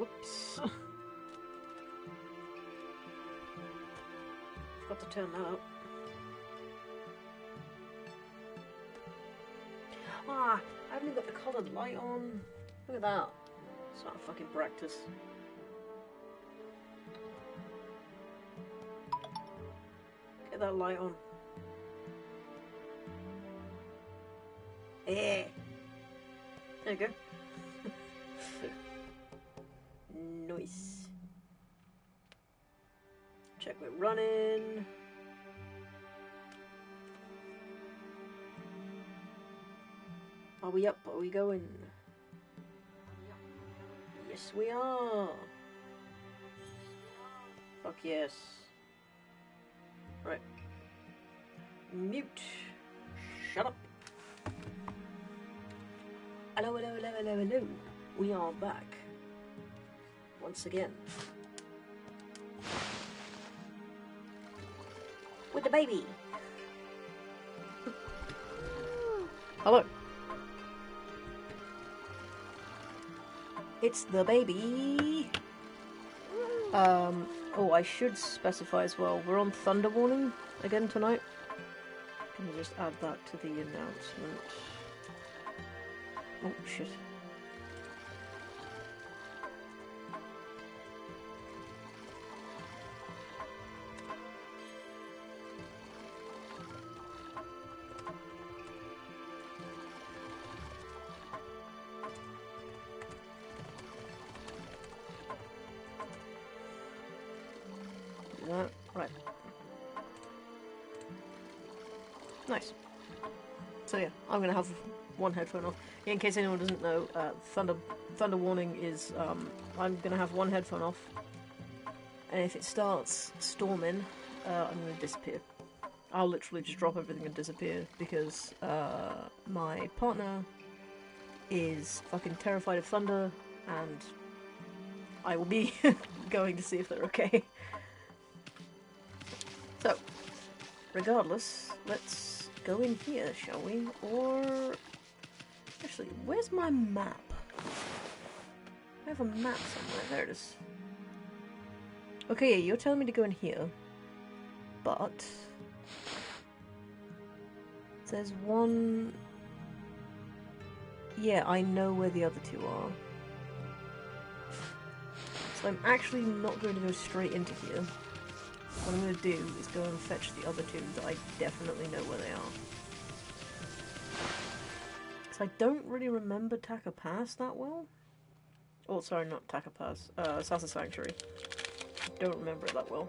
Whoops. Forgot to turn that up. Ah, I haven't got the coloured light on. Look at that. It's not fucking practice. Get that light on. Yeah. There you go. Nice. Check we're running. Are we up? Are we going? Yes, we are. Fuck yes. Right. Mute. Shut up. Hello, hello, hello, hello, hello. We are back. Once again. With the baby. Hello. It's the baby. Oh, I should specify as well. We're on Thunder Warning again tonight. Can you just add that to the announcement? Oh shit. Right. Nice. So yeah, I'm gonna have one headphone off. In case anyone doesn't know, Thunder Warning is I'm gonna have one headphone off, and if it starts storming, I'm gonna disappear. I'll literally just drop everything and disappear because my partner is fucking terrified of thunder, and I will be going to see if they're okay. So, regardless, let's go in here, shall we? Or... actually, where's my map? I have a map somewhere. There it is. Okay, you're telling me to go in here. But... there's one... yeah, I know where the other two are. So I'm actually not going to go straight into here. What I'm going to do is go and fetch the other two that I definitely know where they are. Because I don't really remember Taka Pass that well. Oh, sorry, not Taka Pass. Sasa Sanctuary. Don't remember it that well.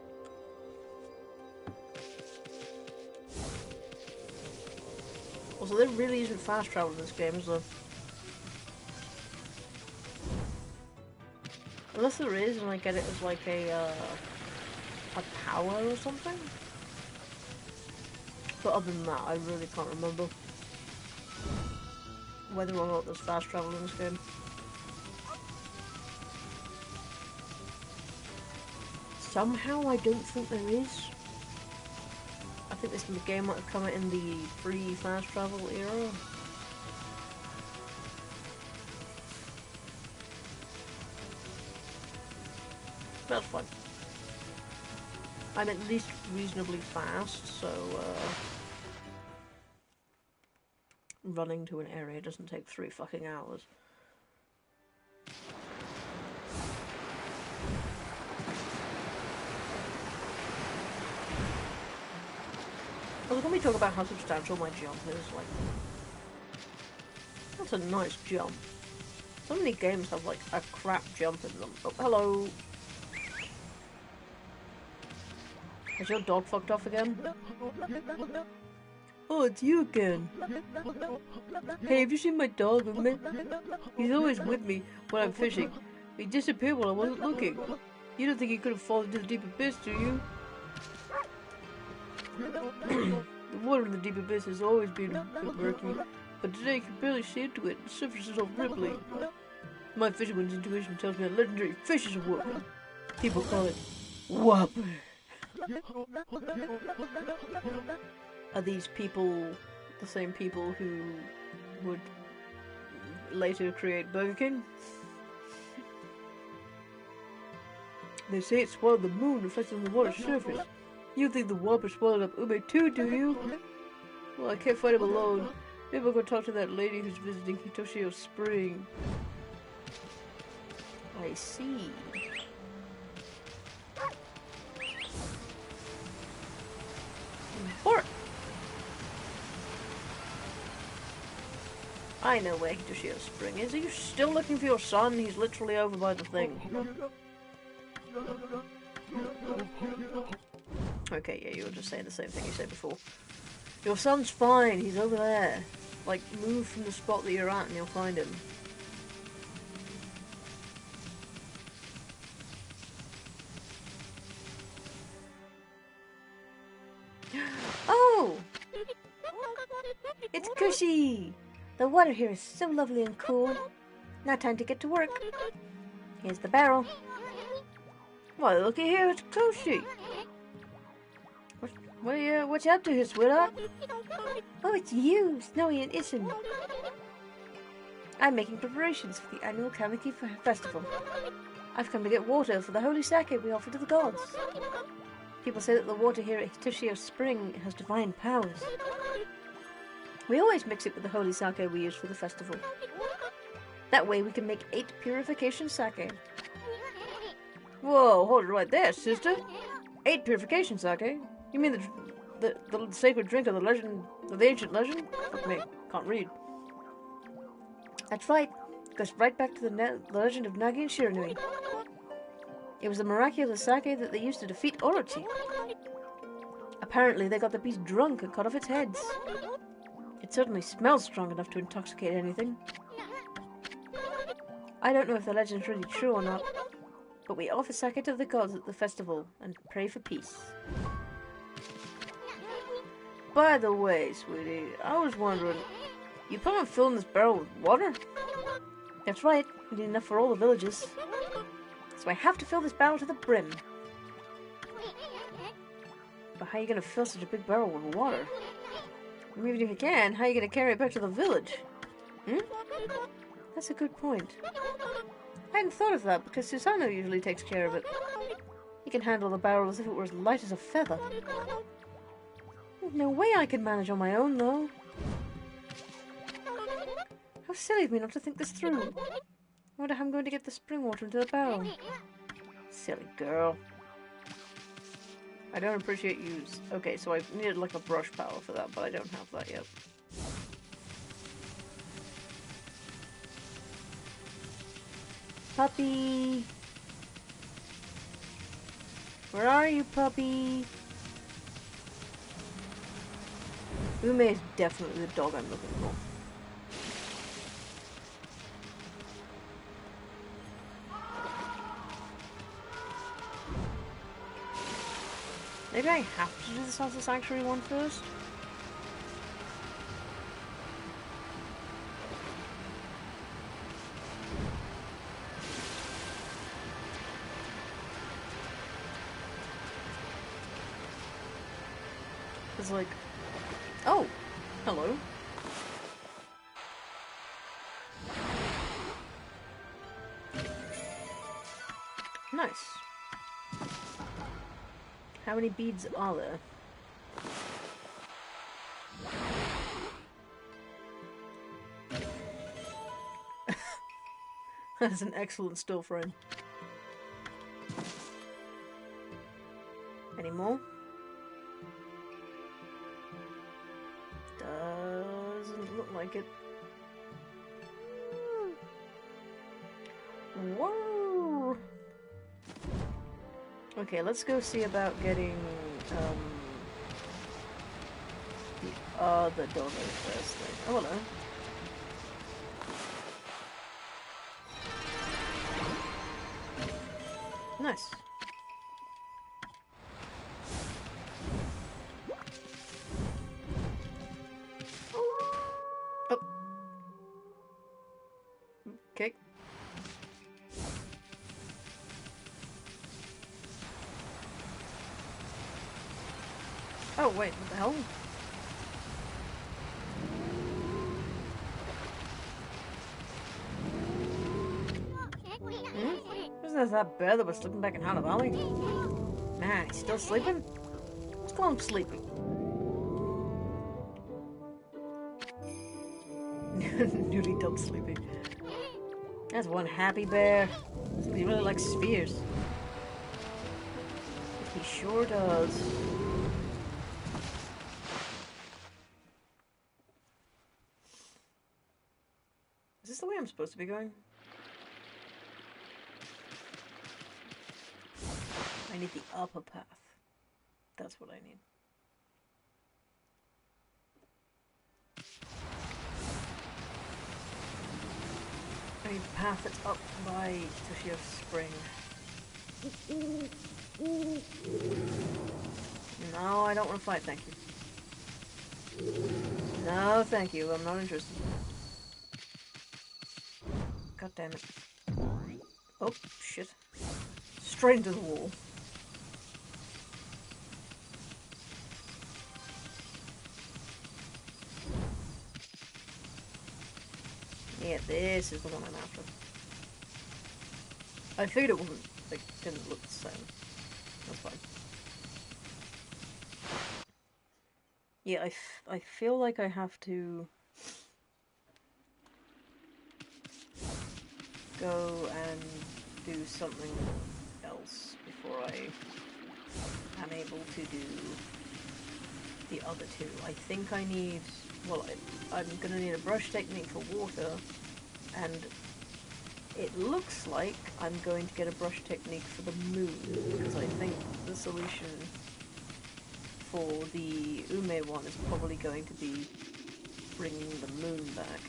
Also, there really isn't fast travel in this game, is there? Unless there is, and I get it as like a power or something. But other than that, I really can't remember whether or not there's fast travel in this game. Somehow I don't think there is. I think this game might have come out in the pre-fast travel era. That's fine. I'm at least reasonably fast, so running to an area doesn't take 3 fucking hours. Also, let me talk about how substantial my jump is. Like, that's a nice jump. So many games have like a crap jump in them. Oh, hello. Has your dog fucked off again? Oh, it's you again. Hey, have you seen my dog with me? He's always with me when I'm fishing. He disappeared while I wasn't looking. You don't think he could have fallen into the deep abyss, do you? The water in the deep abyss has always been a bit murky, but today you can barely see into it. The surface is all rippling. My fisherman's intuition tells me a legendary fish is a whooper. People call it whopper. Are these people the same people who would later create Burger King? They say it swallowed the moon, reflecting on the water's surface. You think the water swallowed up Ume too, do you? Well, I can't fight him alone. Maybe I'll go talk to that lady who's visiting Hitoshio Spring. I see. Or I know where Hitoshio Spring is. Are you still looking for your son? He's literally over by the thing. Okay, yeah, you were just saying the same thing you said before. Your son's fine. He's over there. Like, move from the spot that you're at and you'll find him. Oh! It's Cushy! The water here is so lovely and cool. Now time to get to work. Here's the barrel. Why, looky here, it's Cushy! What you up to here, sweetheart? Oh, it's you, Snowy and Isshin. I'm making preparations for the annual Ōkami festival. I've come to get water for the holy sake we offer to the gods. People say that the water here at Hitoshio Spring has divine powers. We always mix it with the holy sake we use for the festival. That way we can make 8 purification sake. Whoa, hold it right there, sister. 8 purification sake? You mean the sacred drink of the ancient legend? Fuck me, can't read. That's right. It goes right back to the legend of Nagi and Shiranui. It was the miraculous sake that they used to defeat Orochi. Apparently they got the beast drunk and cut off its heads. It certainly smells strong enough to intoxicate anything. I don't know if the legend's really true or not, but we offer sake to the gods at the festival and pray for peace. By the way, sweetie, I was wondering, you plan on filling this barrel with water? That's right, we need enough for all the villages. So I have to fill this barrel to the brim. But how are you going to fill such a big barrel with water? And even if you can, how are you going to carry it back to the village? That's a good point. I hadn't thought of that, because Susanoo usually takes care of it. He can handle the barrel as if it were as light as a feather. There's no way I can manage on my own, though. How silly of me not to think this through. I wonder how I'm going to get the spring water into the barrel. Silly girl. I don't appreciate you. Okay, so I needed like a brush power for that, but I don't have that yet. Puppy! Where are you, puppy? Ume is definitely the dog I'm looking for. Maybe I have to do this as a sanctuary one first? It's like... Oh! Hello. Nice. How many beads are there? That's an excellent still frame. Any more? Doesn't look like it. Whoa! Okay, let's go see about getting the other dono first thing. Oh, hello. Nice. Oh. Okay. Oh, wait, what the hell? What's as that bear that was sleeping back in Hana Valley? Man, he's still sleeping? Let's call him sleeping. Newly dubbed sleeping. That's one happy bear. He really likes spheres. He sure does. Is this the way I'm supposed to be going? I need the upper path. That's what I need. I need the path that's up by Toshio Spring. No, I don't want to fight, thank you. No, thank you, I'm not interested. God damn it. Oh, shit. Straight into the wall. Yeah, this is the one I'm after. I figured it wasn't, like, didn't look the same. That's fine. Yeah, I feel like I have to go and do something else before I am able to do the other two. I think I need, well, I'm gonna need a brush technique for water, and it looks like I'm going to get a brush technique for the moon, because I think the solution for the Ume one is probably going to be bringing the moon back.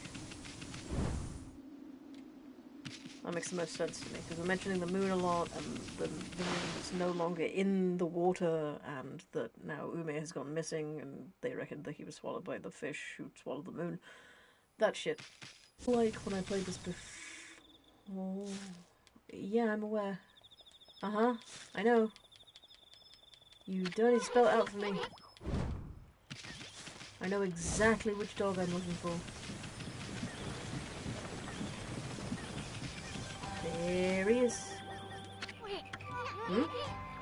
That makes the most sense to me, because we're mentioning the moon a lot, and the moon is no longer in the water, and that now Ume has gone missing, and they reckon that he was swallowed by the fish who swallowed the moon. That shit. Like when I played this before. Oh, yeah, I'm aware. Uh-huh, I know. You don't need to spell it out for me. I know exactly which dog I'm looking for. There he is. Hmm?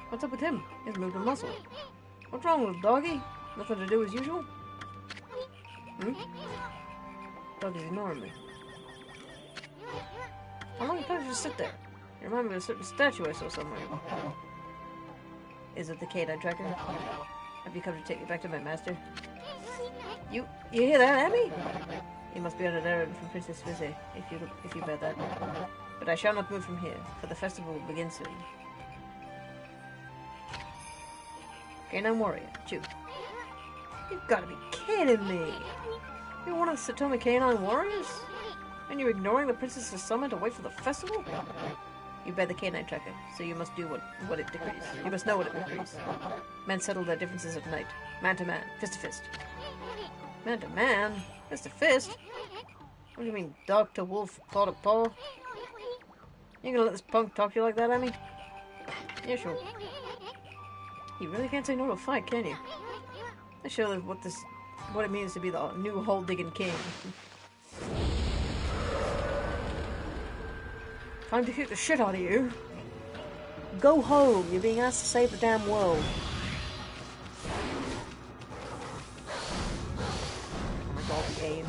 What's up with him? He hasn't moved a muscle. What's wrong with doggy? Nothing to do as usual? Hmm? Doggy's ignoring me. How long can I just sit there? You remind me of a certain statue I saw somewhere. Is it the canine tracker? Have you come to take me back to my master? You hear that, Abby? You must be on an errand from Princess Vizzy, if you bet that. But I shall not move from here, for the festival will begin soon. Canine warrior, Chew. You've got to be kidding me! You're one of the Satomi canine warriors? And you're ignoring the princess's summon to wait for the festival? You bear the canine tracker, so you must do what it decrees. You must know what it decrees. Men settle their differences at night. Man to man, fist to fist. Man to man? Fist to fist? What do you mean, dog to wolf, paw to paw? You gonna let this punk talk to you like that, Emmy? Yeah, sure. You really can't say no to a fight, can you? Let's show them what it means to be the new hole-digging king. Time to kick the shit out of you. Go home. You're being asked to save the damn world. Oh my god, the aim.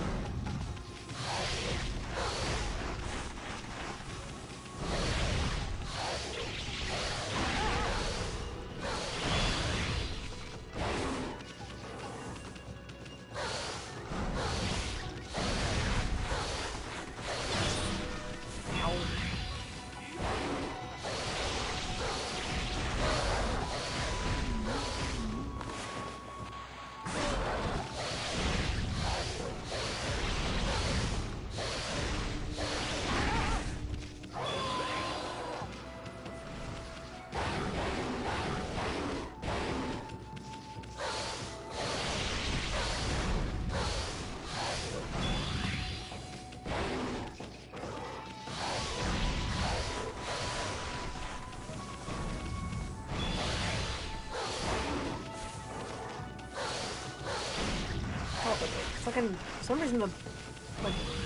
Fucking, for some reason the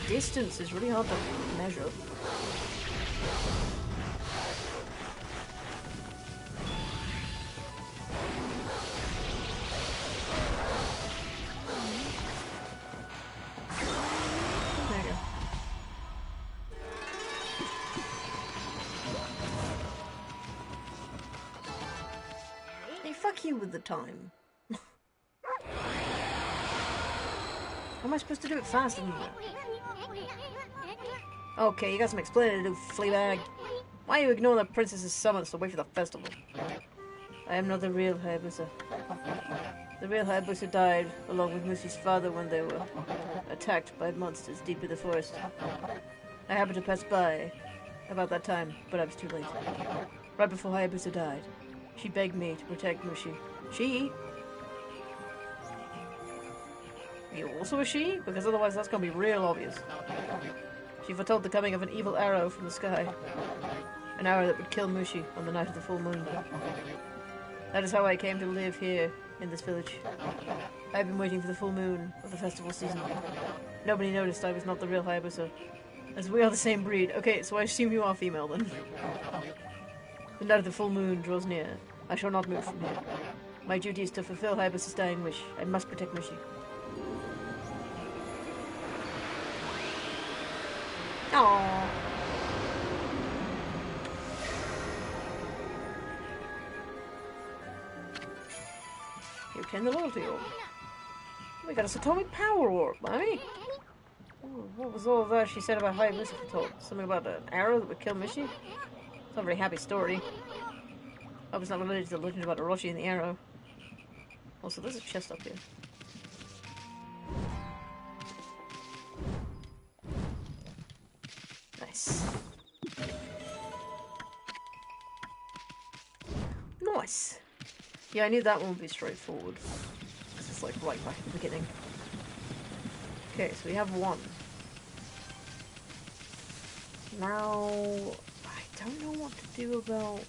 distance is really hard to measure. fuck you with the time. How am I supposed to do it faster than that? Okay, you got some explaining to do, Fleabag. Why you ignore the princess's summons to wait for the festival? I am not the real Hayabusa. The real Hayabusa died, along with Mushi's father, when they were attacked by monsters deep in the forest. I happened to pass by about that time, but I was too late. Right before Hayabusa died, she begged me to protect Mushi. She? Are you also a she? Because otherwise that's gonna be real obvious. She foretold the coming of an evil arrow from the sky. An arrow that would kill Mushi on the night of the full moon. That is how I came to live here in this village. I have been waiting for the full moon of the festival season. Nobody noticed I was not the real Hayabusa, as we are the same breed. Okay, so I assume you are female then. The night of the full moon draws near. I shall not move from here. My duty is to fulfill Hayabusa's dying wish. I must protect Mushi. Aww. You obtain the loyalty orb. We got a atomic power orb, mommy. What was all of that she said about Hayabusa foretold? Something about an arrow that would kill Mushi? It's not a very happy story. I was not related to the legend about Orochi and the arrow. Also, there's a chest up here. Nice. Nice. Yeah, I knew that one would be straightforward. Because it's like right back at the beginning. Okay, so we have one. Now, I don't know what to do about...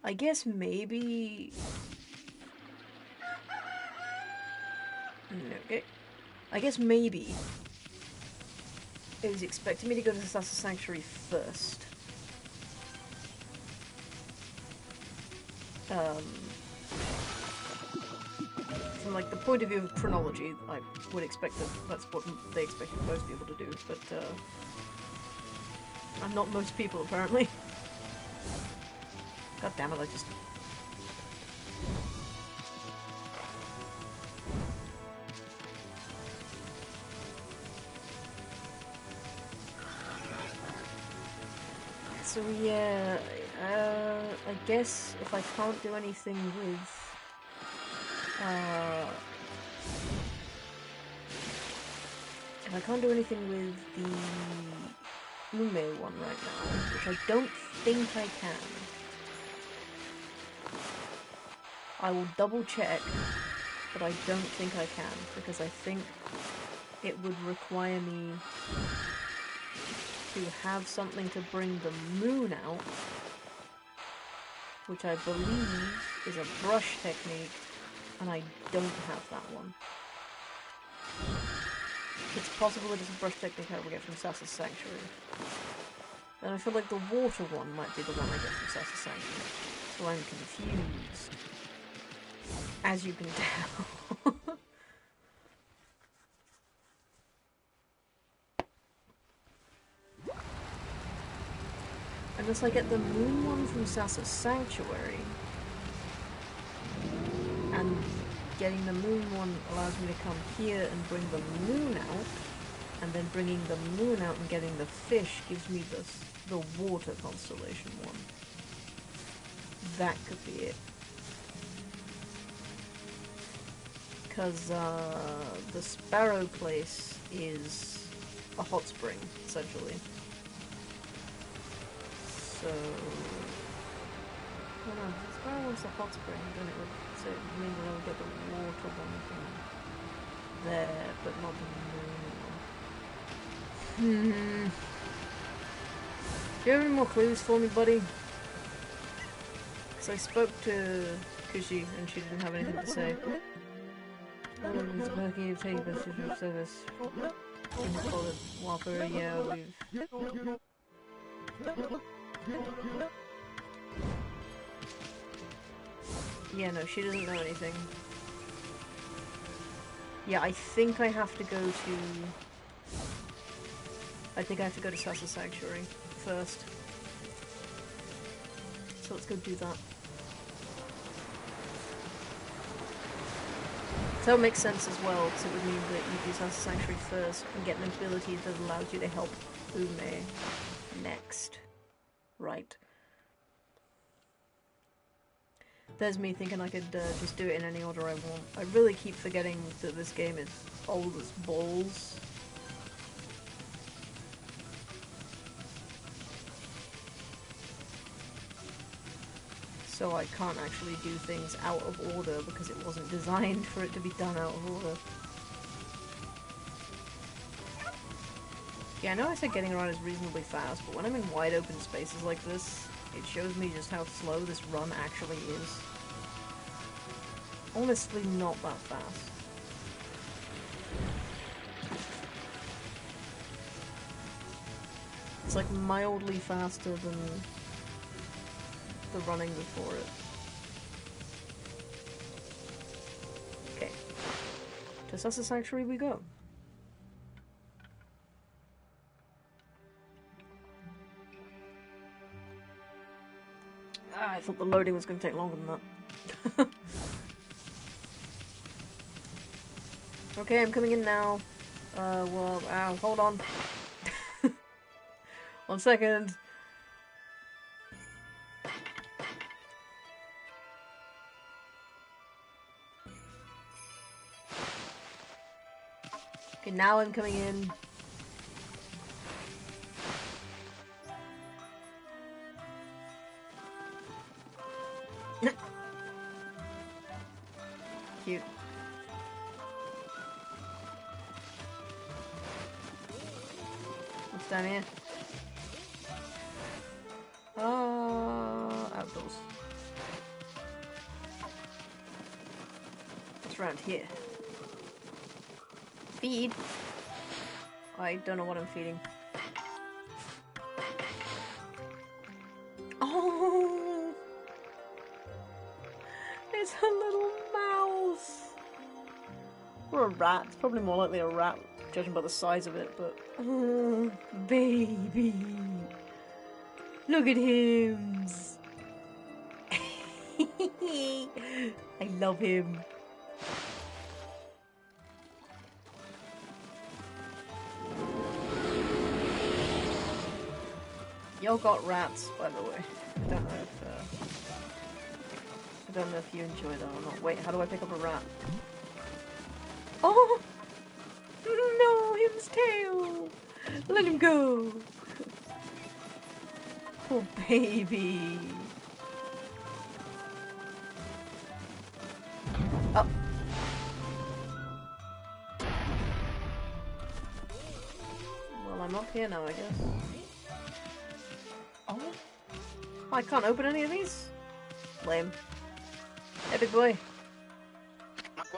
I guess maybe... Okay. I guess maybe it was expecting me to go to the Sasa Sanctuary first. From like the point of view of chronology, I would expect that that's what they expected most people to do, but I'm not most people apparently. God damn it, I just... So yeah, I guess if I can't do anything with, if I can't do anything with the Ume one right now, which I don't think I can, I will double check, but I don't think I can, because I think it would require me to have something to bring the moon out, which I believe is a brush technique, and I don't have that one. It's possible that it's a brush technique I will get from Sasa's Sanctuary. Then I feel like the water one might be the one I get from Sasa's Sanctuary. So I'm confused. As you can tell. Unless I get the moon one from Sasa's Sanctuary, and getting the moon one allows me to come here and bring the moon out, and then bringing the moon out and getting the fish gives me the water constellation one. That could be it. Because the Sparrow place is a hot spring, essentially. So, hold on, if Sparrow wants a hot spring, then it would mean that I would get the water one from there, but not the moon one. Do you have any more clues for me, buddy? Because I spoke to Kushi and she didn't have anything to say. It's working, you take the service. Can you call it Whopper? Yeah, we've... Yeah, no, she doesn't know anything. Yeah, I think I have to go to... I think I have to go to Sasa Sanctuary first. So let's go do that. So it makes sense as well, because it would mean that you do Sasa Sanctuary first and get an ability that allows you to help Ume next. Right. There's me thinking I could just do it in any order I want. I really keep forgetting that this game is old as balls. So I can't actually do things out of order because it wasn't designed for it to be done out of order. Yeah, I know I said getting around is reasonably fast, but when I'm in wide open spaces like this, it shows me just how slow this run actually is. Honestly, not that fast. It's like mildly faster than the running before it. Okay. To Sasa Sanctuary we go. I thought the loading was going to take longer than that. Okay, I'm coming in now. Well, ow, hold on. 1 second. Okay, now I'm coming in. Cute. What's down here? Outdoors. What's around here? Feed? I don't know what I'm feeding. Oh! It's a little mouse! Or a rat. It's probably more likely a rat, judging by the size of it, but... Oh, baby! Look at him! I love him. Y'all got rats, by the way. I don't know if you enjoy that or not. Wait, how do I pick up a rat? Oh! No, his tail! Let him go! Poor baby. Oh. Well, I'm up here now, I guess. Oh. I can't open any of these? Lame. Hey, big boy. I've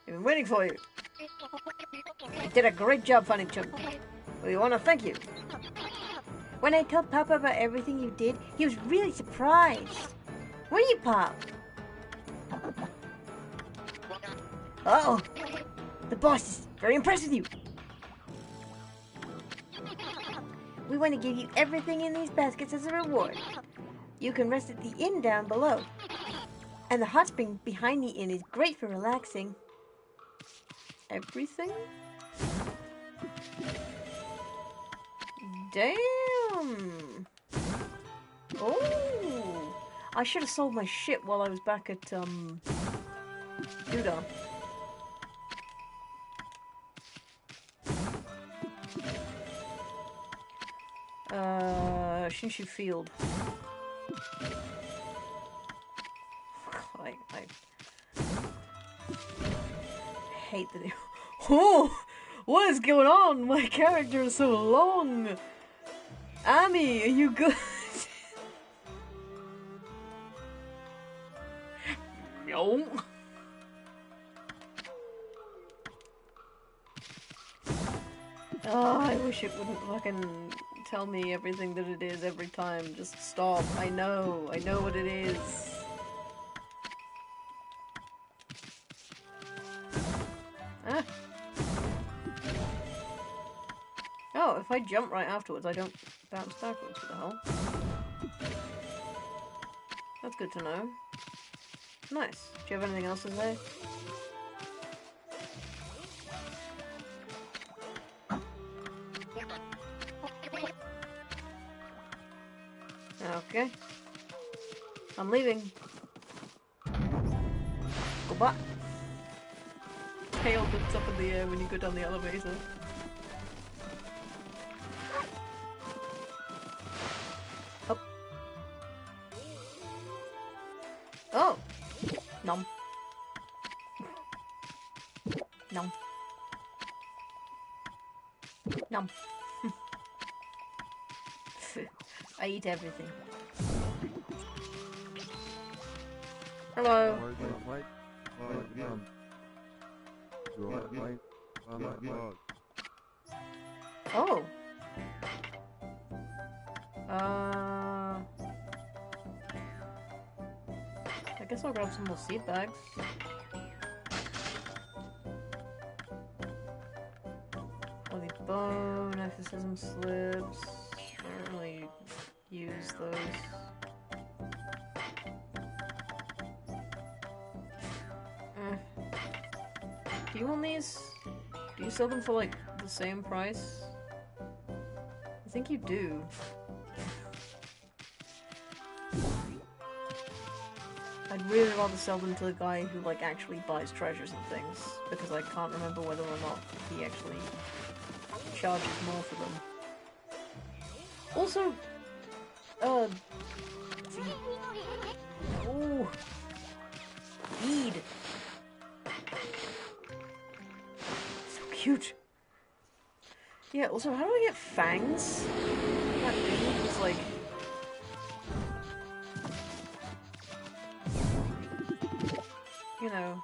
been waiting for you. You did a great job finding Chunk. We want to thank you. When I told Papa about everything you did, he was really surprised. Weren't you, Pop? Uh-oh. The boss is very impressed with you. We want to give you everything in these baskets as a reward. You can rest at the inn down below. And the hot spring behind the inn is great for relaxing. Everything? Damn! Oh! I should have sold my shit while I was back at, Udon. Shinshu Field. I hate the... Oh! What is going on? My character is so long! Ami, are you good? No. Oh, I wish it wouldn't fucking tell me everything that it is every time. Just stop. I know what it is. Ah. if I jump right afterwards, I don't bounce backwards. What the hell? That's good to know. Nice. Do you have anything else to say? Okay. I'm leaving. Goodbye. Tail gets up in the air when you go down the elevator. Up. Oh! Nom. Nom. Nom. I eat everything. Hello. Oh. I guess I'll grab some more seed bags. Oh, the bone exorcism slips. I don't really use those. Do you want these? Do you sell them for like the same price? I think you do. I'd really rather sell them to the guy who like actually buys treasures and things, because I can't remember whether or not he actually charges more for them. Also, oh, feed. So cute. Yeah. Also, how do I get fangs? That dude was like. You know,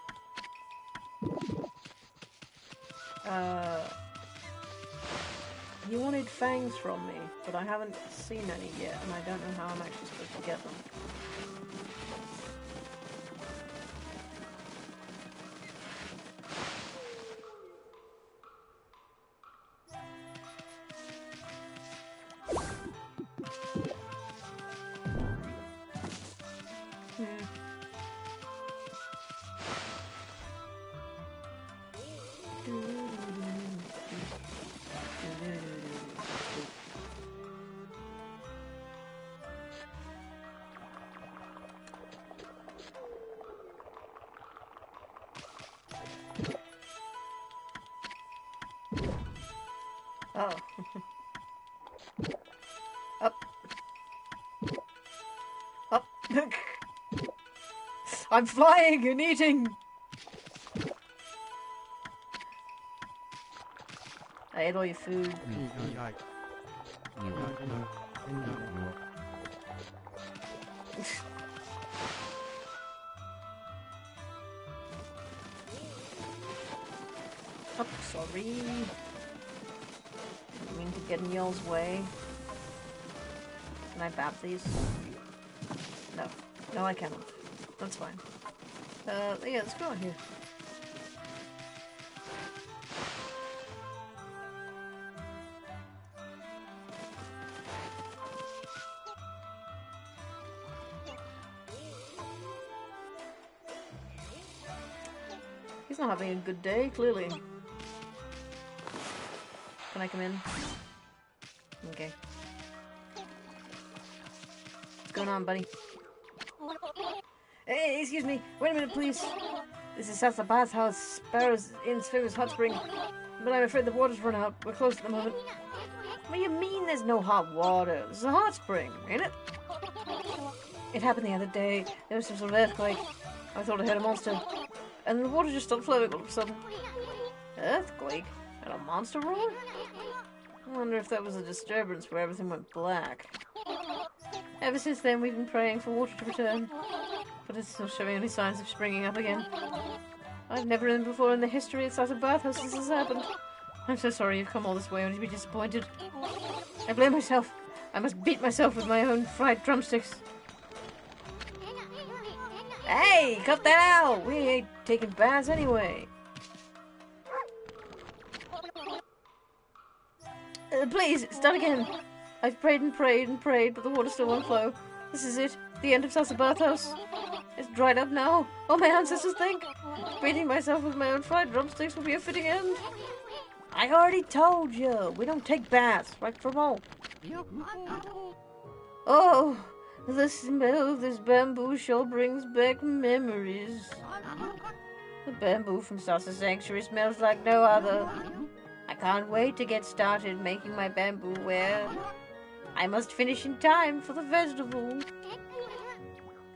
you wanted fangs from me, but I haven't seen any yet, and I don't know how I'm actually supposed to get them. Oh. Up. Up. I'm flying and eating! I ate all your food. Oh, sorry. Didn't mean to get in y'all's way. Can I bap these? No. No, I cannot. That's fine. Yeah, let's go on here. He's not having a good day, clearly. Can I come in? Okay. What's going on, buddy? Hey, excuse me. Wait a minute, please. This is Sasa bathhouse, Sparrow's Inn, Sparrow's hot spring. But I'm afraid the water's run out. We're closed at the moment. What do you mean there's no hot water? This is a hot spring, ain't it? It happened the other day. There was some sort of earthquake. I thought I heard a monster. And the water just stopped flowing all of a sudden. Earthquake? And a monster roar? I wonder if that was a disturbance where everything went black. Ever since then, we've been praying for water to return. But it's not showing any signs of springing up again. I've never been before in the history of such a bathhouse since this happened. I'm so sorry you've come all this way only to be disappointed. I blame myself. I must beat myself with my own fried drumsticks. Hey, cut that out! We ain't taking baths anyway. Please, start again. I've prayed and prayed and prayed, but the water still won't flow. This is it. The end of Salsa Bathhouse. It's dried up now. All my ancestors think. Beating myself with my own fried drumsticks will be a fitting end. I already told you. We don't take baths. Right from home. Oh, the smell of this bamboo sure brings back memories. The bamboo from Salsa Sanctuary smells like no other. I can't wait to get started making my bamboo ware. I must finish in time for the festival.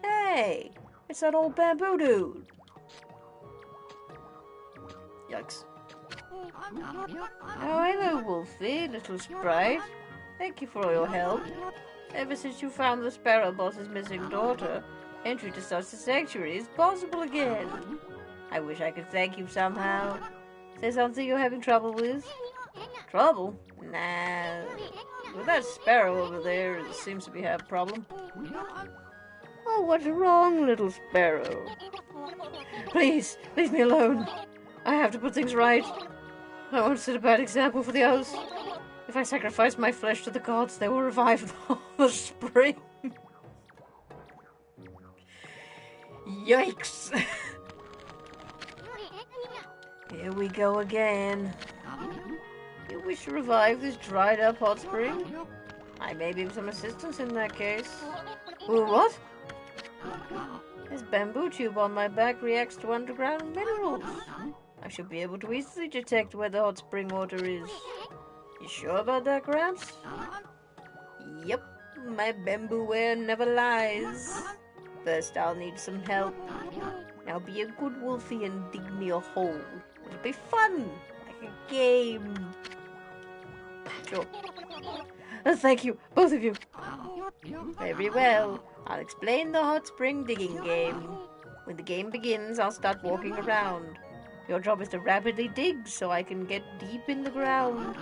Hey, it's that old bamboo dude. Yikes. Oh, hello, Wolfie, little sprite. Thank you for all your help. Ever since you found the Sparrow Boss's missing daughter, entry to Salsa Sanctuary is possible again. I wish I could thank you somehow. Is there something you're having trouble with? Trouble? Nah. With that sparrow over there, it seems to be having a problem. Oh, what's wrong, little sparrow? Please, leave me alone. I have to put things right. I won't set a bad example for the others. If I sacrifice my flesh to the gods, they will revive the spring. Yikes! Here we go again. You wish to revive this dried up hot spring? I may be of some assistance in that case. Ooh, what? This bamboo tube on my back reacts to underground minerals. I should be able to easily detect where the hot spring water is. You sure about that, Gramps? Yep, my bamboo ware never lies. First, I'll need some help. Now be a good Wolfie and dig me a hole. It'll be fun, like a game. Sure. Thank you, both of you. Very well. I'll explain the hot spring digging game. When the game begins, I'll start walking around. Your job is to rapidly dig so I can get deep in the ground.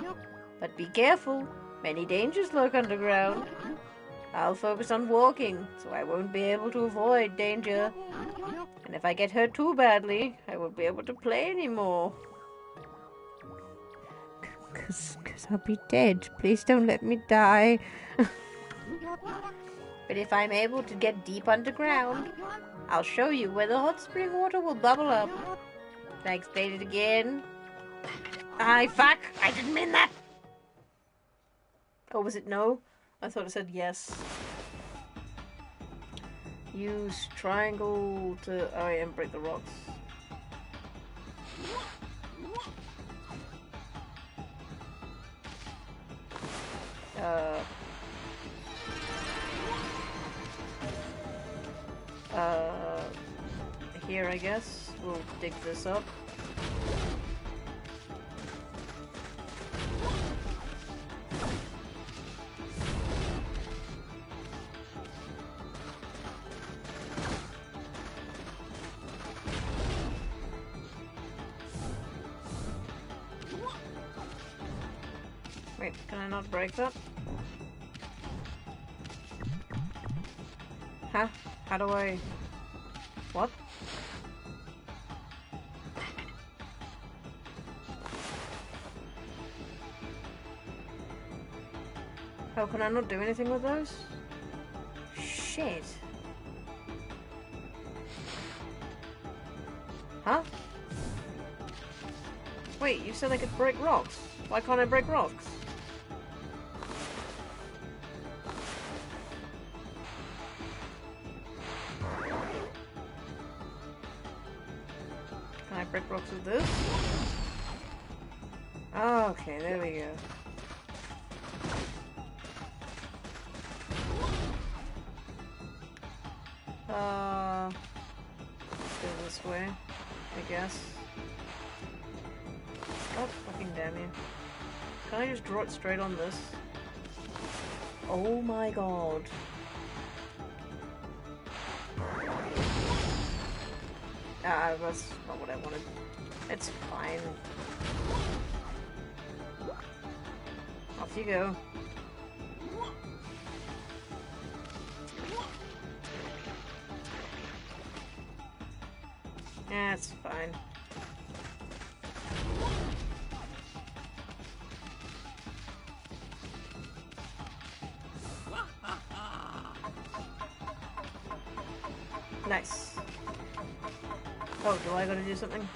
But be careful, many dangers lurk underground. I'll focus on walking, so I won't be able to avoid danger. And if I get hurt too badly, I won't be able to play anymore. Cause I'll be dead. Please don't let me die. But if I'm able to get deep underground, I'll show you where the hot spring water will bubble up. Can I explain it again? Fuck! I didn't mean that! Oh, was it no? I thought it said yes. Use triangle to... Oh, yeah, and break the rocks. Here, I guess. We'll dig this up. Wait, can I not break that? Huh? How do I... What? Oh, can I not do anything with those? Shit. Huh? Wait, you said I could break rocks. Why can't I break rocks? Can I break rocks with this? Oh, okay, there we go. Go this way, I guess. Oh, fucking damn you. Can I just draw it straight on this? Oh my god. Ah, that's not what I wanted. It's fine. Off you go. Yeah, it's fine. Nice. Oh, do I gotta do something?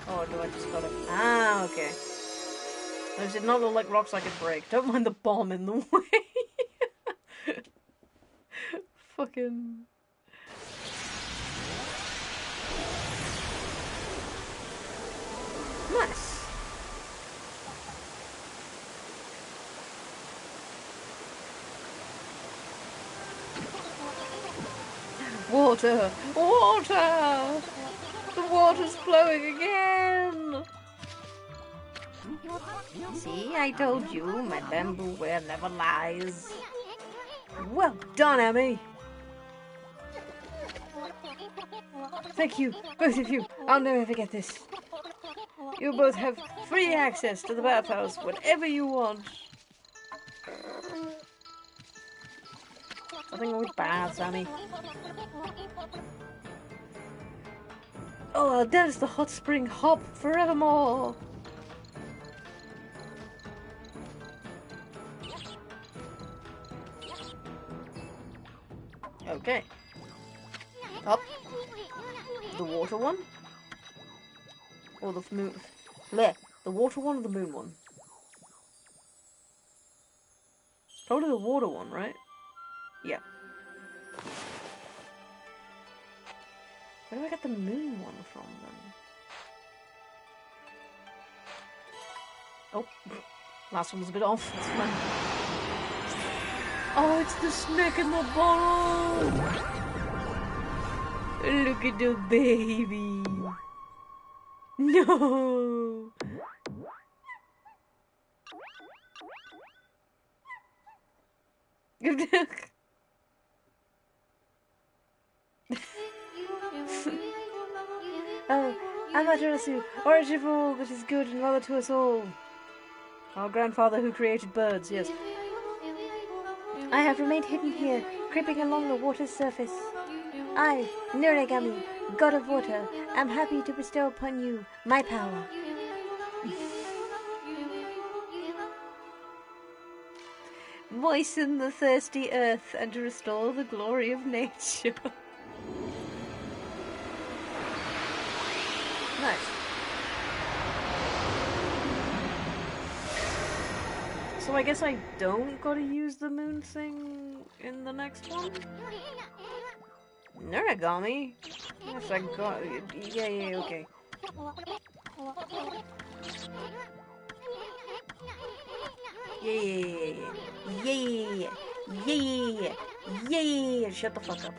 Or do I just gotta... Ah, okay. Those did not look like rocks I could break. Don't mind the bomb in the way. Fucking... Nice. Water! Water! The water's flowing again! See, I told you, my bamboo ware never lies. Well done, Amy! Thank you, both of you. I'll never forget this. You both have free access to the bathhouse whenever you want. Nothing wrong with baths, Amy. Oh, I'll dance the hot spring hop forevermore. Okay. Up. The water one? Or the moon... Bleh. The water one or the moon one? Probably the water one, right? Yeah. Where do I get the moon one from, then? Oh. Last one was a bit off. That's fine. Oh, it's the snake in the bottle! Look at the baby! No! Oh, Amaterasu, origin that is good and mother to us all. Our grandfather who created birds, yes. I have remained hidden here, creeping along the water's surface. I, Ōkami, god of water, am happy to bestow upon you my power. Moisten the thirsty earth and to restore the glory of nature. Nice. So I guess I don't gotta use the moon thing in the next one? Ōkami? Yes, I got it. Yeah, okay. Yeah. Shut the fuck up.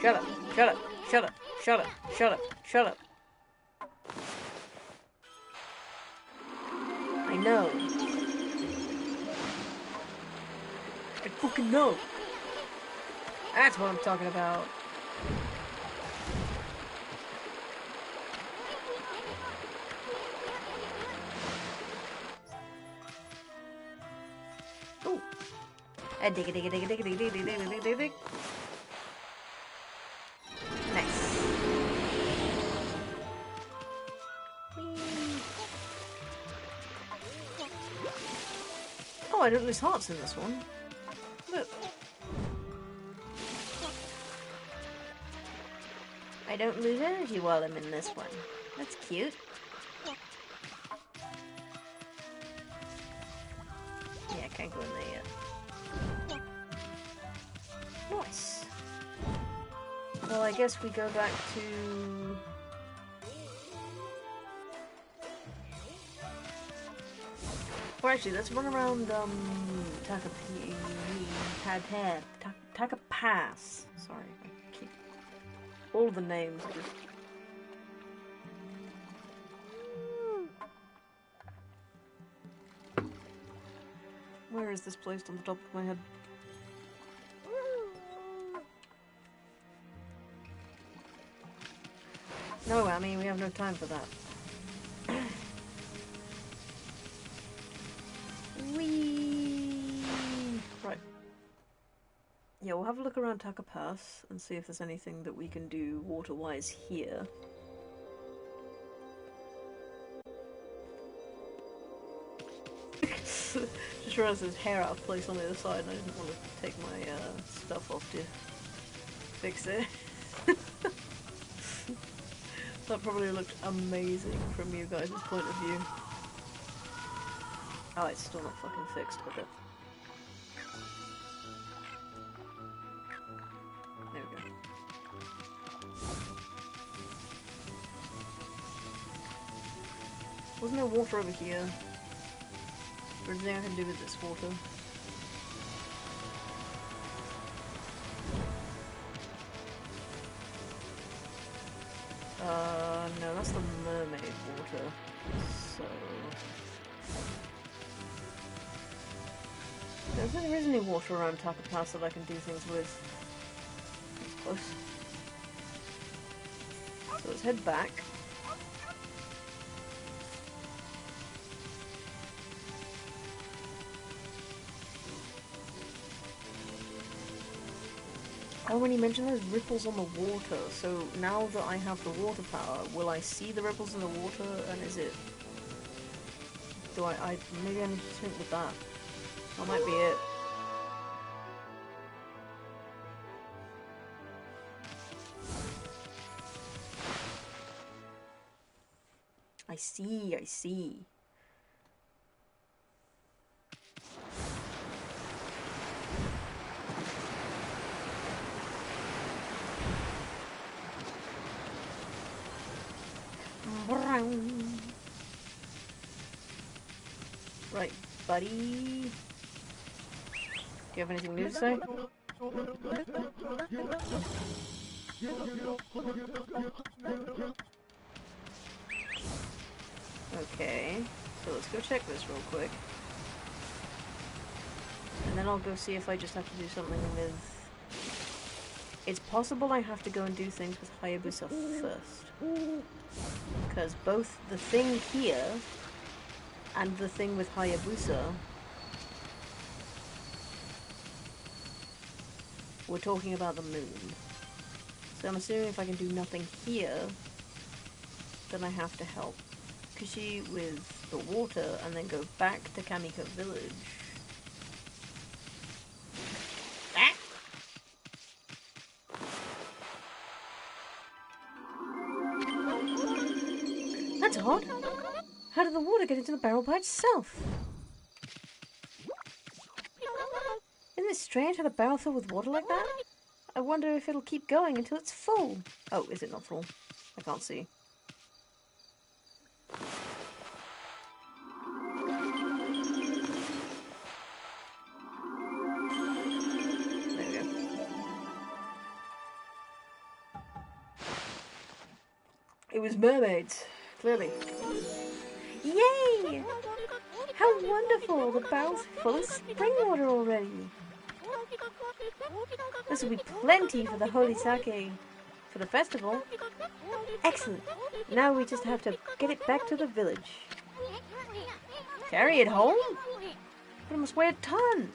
Shut up. I know. I fucking know. That's what I'm talking about. Ooh. Dig. Nice. Oh, I don't lose hearts in this one. Look. I don't lose energy while I'm in this one. That's cute. Yeah, I can't go in there yet. Nice. Well, I guess we go back to... Well, actually, let's run around, Taka Pass. Sorry, I keep... all the names are just... Where is this placed on the top of my head? No, Amy, we have no time for that. Whee! Right. Yeah, we'll have a look around Taka Pass and see if there's anything that we can do water-wise here. Just realised there's hair out of place on the other side and I didn't want to take my stuff off to fix it. That probably looked amazing from you guys' point of view. Oh, it's still not fucking fixed, okay. There we go. Wasn't there water over here? Or is there anything to do with this water? No, that's the mermaid water. So... I don't think there is any water around Taka Pass that I can do things with. That's close. So let's head back. Oh, when you mentioned those ripples on the water, so now that I have the water power, will I see the ripples in the water, and is it... Do I maybe I need to think with that. That might be it. I see, I see. Right, buddy. Do you have anything new to say? Okay, so let's go check this real quick. And then I'll go see if I just have to do something with... It's possible I have to go and do things with Hayabusa first. Because both the thing here and the thing with Hayabusa, we're talking about the moon. So I'm assuming if I can do nothing here, then I have to help Kushi with the water and then go back to Kamiko Village. Ah! That's odd. How did the water get into the barrel by itself? Isn't it strange how the barrel filled with water like that? I wonder if it'll keep going until it's full. Oh, is it not full? I can't see. There we go. It was mermaids, clearly. Yay! How wonderful! The barrel's full of spring water already. This will be plenty for the holy sake for the festival. Excellent. Now we just have to get it back to the village. Carry it home? But it must weigh a ton.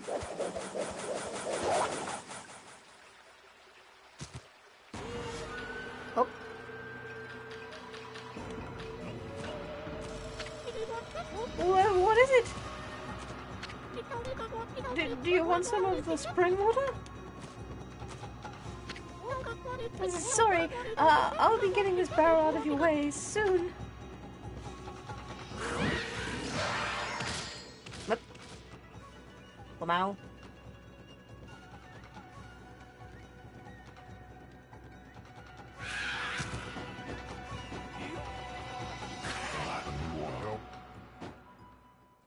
Oh. What is it? Do you want some of the spring water? Sorry, I'll be getting this barrel out of your way soon. Look. Lamau.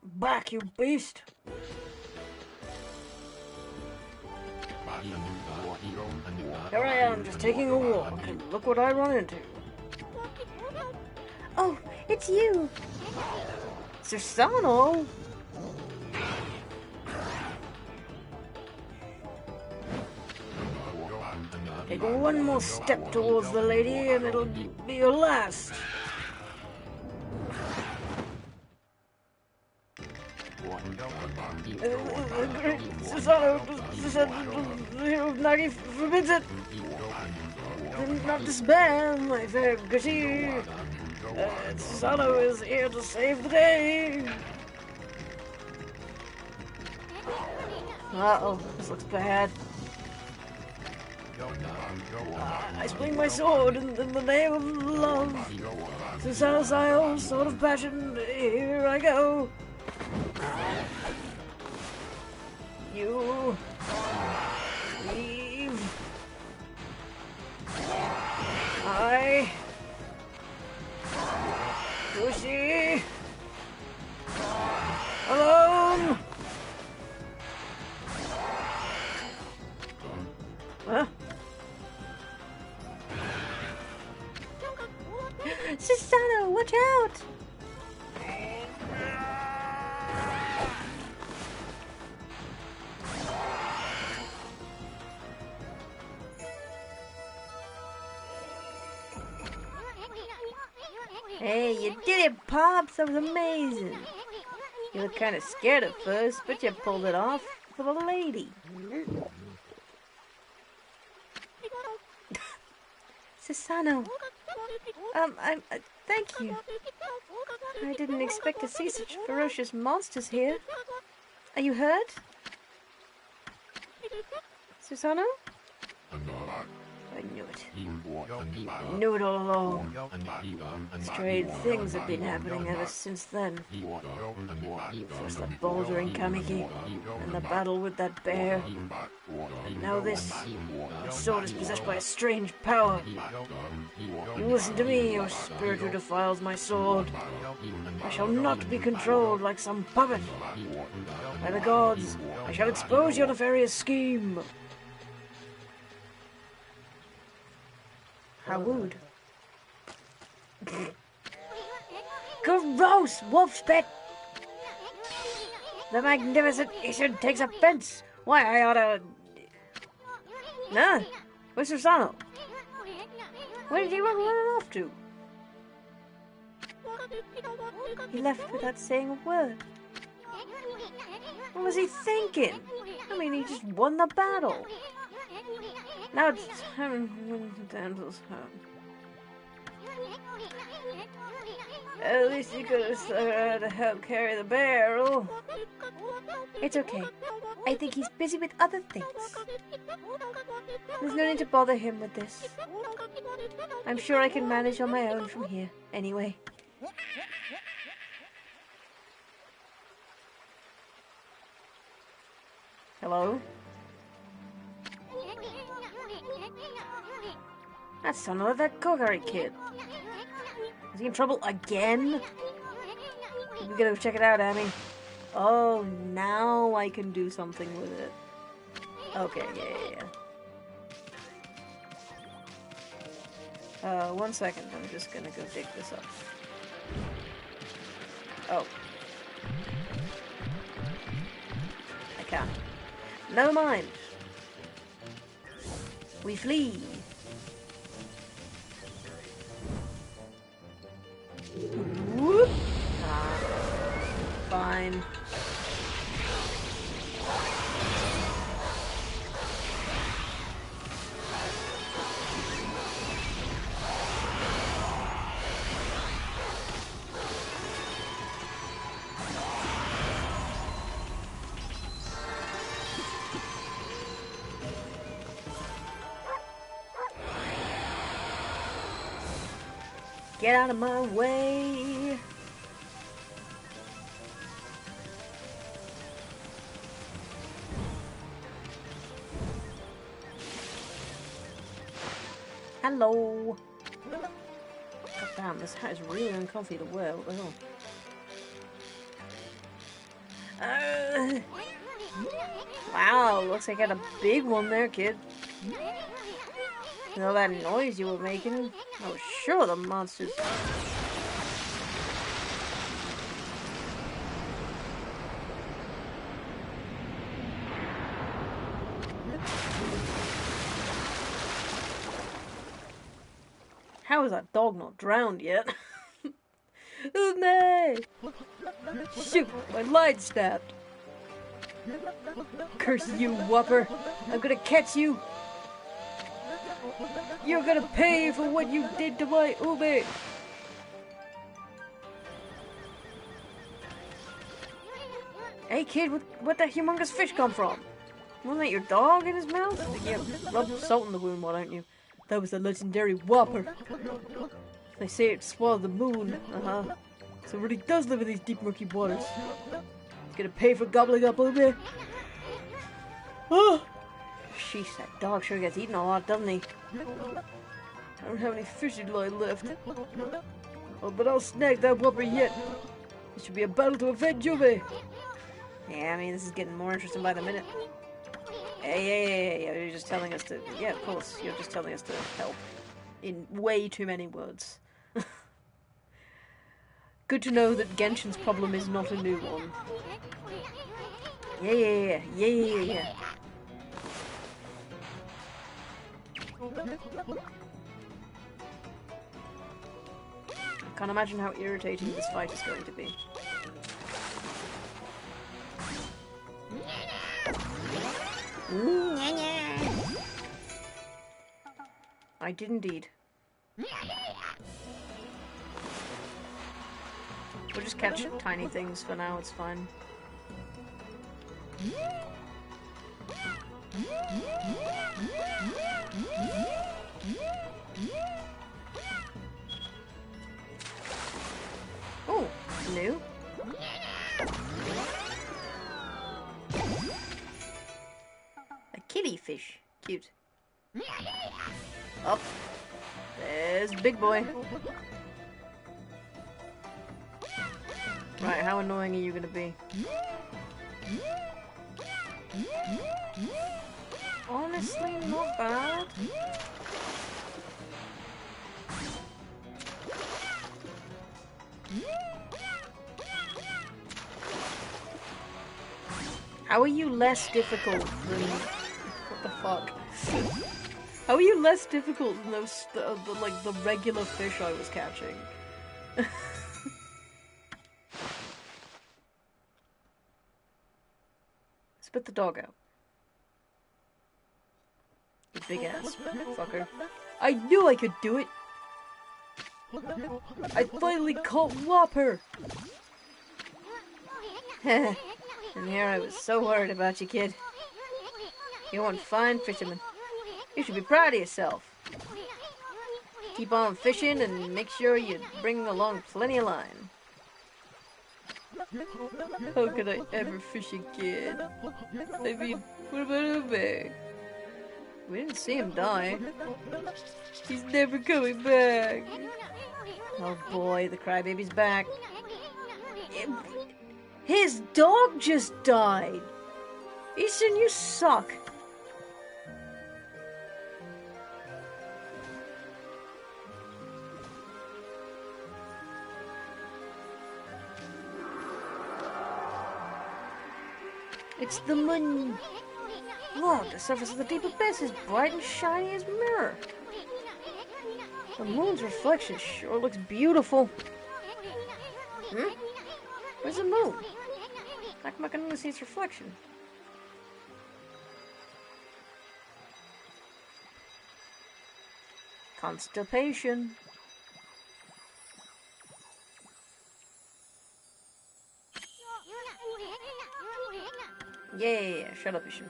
Back, you beast! Here I am, just taking a walk, and look what I run into. Oh, it's you! Susano! Take one more step towards the lady, and it'll be your last. Susano, Nagi forbids it. Do not despair, my fair Gushi. Susano is here to save the day. Uh-oh, this looks bad. I swing my sword in the name of love. Suicidal sword of passion, here I go. You leave. I Yoshi alone. Huh? Susanoo, watch out! Hey, you did it, Pops! That was amazing! You looked kind of scared at first, but you pulled it off for the lady. Susanoo, thank you. I didn't expect to see such ferocious monsters here. Are you hurt? Susanoo? I knew it. I knew it all along. Strange things have been happening ever since then. First that boulder in Kamiki, and the battle with that bear. And now this. That sword is possessed by a strange power. You listen to me, O spirit who defiles my sword. I shall not be controlled like some puppet. By the gods, I shall expose your nefarious scheme. How rude. Gross, wolf spit! The magnificent Ishin takes offense. Why, I oughta... Nah, where's Susanoo? Where did he run off to? He left without saying a word. What was he thinking? I mean, he just won the battle. Now it's time to Dandel's home. At least he could have slowed her to help carry the barrel. It's okay. I think he's busy with other things. There's no need to bother him with this. I'm sure I can manage on my own from here, anyway. Hello? That son of that Ōkami kid. Is he in trouble again? We gotta go check it out, Amy. Oh, now I can do something with it. Okay, yeah. 1 second, I'm just gonna go dig this up. Oh. I can't. Never mind. We flee. Whoop. Fine. Get out of my way! Hello! God damn, this hat is really uncomfy to wear. What the hell? Wow, looks like I got a big one there, kid. You know that noise you were making? I was sure the monsters... How is that dog not drowned yet? Ōkami! Shoot, my line snapped. Curse you, whopper! I'm gonna catch you! You're gonna pay for what you did to my Ōkami! Hey kid, where'd that humongous fish come from? Wasn't that your dog in his mouth? Yeah, rub salt in the wound, why don't you? That was a legendary whopper. They say it swallowed the moon. So it really does live in these deep murky waters. It's gonna pay for gobbling up a bit. Oh! Sheesh, that dog sure gets eaten a lot, doesn't he? I don't have any fishing line left. Oh, but I'll snag that whopper yet. It should be a battle to avenge Juve. Yeah, I mean, this is getting more interesting by the minute. Hey, you're just telling us to... Yeah, of course, you're just telling us to help. In way too many words. Good to know that Genshin's problem is not a new one. Yeah. I can't imagine how irritating this fight is going to be. I did indeed. We'll just catch tiny things for now, it's fine. Oh, new. A kitty fish. Cute. Up. There's big boy. Right, how annoying are you gonna be? Honestly, not bad. How are you less difficult than... What the fuck? How are you less difficult than those, like, the regular fish I was catching? Spit the dog out. You big ass fucker. I knew I could do it! I finally caught Whopper! And here I was so worried about you, kid. You're one fine fisherman. You should be proud of yourself. Keep on fishing and make sure you bring along plenty of line. How could I ever fish again? I mean, what about Ōkami? We didn't see him die. He's never coming back. Oh boy, the crybaby's back. His dog just died! Easton, you suck! It's the moon! Look, the surface of the deep abyss is bright and shiny as a mirror. The moon's reflection sure looks beautiful. Where's the moon? How come I can only see its reflection? Constipation. Yeah, shut up, Isham.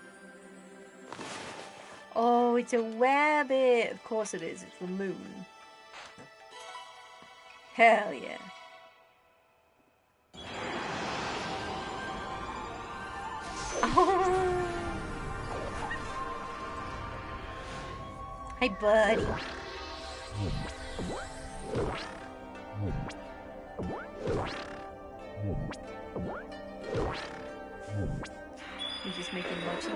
Oh, it's a rabbit! Of course it is, it's the moon. Hell yeah. Oh. Hi, buddy. He's just making mochi.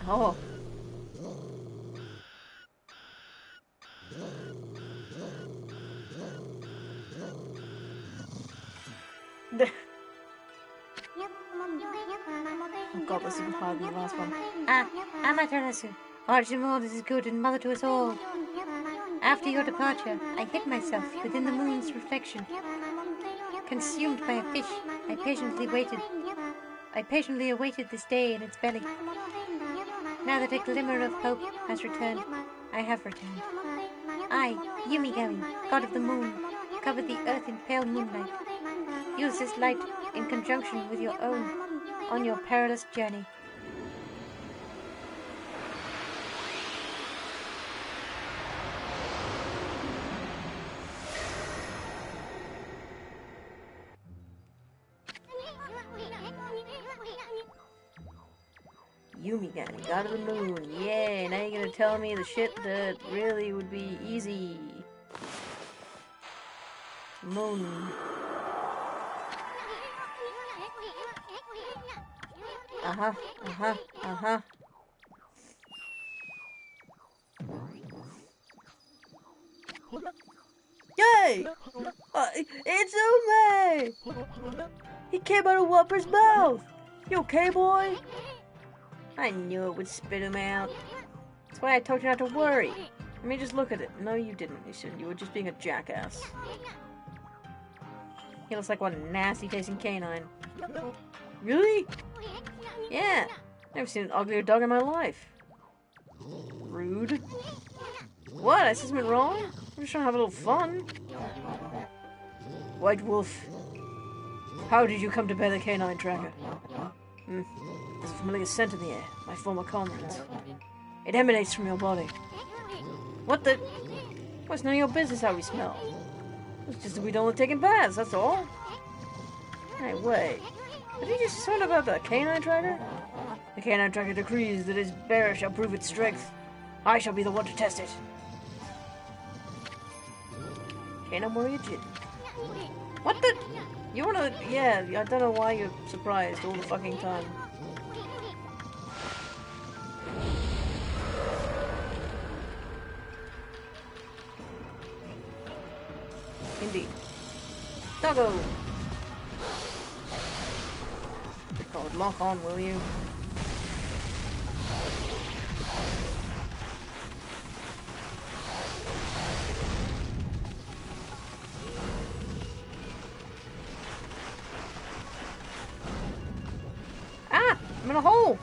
Oh. Oh god, this is even harder than the last one. Amaterasu. Archimald is good and mother to us all. After your departure, I hid myself within the moon's reflection. Consumed by a fish, I patiently awaited this day in its belly. Now that a glimmer of hope has returned, I have returned. I, Yumigami, god of the moon, cover the earth in pale moonlight. Use this light in conjunction with your own on your perilous journey. Yumi gang, god of the moon. Yay, now you're gonna tell me the shit that really would be easy. Moon. Uh-huh, uh-huh, uh-huh. Yay! It's Ume! He came out of Whopper's mouth! You okay, boy? I knew it would spit him out. That's why I told you not to worry. Let me just look at it. No, you didn't. You shouldn't. You were just being a jackass. He looks like one nasty-tasting canine. Really? Yeah. Never seen an uglier dog in my life. Rude. What? I said something wrong? I'm just trying to have a little fun. White Wolf. How did you come to bear the canine tracker? There's a familiar scent in the air. My former comrades. It emanates from your body. What the? Well, it's none of your business how we smell. It's just that we don't like taking baths, that's all. Hey, wait. Did you just say something about the canine tracker? The canine tracker decrees that its bearer shall prove its strength. I shall be the one to test it. Canine warrior Jin. What the? You wanna... Yeah, I don't know why you're surprised all the fucking time. Indeed. Doggo! God, lock on, will you? Ah! I'm in a hole!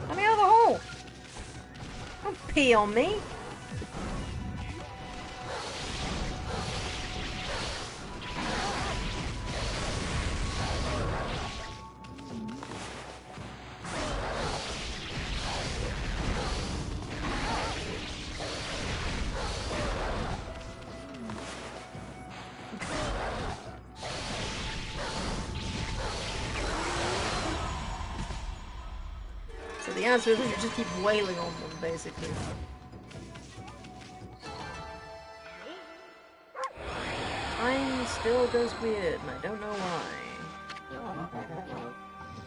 Let me out of the hole! Don't pee on me! The answer is we should just keep wailing on them, basically. Time still goes weird, and I don't know why.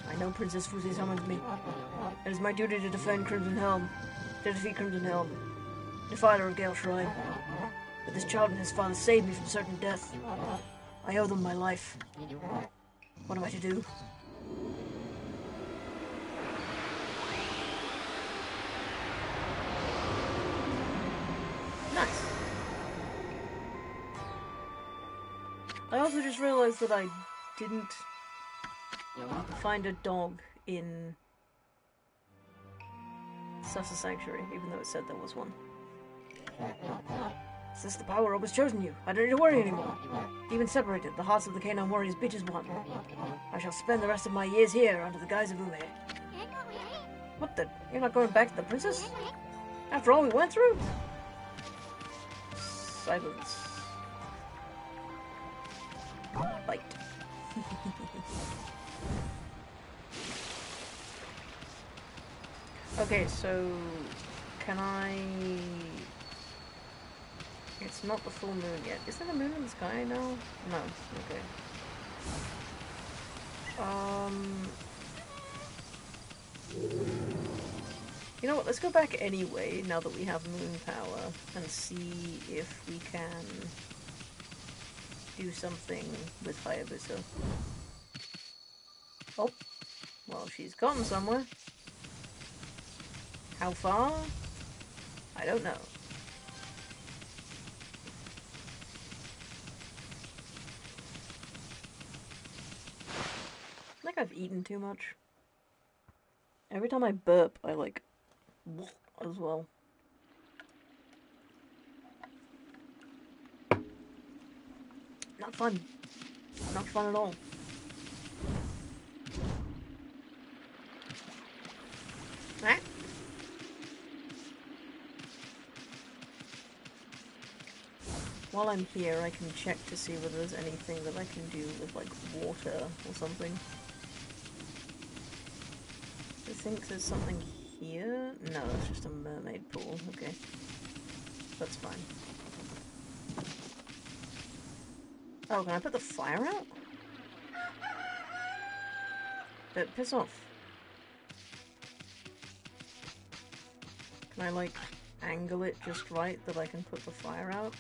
I know Princess Fuzi summons me. It is my duty to defend Crimson Helm. To defeat Crimson Helm. Defiler of Gale Shrine. But this child and his father saved me from certain death. I owe them my life. What am I to do? Nice. I also just realized that I didn't find a dog in Sasa Sanctuary, even though it said there was one. Since the Power Orb has chosen you, I don't need to worry anymore. Even separated, the hearts of the Canine Warriors beat as one. I shall spend the rest of my years here under the guise of Ume. What the? You're not going back to the princess? After all we went through? Silence. Bite. Okay, so can I... It's not the full moon yet. Is there a moon in the sky now? No. Okay. You know what, let's go back anyway, now that we have moon power, and see if we can do something with Hayabusa. Oh, well, she's gotten somewhere. How far? I don't know. I think I've eaten too much. Every time I burp, I like... as well. Not fun. Not fun at all. while I'm here, I can check to see whether there's anything that I can do with, like, water or something. I think there's something here. No, it's just a mermaid pool. Okay. That's fine. Oh, can I put the fire out? Piss off. Can I, like, angle it just right that I can put the fire out?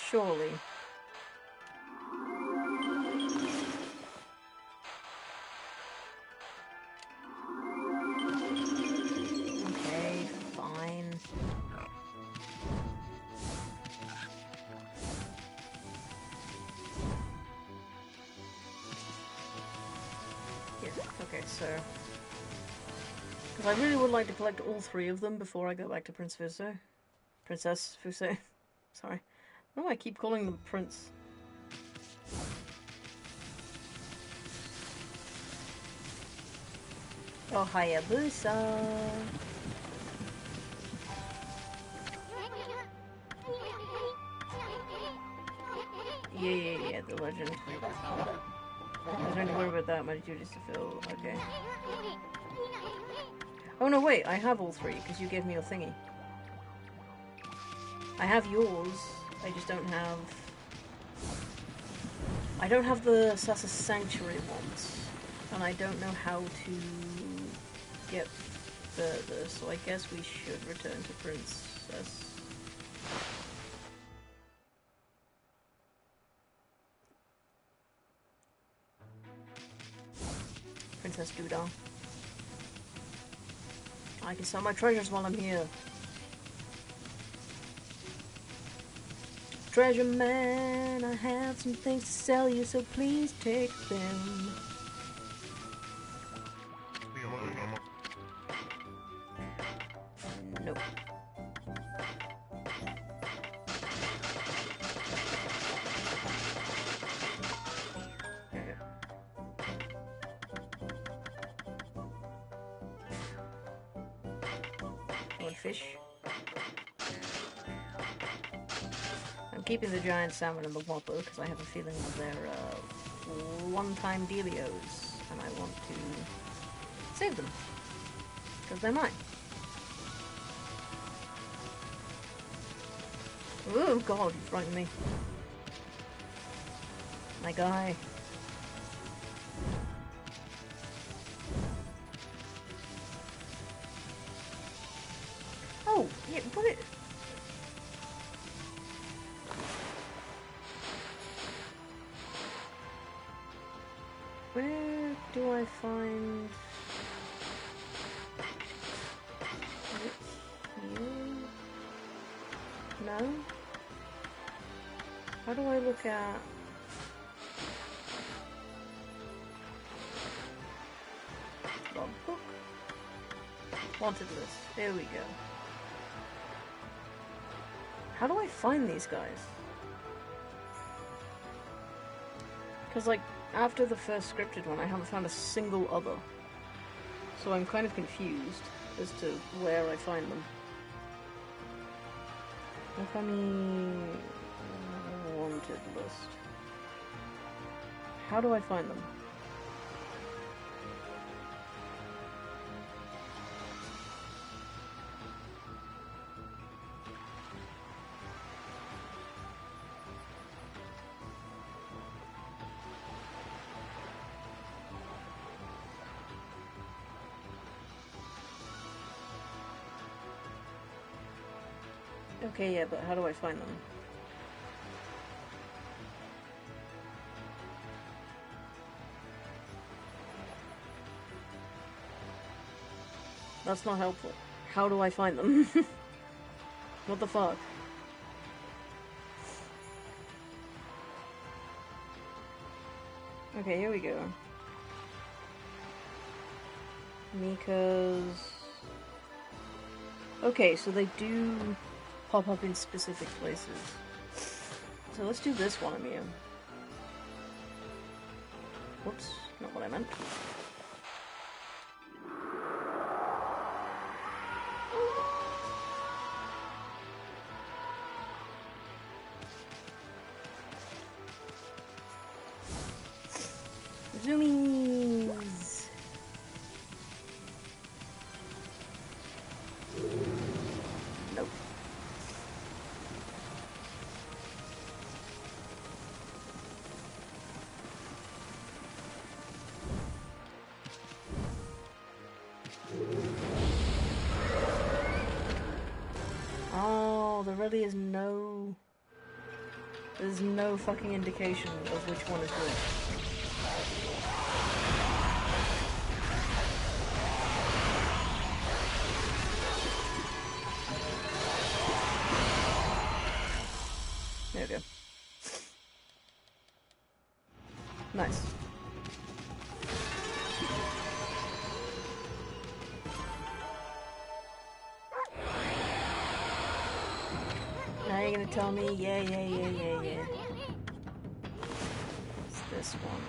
Surely. Okay, fine. Yeah, okay, so... because I really would like to collect all three of them before I go back to Princess Fuse. Sorry. Why do I keep calling them Prince? Oh, Hayabusa! Yeah, the legend. There's no need to worry about that, my duties to fill. Okay. Oh no, wait, I have all three, because you gave me your thingy. I have yours, I just don't have... I don't have the Sasa Sanctuary ones, and I don't know how to get further, so I guess we should return to Princess. Princess Duda. I can sell my treasures while I'm here. Treasure man, I have some things to sell you, so please take them. Nope. One fish. I'm keeping the giant salmon and the whopper because I have a feeling that they're one-time dealios, and I want to save them because they're mine. Oh god, you frightened me. My guy. Oh, yeah, put it... Where do I find... Is it here? No? How do I look at... Logbook? Wanted list. There we go. How do I find these guys? Because, like, after the first scripted one, I haven't found a single other. So I'm kind of confused as to where I find them. Ōkami wanted list. How do I find them? Okay, yeah, but how do I find them? That's not helpful. How do I find them? What the fuck? Okay, here we go. Mika's... Okay, so they do pop up in specific places. So let's do this while I'm here. Whoops, not what I meant. Zoomies! Nope. Oh, there really is no... There's no fucking indication of which one is which. There we go. Nice. Now you're gonna tell me, yeah. It's this one.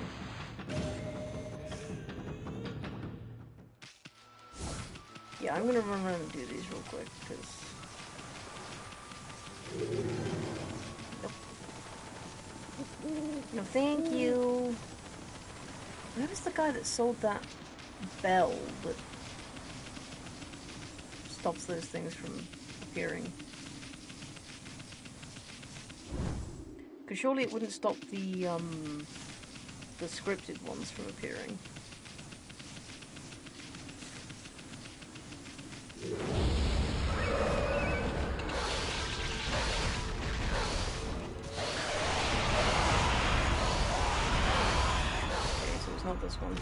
Yeah, I'm gonna run around and do these real quick, because... No, thank you. Where was the guy that sold that bell that stops those things from appearing? Because surely it wouldn't stop the scripted ones from appearing. Not this one.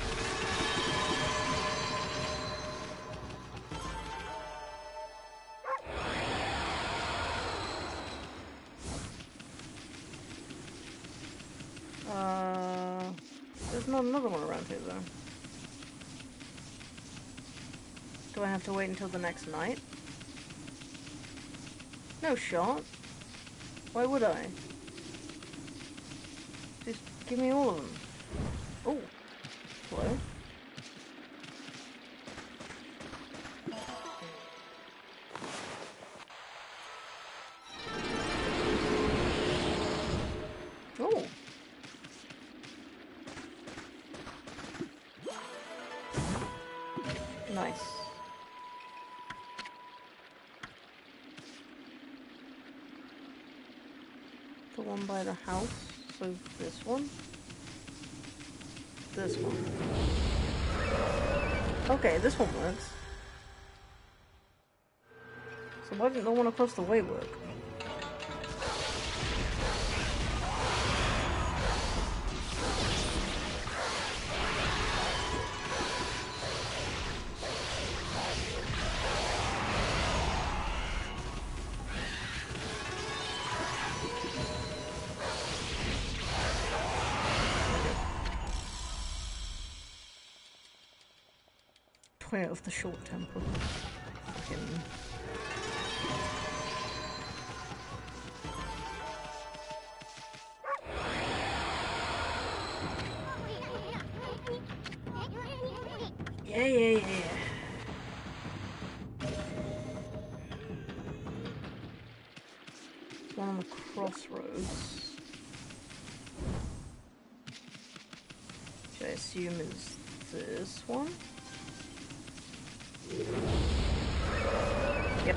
There's not another one around here though. Do I have to wait until the next night? No shot. Why would I? Just give me all of them. Oh. Hello? Oh. Nice. The one by the house, so this one. This one. Okay, this one works. So why didn't the one across the way work? Way out of the short temple. Fucking... Yeah. One on the crossroads. Which I assume is this one? Yep.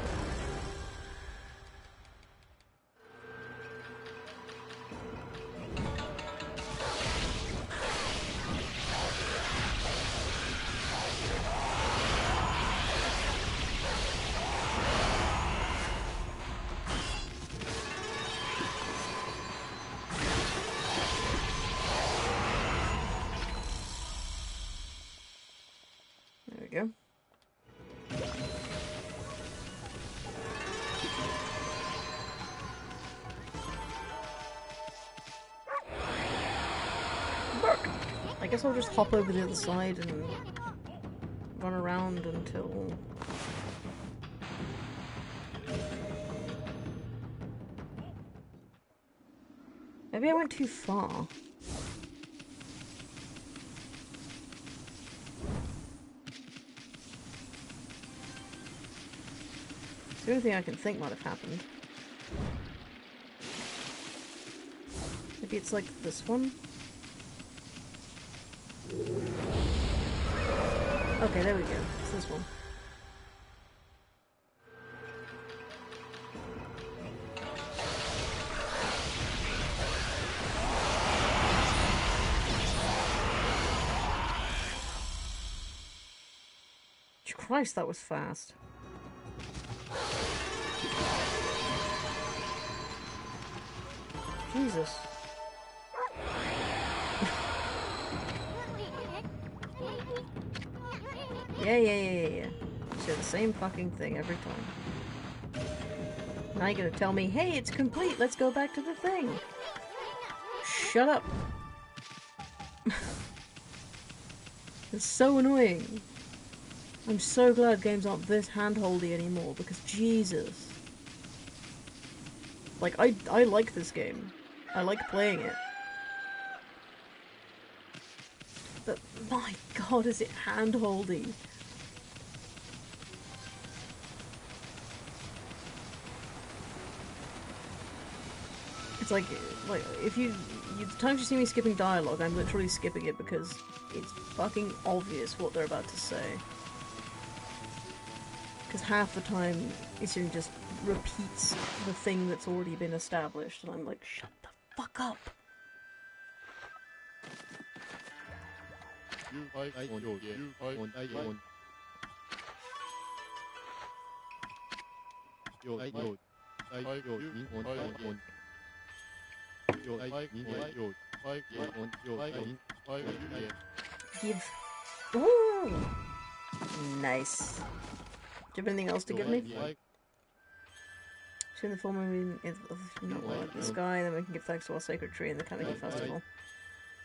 There we go. I guess I'll just hop over the other side and run around until... Maybe I went too far. It's the only thing I can think might have happened. Maybe it's like this one? Okay, there we go. It's this one. Christ, that was fast. Jesus. Yeah. Say the same fucking thing every time. Now you're gonna tell me, hey, it's complete, let's go back to the thing. Shut up. It's so annoying. I'm so glad games aren't this handholdy anymore, because Jesus. Like, I like this game. I like playing it. But my god, is it handholdy. It's like if the times you see me skipping dialogue, I'm literally skipping it because it's fucking obvious what they're about to say. Because half the time, Issun just repeats the thing that's already been established, and I'm like, shut the fuck up! Give. Ooh! Nice. Do you have anything else to give me? See the full moon of the sky, then we can give thanks to our sacred tree in the Kamiki festival.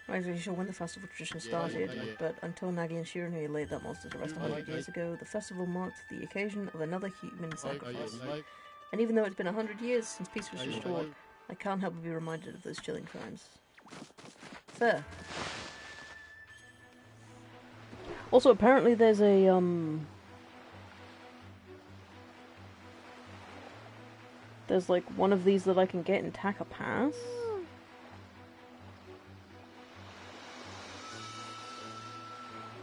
I'm not really sure when the festival tradition started, but until Nagi and Shiranui laid that monster to rest 100 years ago, the festival marked the occasion of another human sacrifice. And even though it's been 100 years since peace was restored, I can't help but be reminded of those chilling times. Fair. Also, apparently there's a, there's like one of these that I can get in Taka Pass.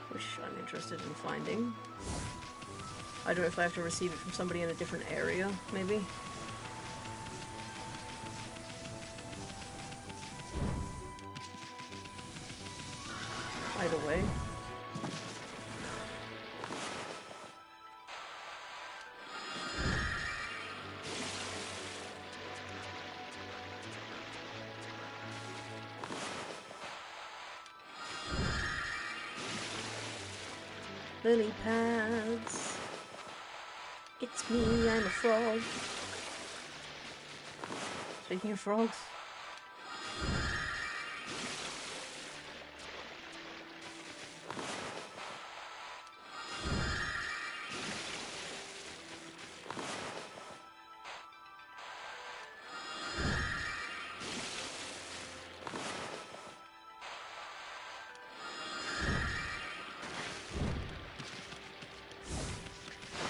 Which I'm interested in finding. I don't know if I have to receive it from somebody in a different area, maybe. Either way. Lily pads. It's me, I'm a frog. Speaking of frogs.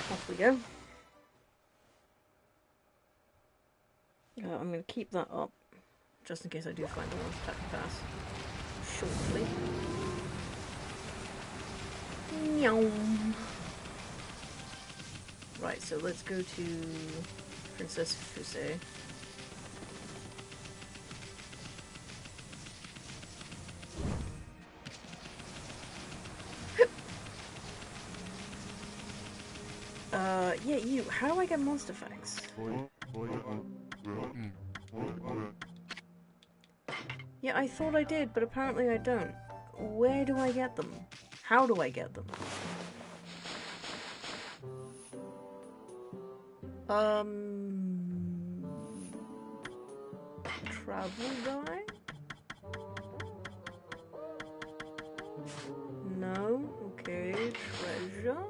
Off we go. I'm going to keep that up, just in case I do find the one to Taka Pass shortly. Meow. Right, so let's go to Princess Fuse. Yeah, you. How do I get monster facts? Yeah, I thought I did, but apparently I don't. Where do I get them? How do I get them? Travel guide? No? Okay, treasure?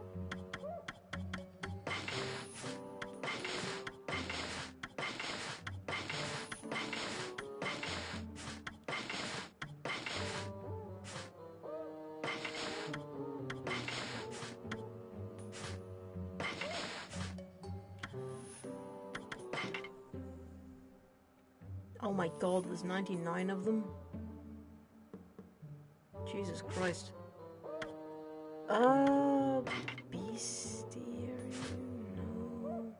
Oh my god, there's 99 of them? Jesus Christ. Bestiary, no.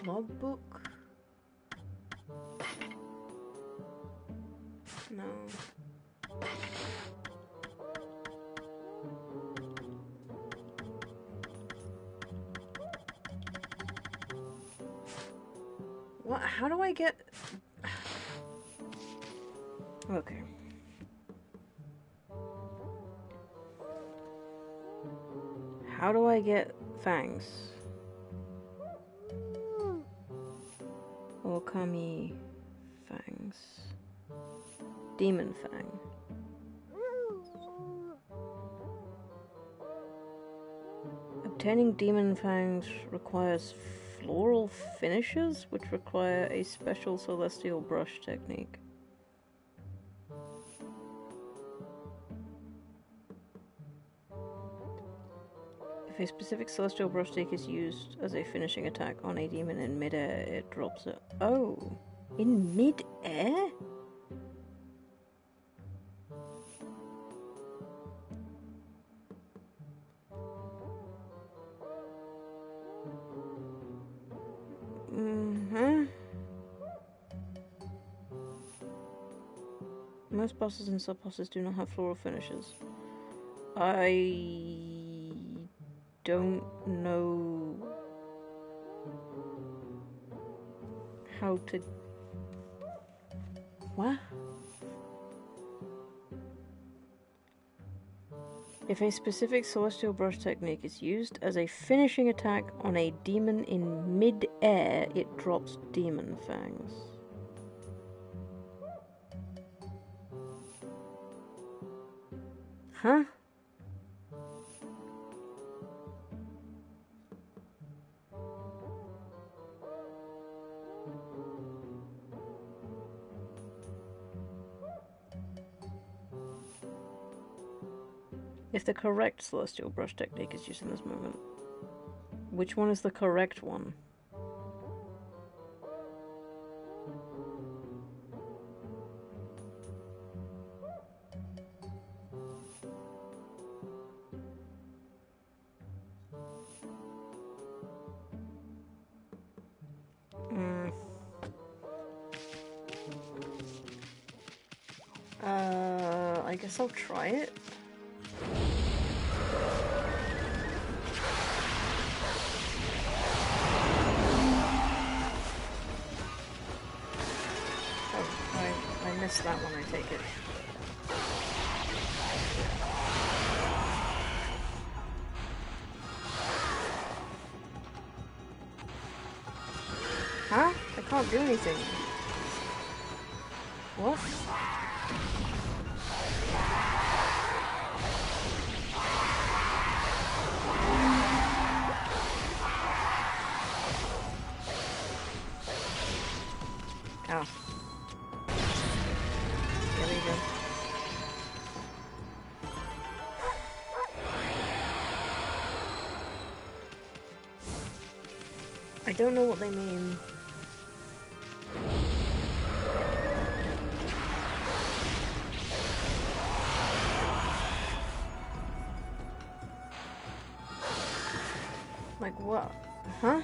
Logbook? No. What? How do I get... Okay. How do I get fangs? Ōkami fangs. Demon fang. Obtaining demon fangs requires floral finishes, which require a special celestial brush technique. If a specific celestial brush technique is used as a finishing attack on a demon in midair, it drops it. Oh, in midair? Most bosses and sub-bosses do not have floral finishes. I don't know how to... What? If a specific celestial brush technique is used as a finishing attack on a demon in mid-air, it drops demon fangs. Huh? If the correct celestial brush technique is used in this moment, which one is the correct one? I guess I'll try it. I missed that one, I take it. Huh? I can't do anything. What? Ow. There we go. I don't know what they mean. Like what? Huh?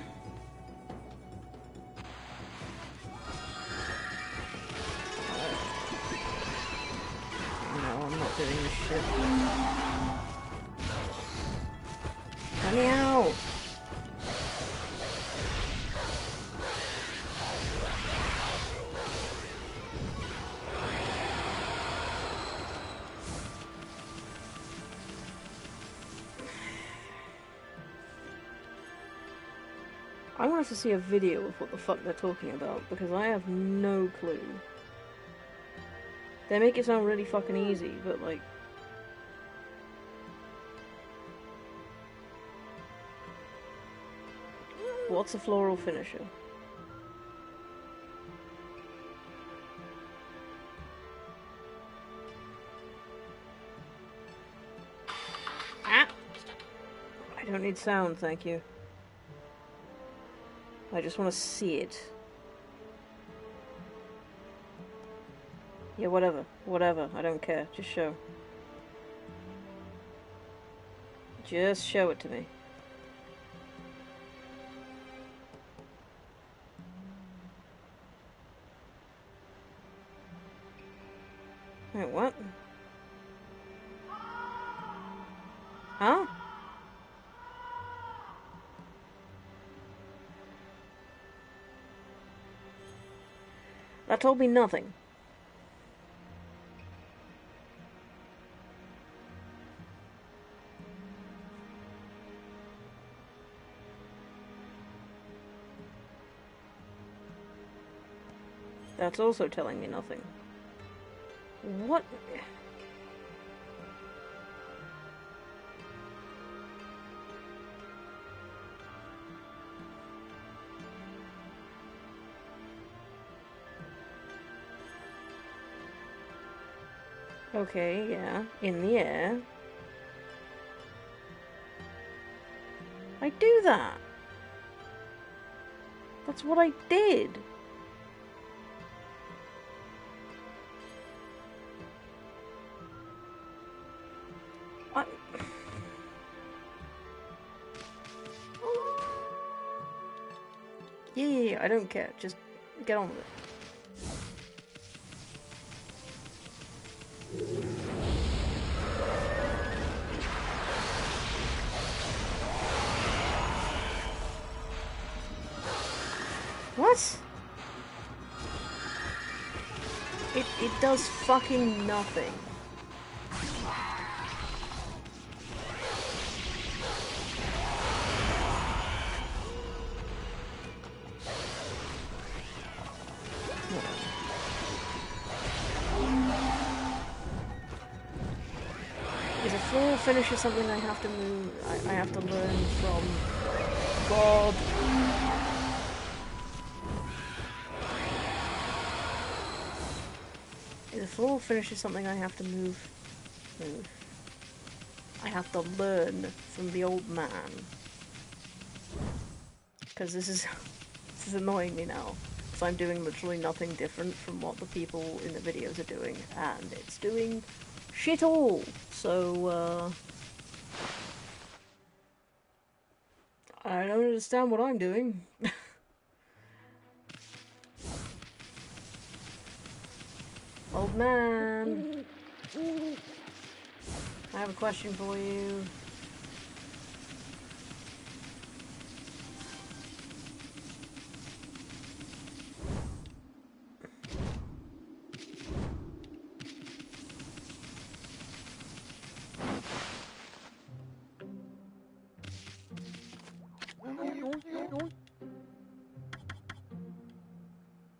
No, I'm not doing this shit. Let me out! I'm gonna have to see a video of what the fuck they're talking about, because I have no clue. They make it sound really fucking easy, but like... What's a floral finisher? Ah! I don't need sound, thank you. I just want to see it. Yeah, whatever. Whatever. I don't care. Just show. Just show it to me. Wait, what? Huh? That told me nothing. That's also telling me nothing. What? Okay, yeah. In the air. I do that. That's what I did. Yeah, I don't care. Just get on with it. What? It does fucking nothing. Is a full finish or something I have to move? I have to learn from God. Is a full finish or something I have to move? I have to learn from the old man. Because this is annoying me now. Because I'm doing literally nothing different from what the people in the videos are doing. And it's doing shit all. So, I don't understand what I'm doing. Old man. I have a question for you.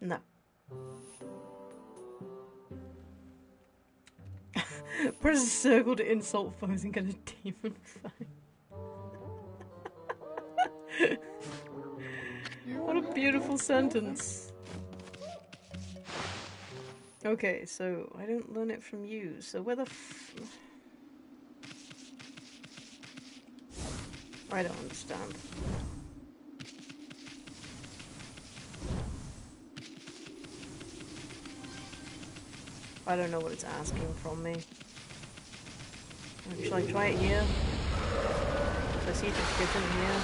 No. Press a circle to insult foes and get a demon fight. What a beautiful sentence. Okay, so I don't learn it from you, so where the I don't understand. I don't know what it's asking from me. Shall I try it here? Shall I see if it's different here?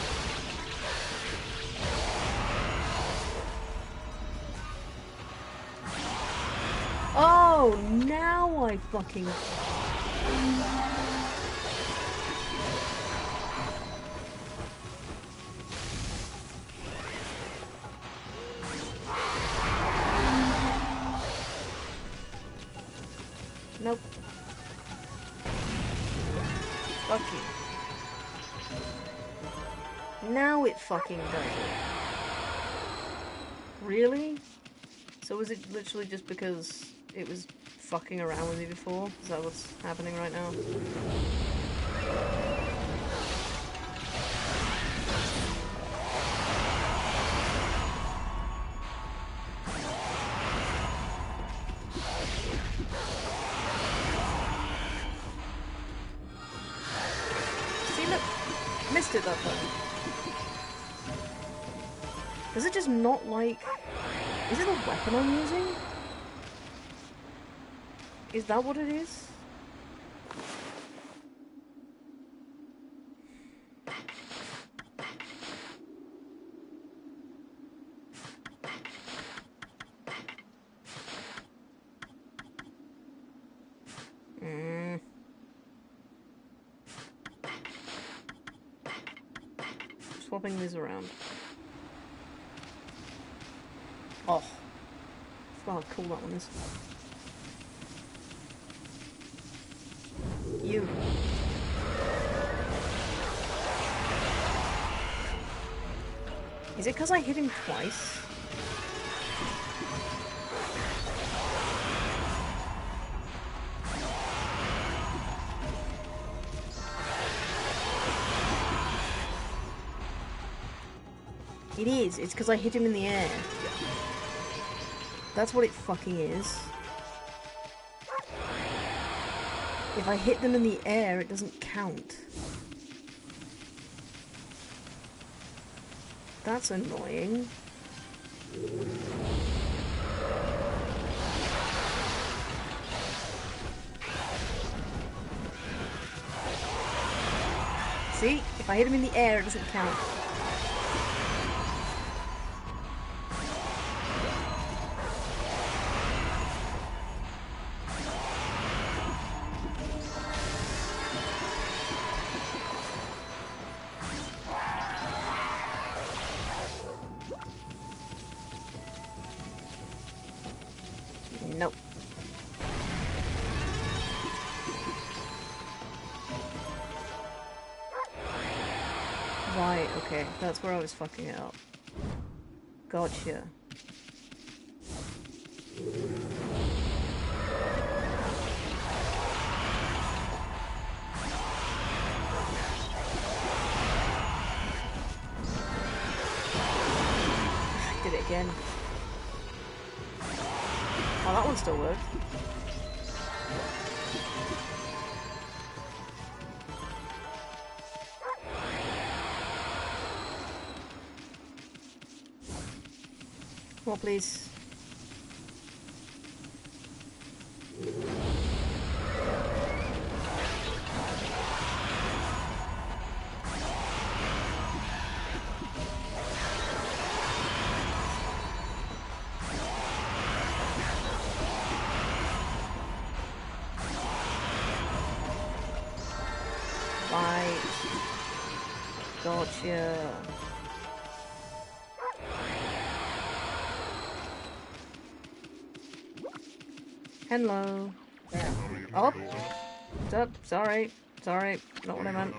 Oh, now I fucking... Nope. Fuck you. Now it fucking does it. Really? So was it literally just because it was fucking around with me before? Is that what's happening right now? See, look! Missed it that time. Does it just not like... Is it a weapon I'm using? Is that what it is? swapping these around. Oh. I forgot how cool that one is. You. Is it because I hit him twice? It is. It's because I hit him in the air. That's what it fucking is. If I hit them in the air, it doesn't count. That's annoying. See? If I hit him in the air, it doesn't count. Nope. Right, okay. That's where I was fucking it up. Gotcha. Did it again. Oh, that one still worked. More, please. Right. Gotcha. Hello. Oh. Sorry. Sorry. Not what I meant.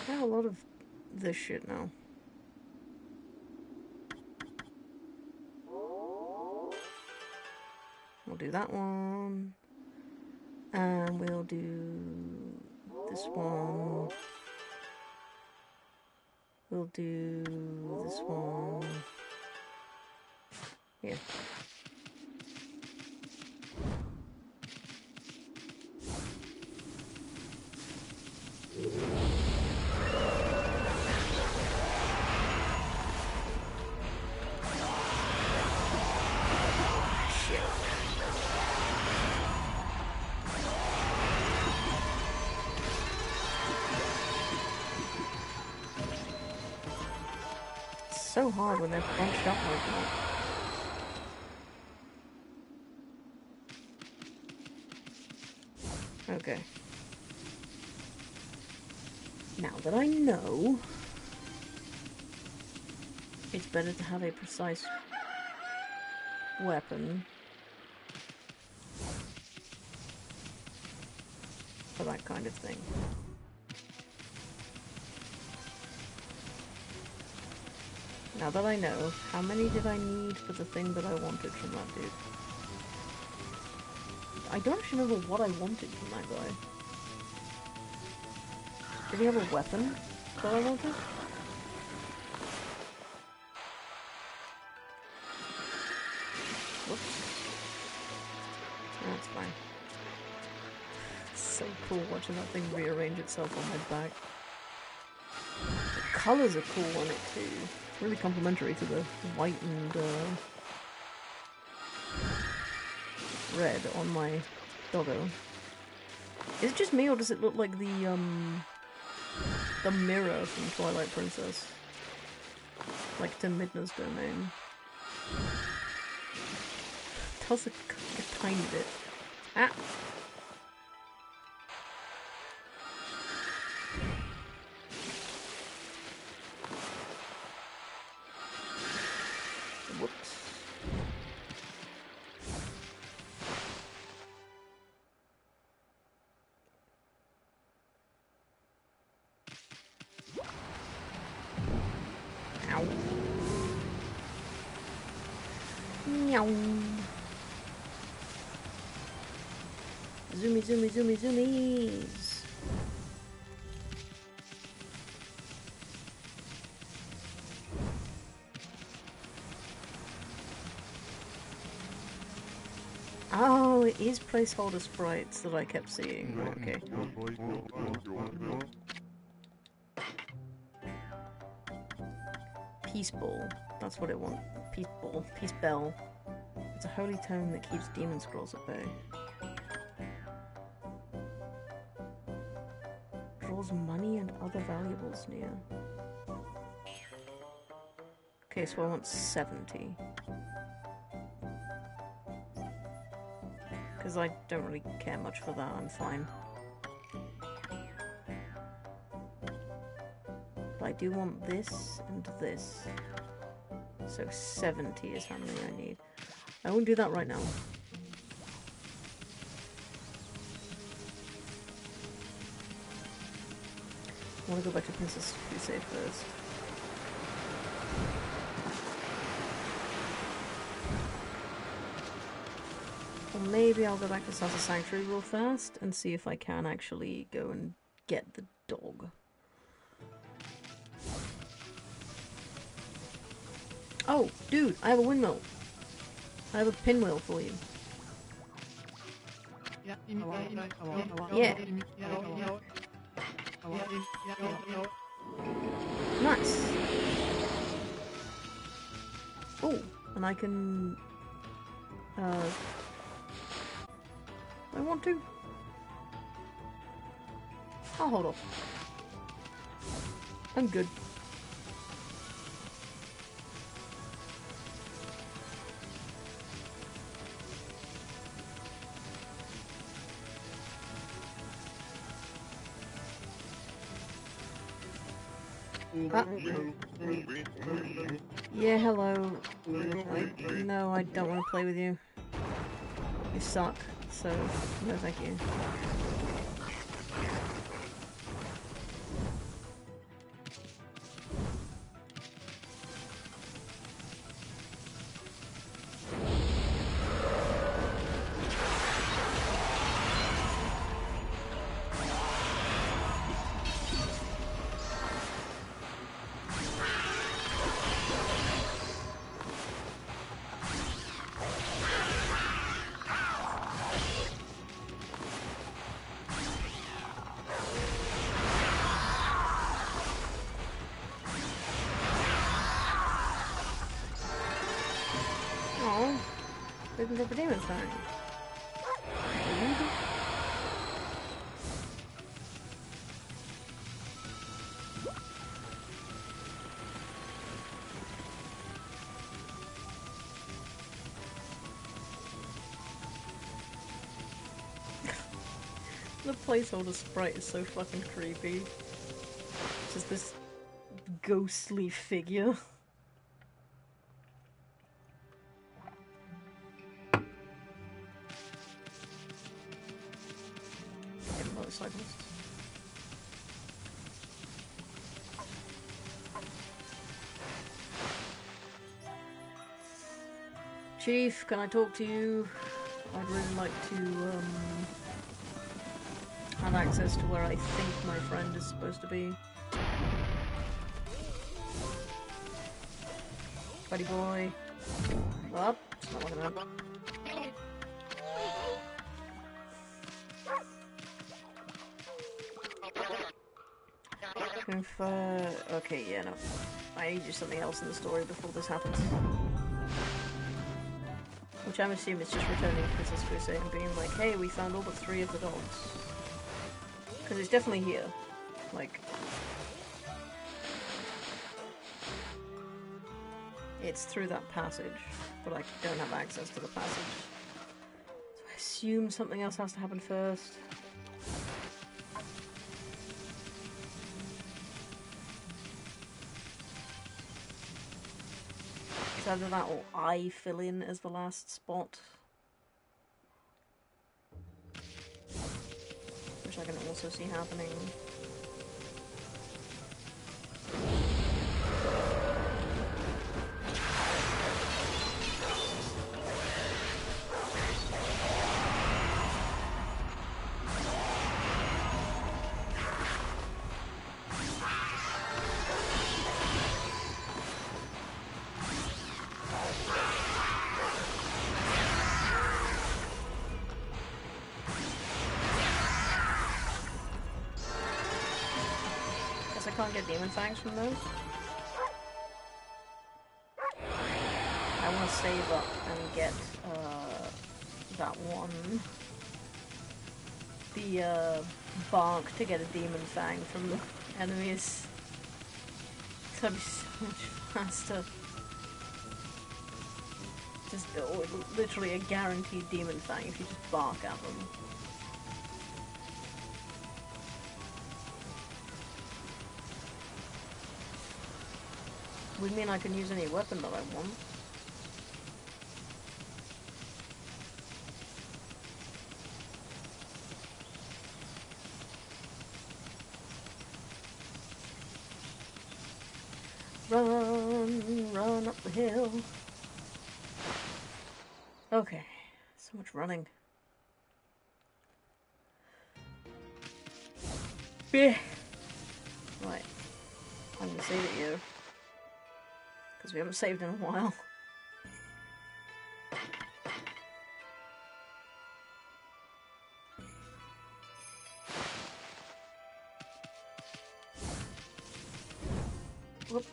I have a lot of this shit now. We'll do that one. And we'll do this one. We'll do this one. Yeah. So hard when they're bunched up like that. Okay. Now that I know, it's better to have a precise weapon for that kind of thing. Now that I know, how many did I need for the thing that I wanted from that dude? I don't actually know what I wanted from that guy. Did he have a weapon that I wanted? Whoops. That's fine. It's so cool watching that thing rearrange itself on my back. The colours are cool on it too. Really complementary to the white and red on my doggo. Is it just me, or does it look like the mirror from Twilight Princess? Like to Midna's Domain. Just a tiny bit. Ah! Whoops. Ow. Meow. Zoomy, zoomy, zoomy, zoomies. Oh, it is placeholder sprites that I kept seeing. Okay. Peace ball. That's what it wants. Peace ball. Peace bell. It's a holy tone that keeps demon scrolls at bay. Draws money and other valuables near. Okay, so I want 70. Because I don't really care much for that, I'm fine. But I do want this and this. So 70 is how many I need. I won't do that right now. I want to go back to Princess Crusade first. Or maybe I'll go back to Sasa Sanctuary real fast and see if I can actually go and get the dog. Oh, dude, I have a windmill. I have a pinwheel for you. Yeah. Nice. Oh, and I can... I want to. I'll hold off. I'm good. Ah. Yeah, hello. No, I don't want to play with you. You suck, so no thank you. Didn't drop a demon sign. The placeholder sprite is so fucking creepy. Just this ghostly figure. Motorcyclists. Chief, can I talk to you? I'd really like to have access to where I think my friend is supposed to be. Buddy boy. Up. It's not looking up. Okay, yeah, no. I need to do something else in the story before this happens. Which I'm assuming is just returning to Princess Crusade and being like, hey, we found all but 3 of the dogs. Because it's definitely here. Like... it's through that passage, but I don't have access to the passage. assume something else has to happen first. It's either that or I fill in as the last spot. Which I can also see happening. I can't get demon fangs from those. I want to save up and get that one. The bark to get a demon fang from the enemies. That'd be so much faster. Just literally a guaranteed demon fang if you just bark at them. Would mean I can use any weapon that I want. Run, run up the hill. Okay, so much running. Yeah. Right, I'm gonna save it here. Because we haven't saved in a while. Whoop.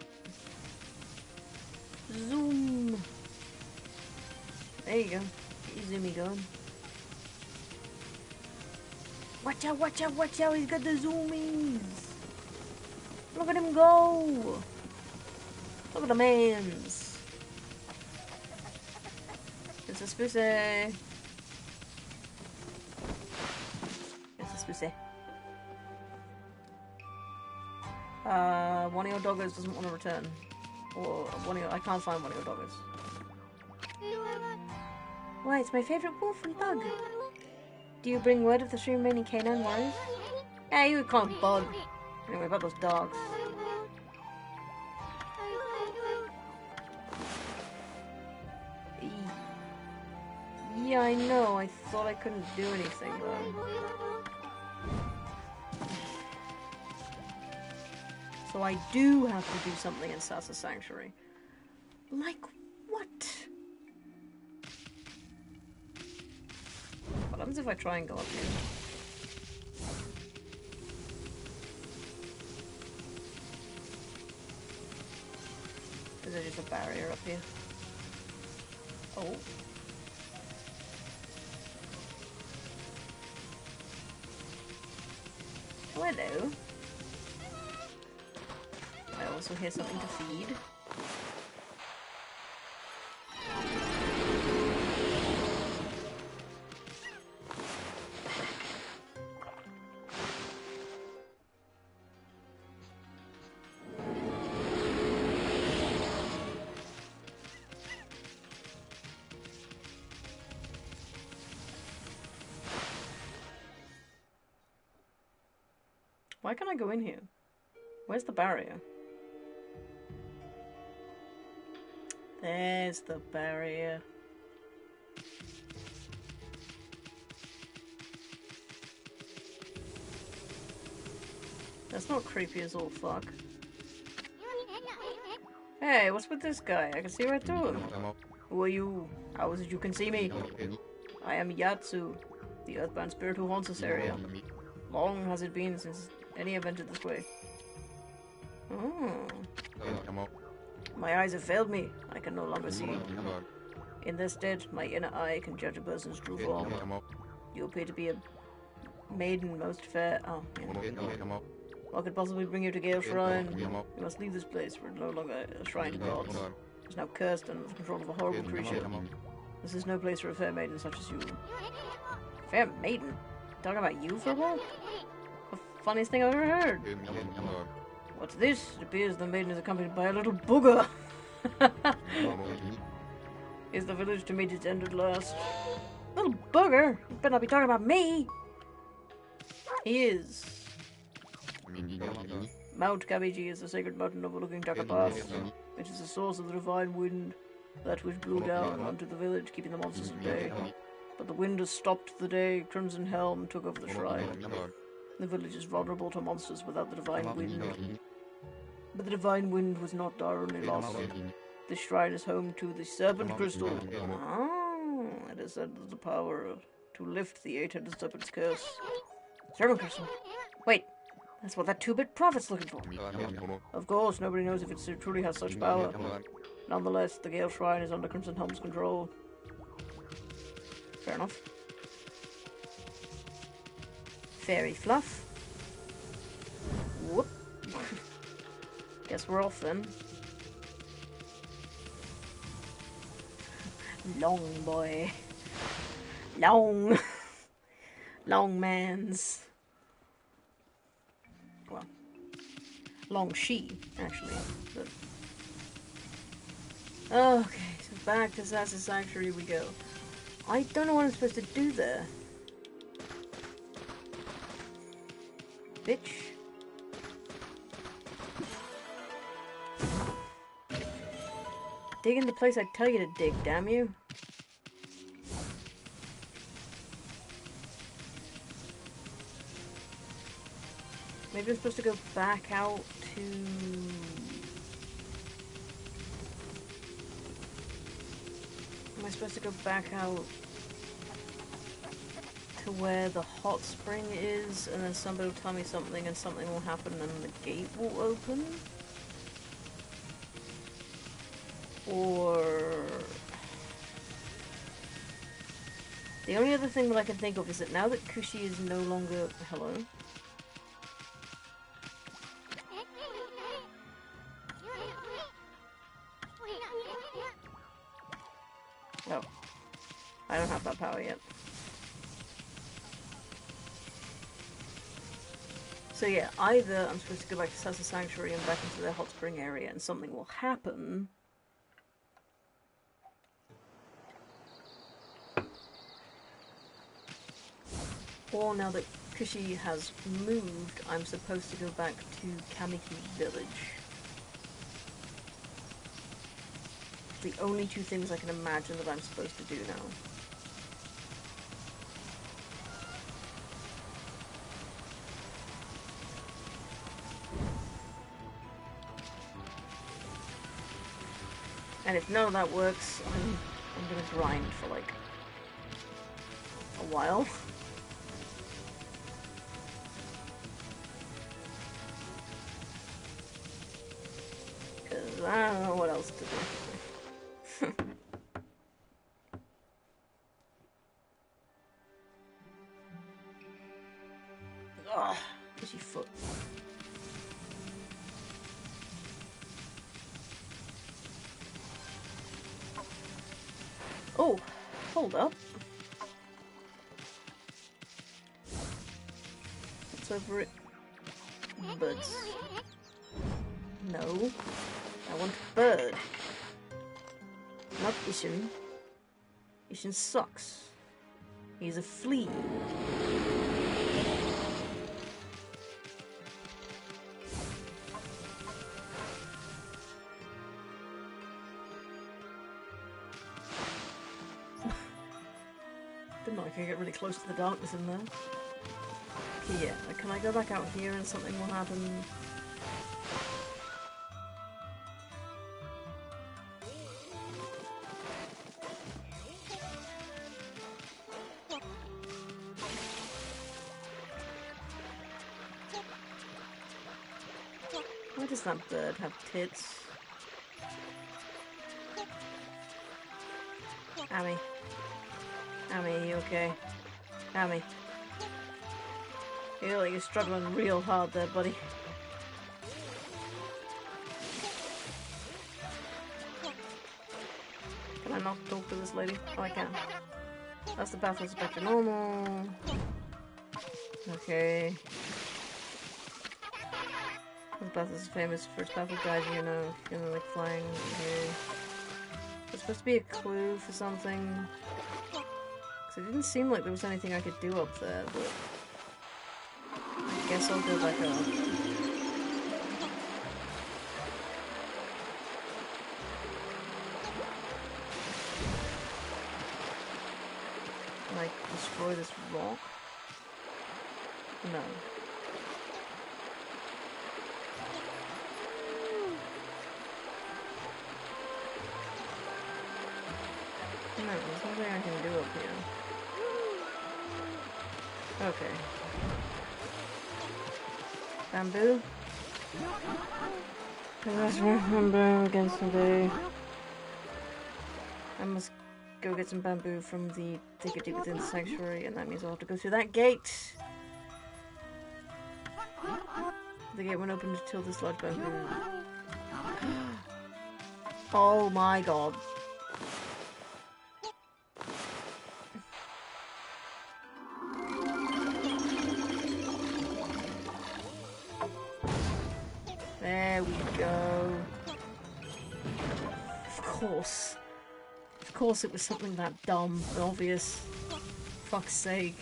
Zoom! There you go. Get your zoomy going. Watch out, watch out, watch out! He's got the zoomies! Look at him go! Look at the mans. It's a spussy. It's a spussy. One of your doggers doesn't want to return. Or one of your, I can't find one of your doggers. Why, it's my favourite wolf and bug. Do you bring word of the 3 remaining canine warriors? Hey, you can't bug. Anyway, about those dogs. Yeah, I know. I thought I couldn't do anything, though. So I do have to do something in Sasa Sanctuary. Like what? What happens if I try and go up here? Is there just a barrier up here? Oh. Oh, hello. I also hear something to feed. Why can't I go in here? Where's the barrier? There's the barrier. That's not creepy as all fuck. Hey, what's with this guy? I can see right through him. Who are you? How is it you can see me? I am Yatsu, the earthbound spirit who haunts this area. Long has it been since any have entered this way. Oh. My eyes have failed me. I can no longer see. In this state, my inner eye can judge a person's true form. You appear to be a maiden most fair. Oh, yeah. What could possibly bring you to Gale Shrine? You must leave this place, for it's no longer a shrine to gods. It's now cursed and under the control of a horrible creature. This is no place for a fair maiden such as you. Fair maiden? Talking about you for a while? The funniest thing I've ever heard. What's this? It appears the maiden is accompanied by a little booger. Is the village to meet its end at last? Little booger? You better not be talking about me! He is. Mount Kamiji is the sacred mountain overlooking Takapath. It is the source of the divine wind, that which blew down onto the village, keeping the monsters at bay. But the wind has stopped the day Crimson Helm took over the shrine. The village is vulnerable to monsters without the divine wind. But the divine wind was not our only loss. This shrine is home to the Serpent Crystal. Oh, it is said that the power to lift the eight-headed serpent's curse. Serpent Crystal? Wait, that's what that two-bit prophet's looking for. Of course, nobody knows if it truly has such power. Nonetheless, the Gale Shrine is under Crimson Helm's control. Fair enough. Fairy fluff. Whoop. Guess we're off then. Long boy. Long. Long mans. Well. Long she, actually. But... okay, so back to Sasa Sanctuary we go. I don't know what I'm supposed to do there. Bitch. Dig in the place I tell you to dig, damn you. Maybe I'm supposed to go back out to... Am I supposed to go back out to where the hot spring is, and then somebody will tell me something and something will happen and the gate will open? Or... The only other thing that I can think of is that now that Kushi is no longer... Hello? Oh. I don't have that power yet. So yeah, either I'm supposed to go back to Sasa Sanctuary and back into the hot spring area and something will happen, or now that Kushi has moved, I'm supposed to go back to Kamiki Village. The only two things I can imagine that I'm supposed to do now. And if none of that works, I'm gonna grind for like a while. Cause I don't know what else to do. Ugh, itchy foot. Oh, hold up. What's over it? Birds. No. I want bird. Not Ishin. Ishin sucks. He's a flea. Didn't know I could get really close to the darkness in there. Okay, yeah, can I go back out here and something will happen? Why does that bird have tits? Amy. Amy, are you okay? Amy. You look like you're struggling real hard there, buddy. Can I not talk to this lady? Oh, I can. That's the path that's back to normal. Okay. The path is famous for its powerful guys, you know, like flying. Okay. There's supposed to be a clue for something. Cause it didn't seem like there was anything I could do up there, but I guess I'll go back up. Like, destroy this rock? No. No, there's nothing I can do up here. Okay. Bamboo? Let's work bamboo again someday. I must go get some bamboo from the diggity within the sanctuary, and that means I'll have to go through that gate. The gate won't open until this large bamboo. Oh my god. There we go. Of course. Of course it was something that dumb and obvious. Fuck's sake.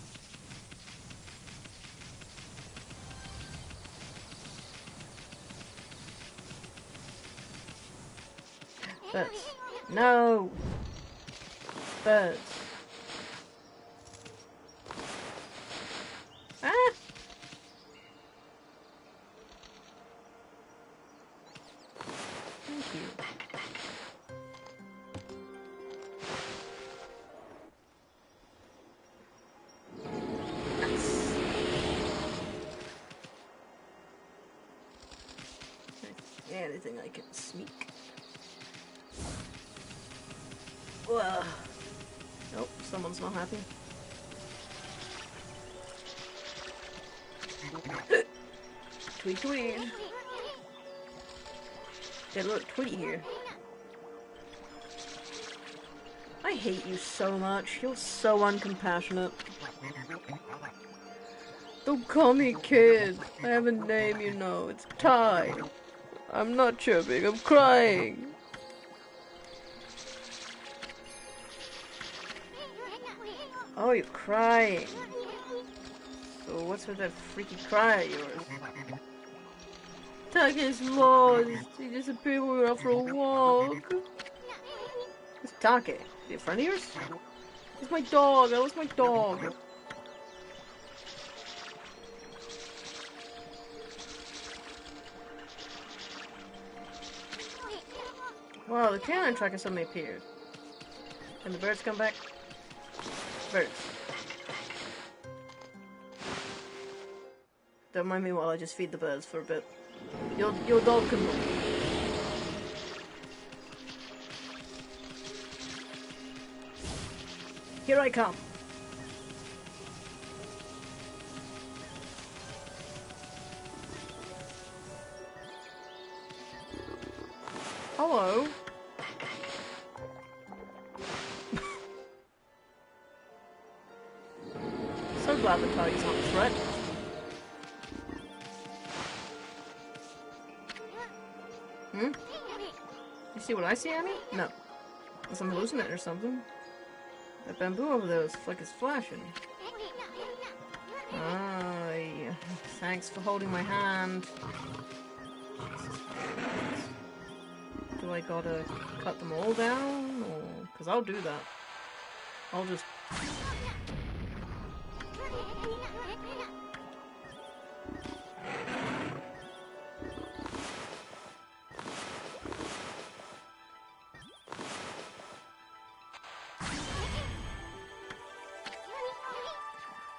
Birds. No! Birds. Ah! Thank you. Nice. Anything I can sneak. Ugh. Nope, someone's not happy. Tweet tweet. Yeah, look, Tweety here. I hate you so much. You're so uncompassionate. Don't call me kid. I have a name, you know. It's Ty. I'm not chirping. I'm crying. Oh, you're crying. So what's with that freaky cry of yours? Take's lost. He disappeared when we were out for a walk. It's Take. Is he a friend of yours? It's my dog. I lost my dog. Wow, the canine tracker suddenly appeared. Can the birds come back? Birds. Don't mind me while I just feed the birds for a bit. Your dog can move. Here I come. Hello. So glad the target's not a threat. Hmm? You see what I see, Amy? No. Unless I'm hallucinating or something. That bamboo over there looks like it's flashing. Ah, yeah. Thanks for holding my hand. Do I gotta cut them all down? Or... Cause I'll do that. I'll just...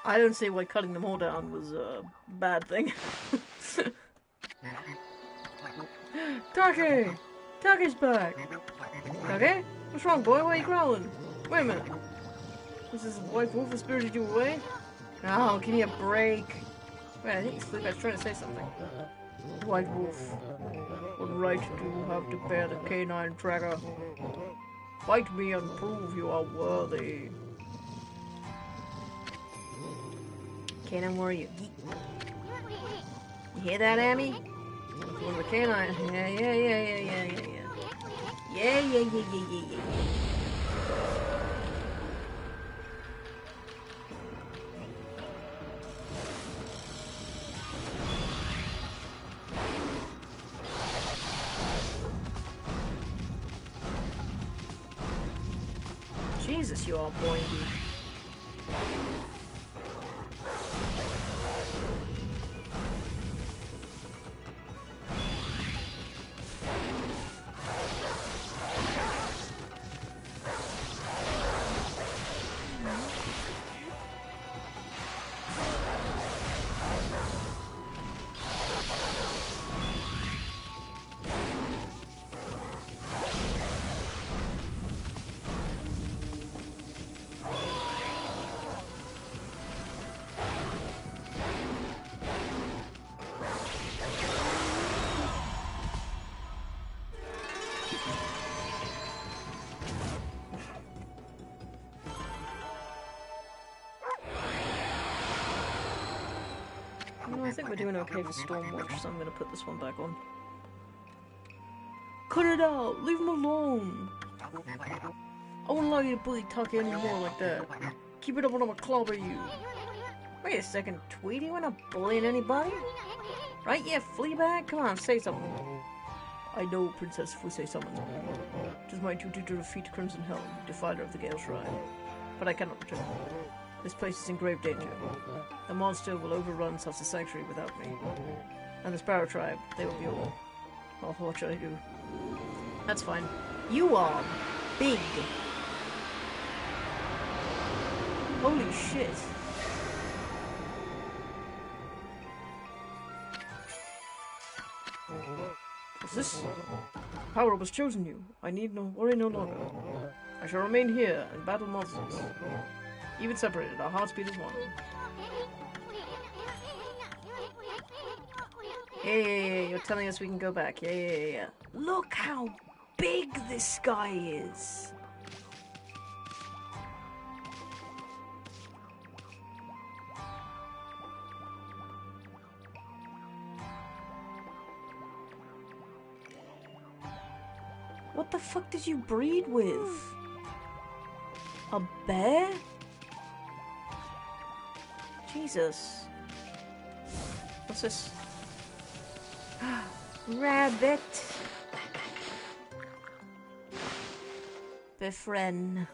I don't see why cutting them all down was a bad thing. Take! Take's back! Take? What's wrong, boy? Why are you growling? Wait a minute. Was this white wolf that spirited you away? Oh, give me a break. Wait, I think Sleepy's trying to say something. White wolf. What right do you have to bear the canine tracker? Fight me and prove you are worthy. Canine warrior. You hear that, Amy? One of the canine. Yeah. Yeah. Jesus, you are boingy. I think we're doing okay for Stormwatch, so I'm going to put this one back on. Cut it out! Leave him alone! I won't allow you to bully Taki anymore like that. Keep it up or I'm gonna clobber you. Wait a second, Tweety, we're not bullying anybody. Right? Yeah, Fleabag? Come on, say something. I know, Princess, if we say something. It is my duty to defeat Crimson Helm, defiler of the Gale Shrine. But I cannot return. This place is in grave danger. The monster will overrun such a sanctuary without me. And the Sparrow Tribe, they will be all. Oh, what should I do? That's fine. You are big. Holy shit. What's this? Power has chosen you. I need no worry no longer. I shall remain here and battle monsters. Even separated, our hearts beat as one. Yeah, you're telling us we can go back. Yeah. Look how big this guy is. What the fuck did you breed with? A bear? Jesus. What's this? Rabbit. Befriend.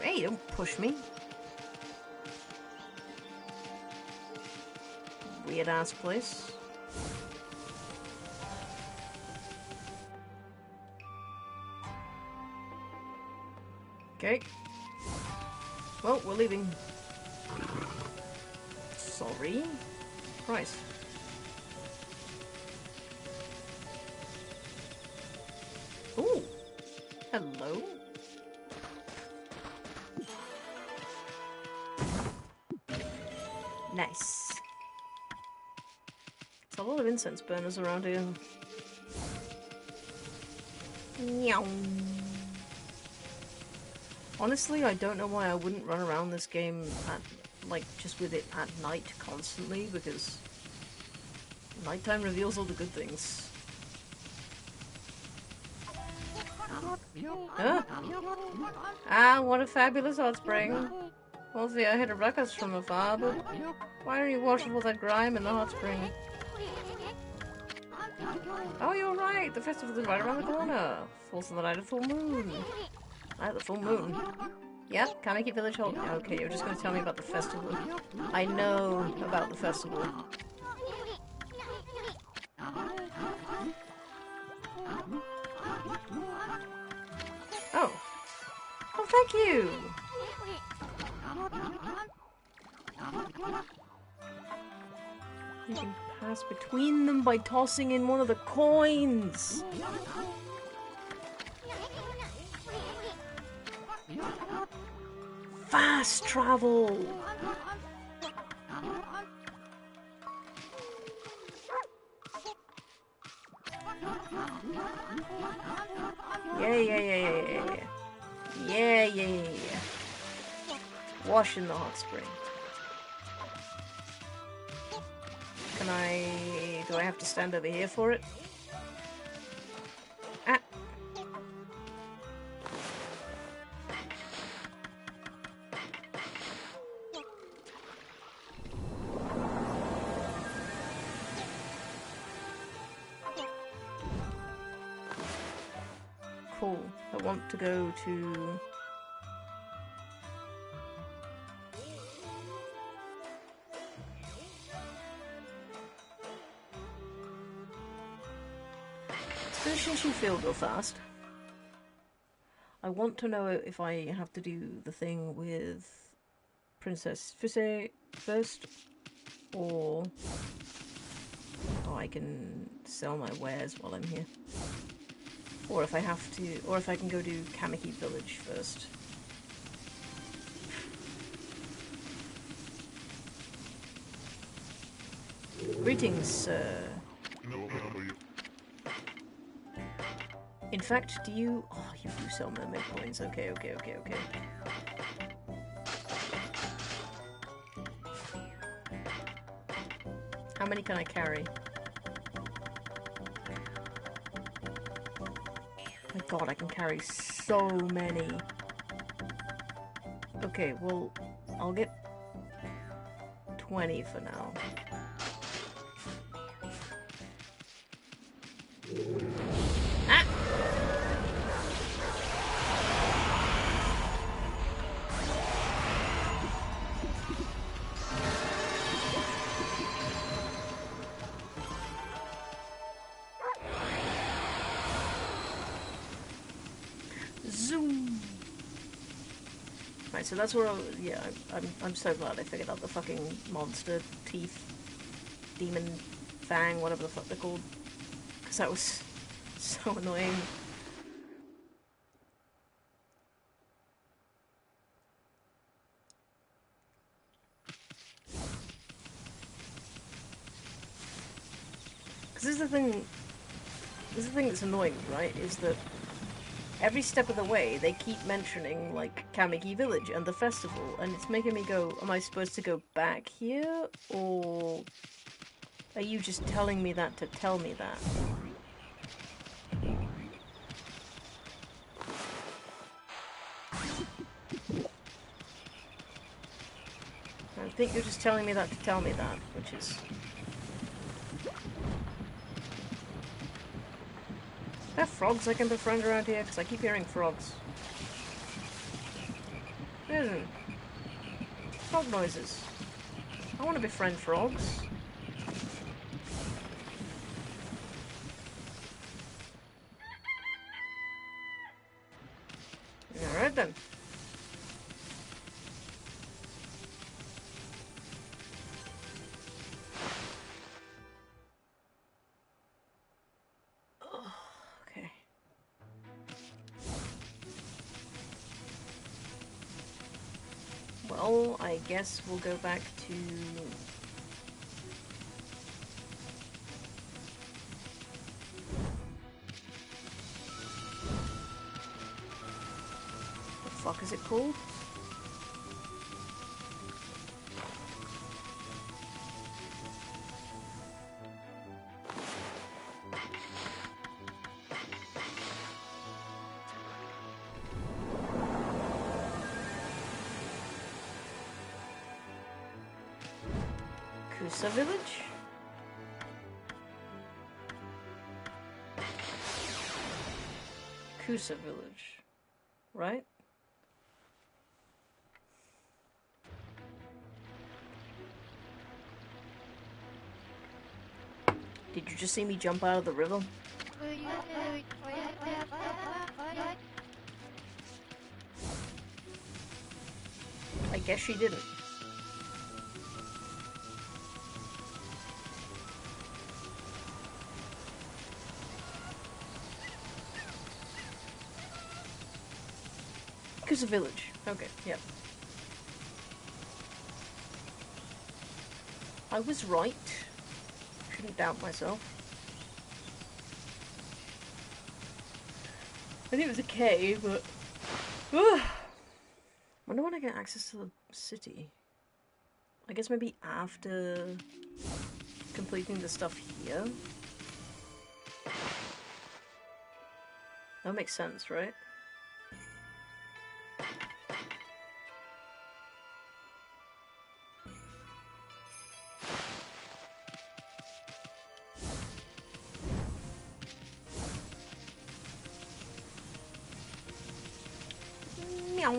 Hey, don't push me. Weird ass place. Okay. Well, we're leaving. Sorry. Christ. Ooh. Hello. Nice. There's a lot of incense burners around here. Meow. Honestly, I don't know why I wouldn't run around this game at, like, just with it at night constantly, because nighttime reveals all the good things. Huh? Ah, what a fabulous hot spring. Mostly I heard a ruckus from afar, but why are you washing all that grime in the hot spring? Oh, you're right, the festival is right around the corner. Falls on the night of full moon. Night of the full moon. Yep, Kamiki Village Hall. Okay, you're just gonna tell me about the festival. I know about the festival. Oh. Oh, thank you! You can pass between them by tossing in one of the coins! Fast travel! Yeah. Yeah, yeah, yeah, yeah. Wash in the hot spring. Can I... do I have to stand over here for it? Ah! Cool. I want to go to... Finishing field real fast. I want to know if I have to do the thing with Princess Fise first, or I can sell my wares while I'm here. Or if I have to, or if I can go do Kamiki Village first. Greetings, sir. In fact, do you... oh, you do sell mermaid coins. Okay, okay, okay, okay. How many can I carry? My god, I can carry so many. Okay, well, I'll get 20 for now. Ah! Zoom! Right, so that's where yeah, I'm so glad I figured out the fucking monster teeth, demon fang, whatever the fuck they're called. Because that was so annoying. Because this is the thing that's annoying, right, is that every step of the way they keep mentioning, like, Kamiki Village and the festival, and it's making me go, am I supposed to go back here, or are you just telling me that to tell me that? I think you're just telling me that to tell me that, which is... Are there frogs I can befriend around here? Because I keep hearing frogs. Frog noises. I want to befriend frogs. Alright then. Okay. Well, I guess we'll go back to... what the fuck is it called? Kusa Village? Kusa Village, right? Did you just see me jump out of the river? I guess she didn't. Kusa Village. Okay, yep. I was right. Shouldn't doubt myself. I think it was a K, but Wonder when I get access to the city. I guess maybe after completing the stuff here. That makes sense, right? Meow.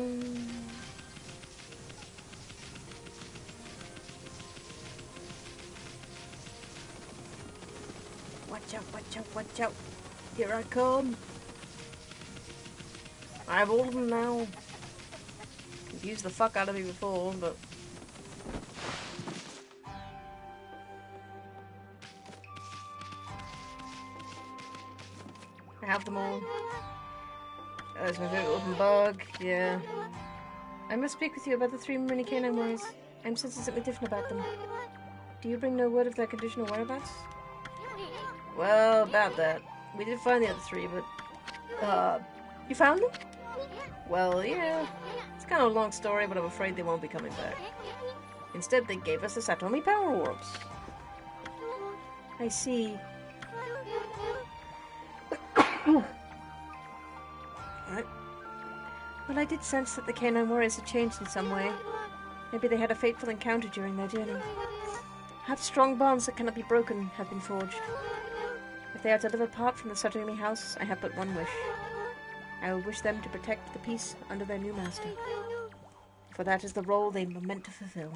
Watch out, watch out, watch out. Here I come. I have all of them now. Confused the fuck out of me before, but... I have them all. That's my favorite open bug, yeah. I must speak with you about the 3 mini canine warriors. I'm sensing something different about them. Do you bring no word of their condition or whereabouts? Well, about that. We did find the other 3, but... you found them? Well, yeah. It's kind of a long story, but I'm afraid they won't be coming back. Instead, they gave us the Satomi power orbs. I see. Well, I did sense that the canine warriors had changed in some way. Maybe they had a fateful encounter during their journey. Perhaps strong bonds that cannot be broken have been forged. If they are to live apart from the Satomi house, I have but one wish. I will wish them to protect the peace under their new master. For that is the role they were meant to fulfill.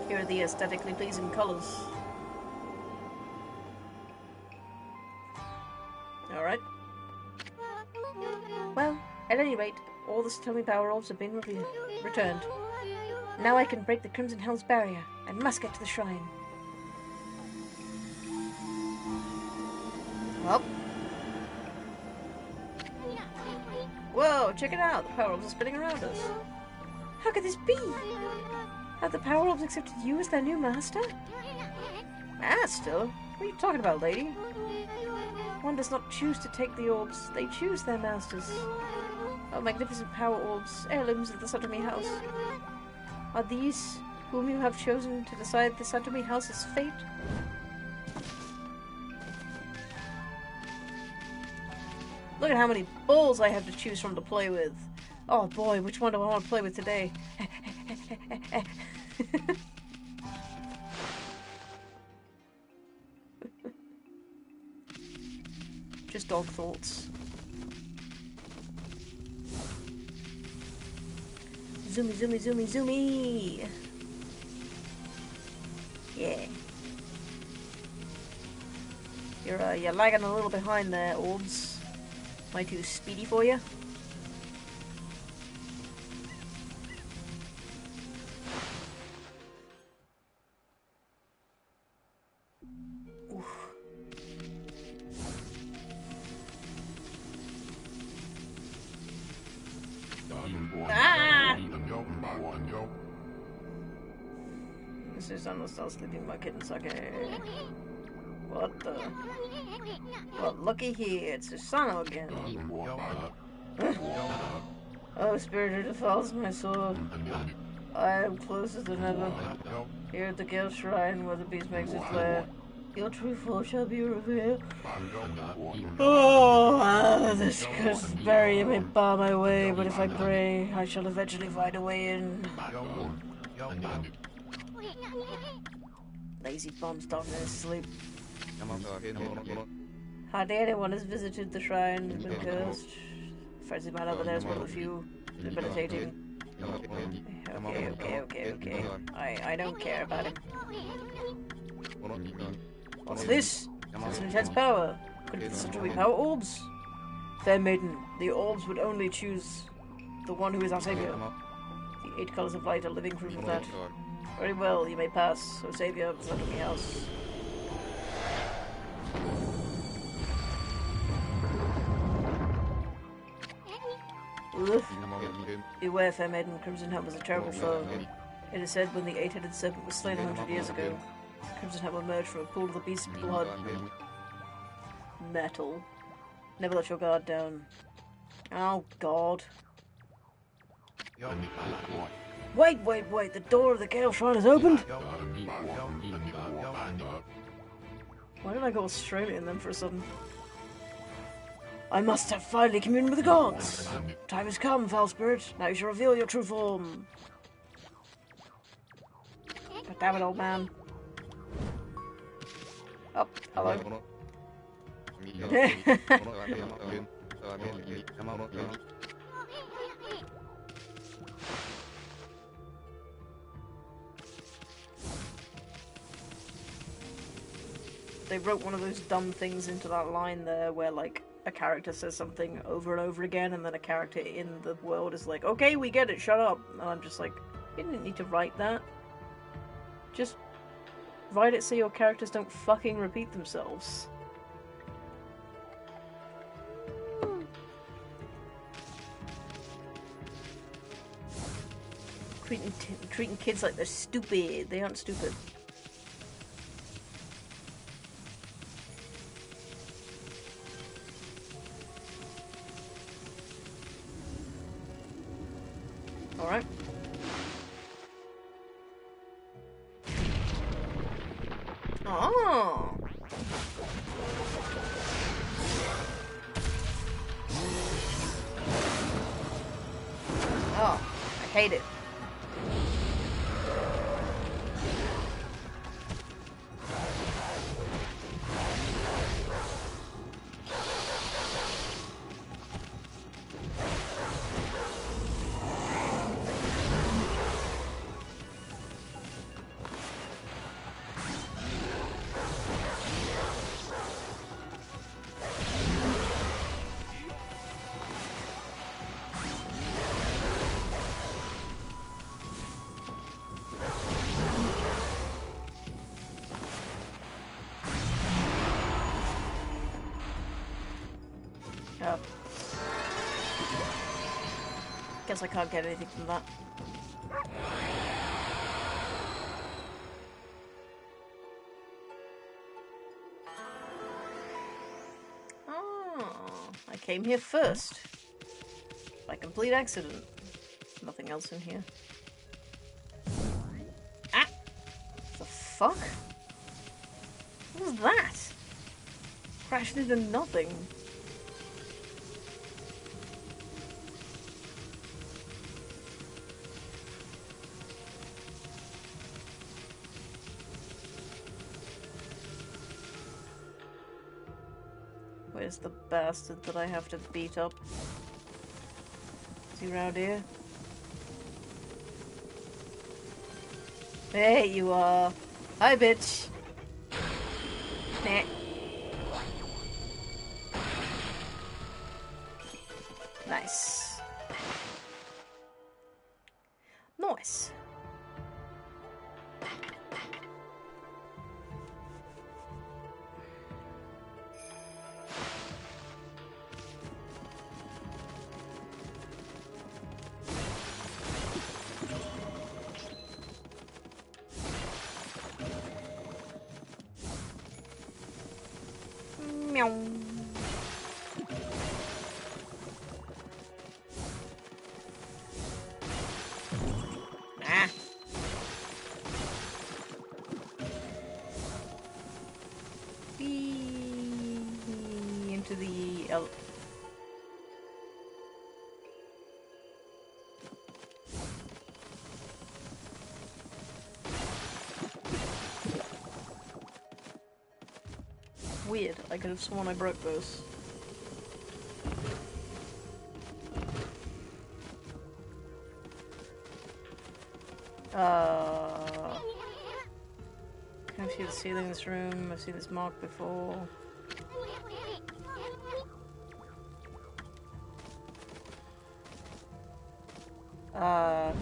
Here are the aesthetically pleasing colours. Alright. Well, at any rate, all the Satomi power orbs have been returned. Now I can break the Crimson Hell's barrier. I must get to the shrine. Well. Whoa, check it out. The power orbs are spinning around us. How could this be? Have the power orbs accepted you as their new master? Master? What are you talking about, lady? One does not choose to take the orbs. They choose their masters. Oh, magnificent power orbs, heirlooms of the Satomi house. Are these whom you have chosen to decide the Satomi house's fate? Look at how many balls I have to choose from to play with. Oh boy, which one do I want to play with today? Just dog thoughts. Zoomy, zoomy, zoomy, zoomy! Yeah. You're lagging a little behind there, orbs. Am I too speedy for you? Susanna's still sleeping, my kitten sucker. What the? Well, looky here, it's Susanna again. Oh, spirit who defiles my soul, I am closer than ever. Here at the Gale Shrine, where the beast makes its lair, your true form shall be revealed. Oh, this cursed barrier may bar my way, but if I pray, I shall eventually find a way in. Lazy bums talking in his sleep. Hardly anyone has visited the shrine. It's been cursed. Frenzy man over there is one of the few debilitating. Okay. I don't care about him. What's this? It's an intense power. Could it be the Satomi power orbs? Fair maiden, the orbs would only choose the one who is our savior. The 8 colors of light are living proof of that. Very well, you may pass, O savior of the Satomi house. Ugh. Beware, fair maiden, Crimson Helm is a terrible foe. It is said when the 8-headed serpent was slain 100 years ago, Crimson Helm emerged from a pool of the beast's blood. Metal. Never let your guard down. Oh, God. Wait, the door of the Gale Shrine is opened? Why did I go Australian then for a sudden? I must have finally communed with the gods! Time has come, foul spirit. Now you shall reveal your true form. God damn it, old man. Oh, hello. They wrote one of those dumb things into that line there where, like, a character says something over and over again and then a character in the world is like, okay, we get it, shut up. And I'm just like, you didn't need to write that. Just write it so your characters don't fucking repeat themselves. Treating kids like they're stupid. They aren't stupid. Alright. Oh. Oh, I hate it. Guess I can't get anything from that. Oh, I came here first. By complete accident. Nothing else in here. Ah! The fuck? What was that? Crashed into nothing. Where's the bastard that I have to beat up? Is he around here? There you are. Hi, bitch. Nah. Nice. Nice. Meow. Ah. Into the weird. I could have sworn I broke those. Can I see the ceiling in this room? I've seen this mark before.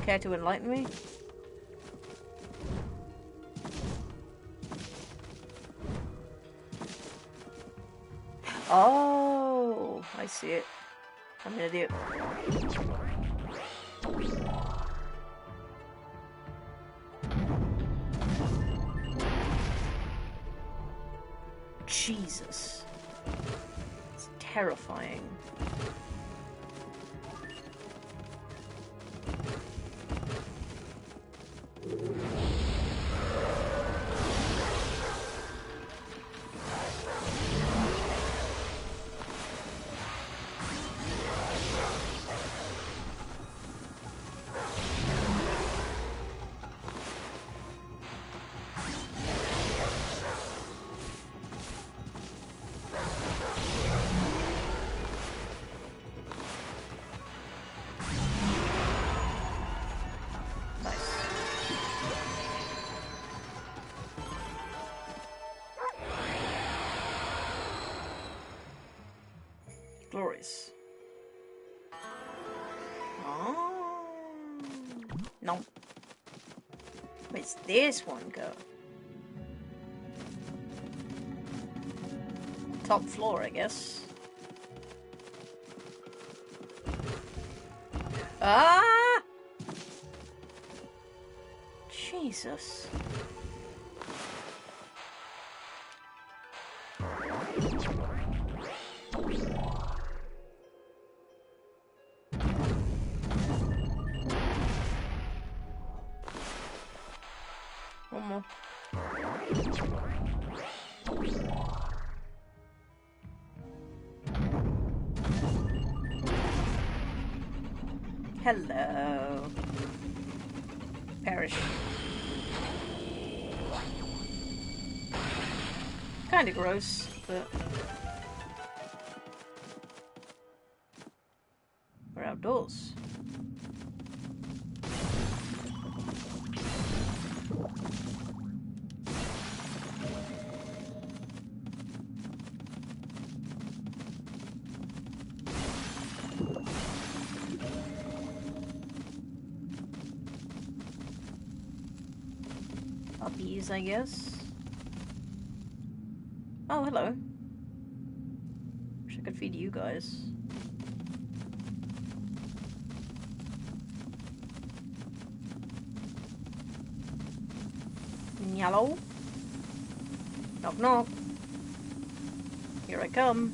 Care to enlighten me? Oh, I see it. I'm an idiot. Jesus. It's terrifying. Glorious. Oh. No. Where's this one go? Top floor, I guess. Ah! Jesus. One more. Hello. Perish. Kinda gross, but we're outdoors. Puppies, I guess. Oh, hello. Wish I could feed you guys. Hello? Knock knock. Here I come.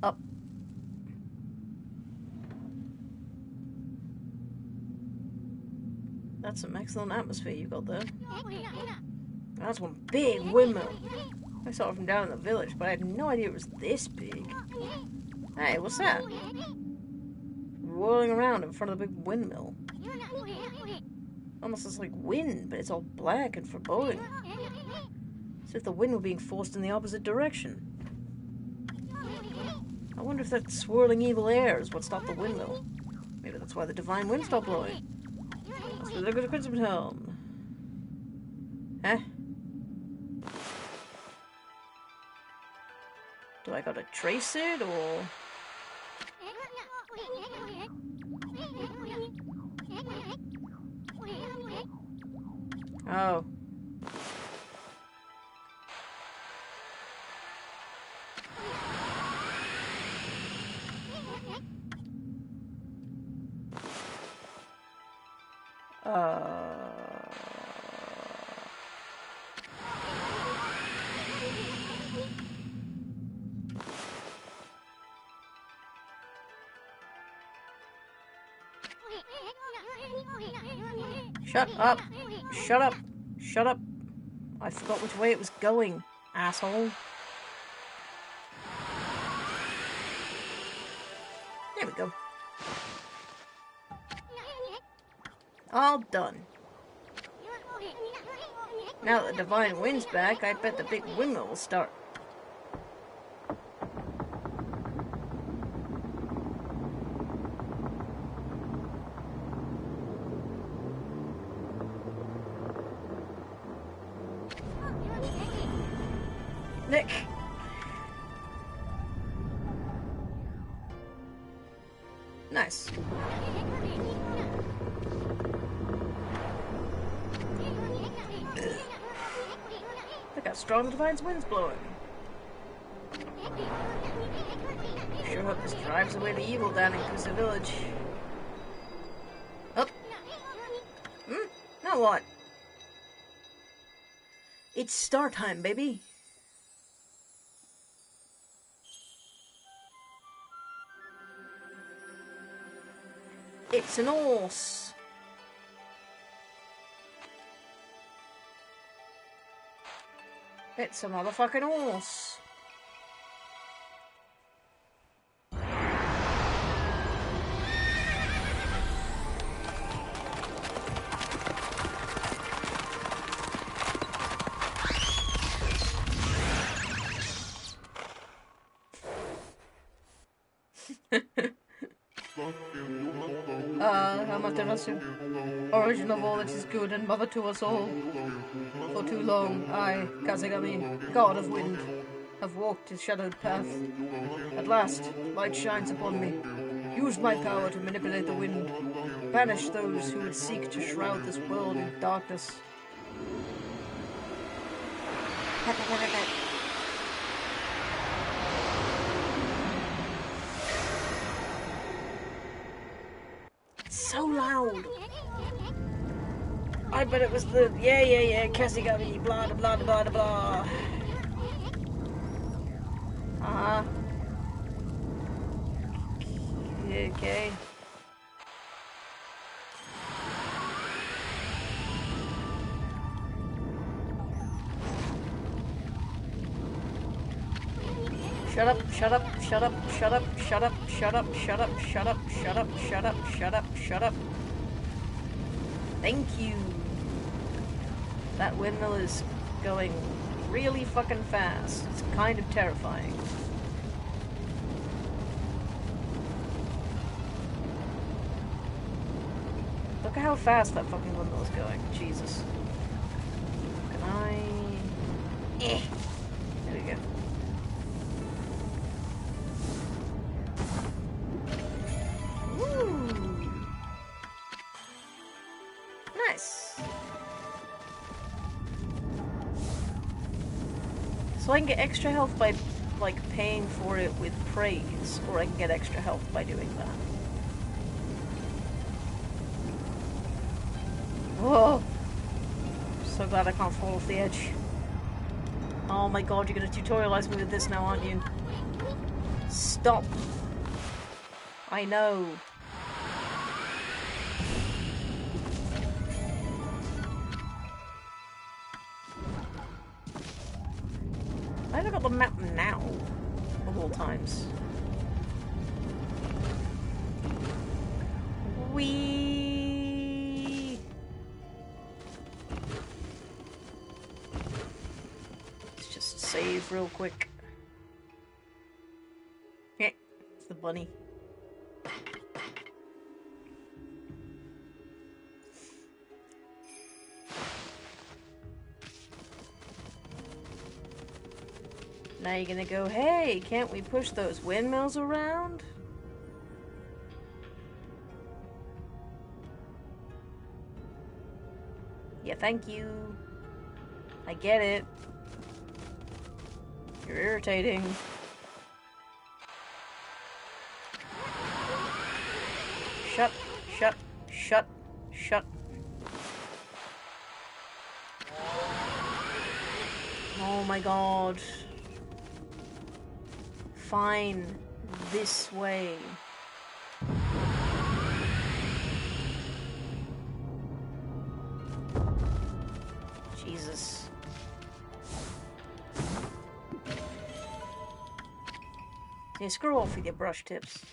Up. That's some excellent atmosphere you got there. That's one big windmill. I saw it from down in the village, but I had no idea it was this big. Hey, what's that? Whirling around in front of the big windmill. Almost looks like wind, but it's all black and foreboding. As if the wind were being forced in the opposite direction. I wonder if that swirling evil air is what stopped the windmill. Maybe that's why the divine wind stopped blowing. Let's look at the Crimson Helm. Huh? Do I gotta trace it, or...? Oh. Shut up! Shut up! Shut up! I forgot which way it was going, asshole. There we go. All done. Now that the divine wind's back, I bet the big windmill will start. Nick! Nice. Look how strong the divine wind's blowing. Sure hope this drives away the evil down in Kusa Village. Oh. Now what? It's start time, baby. It's an horse. It's a motherfucking horse. Amaterasu, origin of all that is good and mother to us all. For too long, I, Kazegami, god of wind, have walked his shadowed path. At last, light shines upon me. Use my power to manipulate the wind. Banish those who would seek to shroud this world in darkness. So loud. I bet it was the Kazegami, blah blah blah blah blah. Okay. Shut up, shut up, shut up, shut up, shut up, shut up, shut up, shut up, shut up, shut up, shut up, shut up. Thank you. That windmill is going really fucking fast. It's kind of terrifying. Look at how fast that fucking windmill is going. Jesus. Can I... There we go. Woo! Nice. So I can get extra health by, like, paying for it with praise, or I can get extra health by doing that. Whoa! So glad I can't fall off the edge. Oh my god, you're gonna tutorialize me with this now, aren't you? Stop. I know. I haven't got the map now, of all times. Let's just save real quick. Yeah, it's the bunny. Now you're gonna go, hey, can't we push those windmills around? Yeah, thank you. I get it. You're irritating. Shut, shut, shut, shut. Oh my god. Fine. This way. Jesus. Yeah, screw off with your brush tips.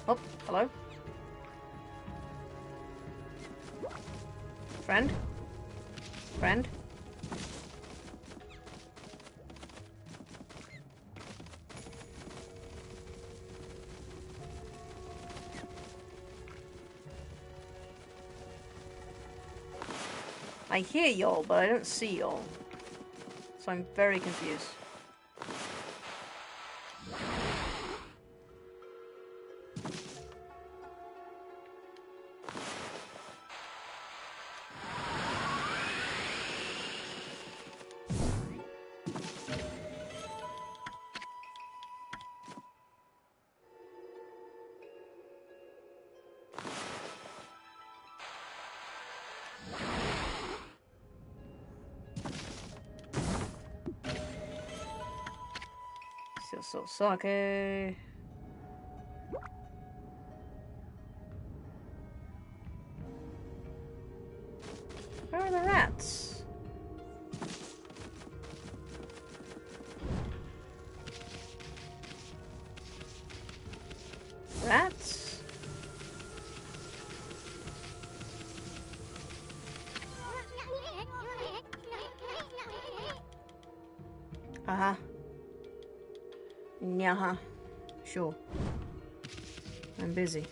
Oh, hello? Friend? Friend? I hear y'all, but I don't see y'all. So I'm very confused. So sake. Uh-huh. Yeah. Sure. I'm busy.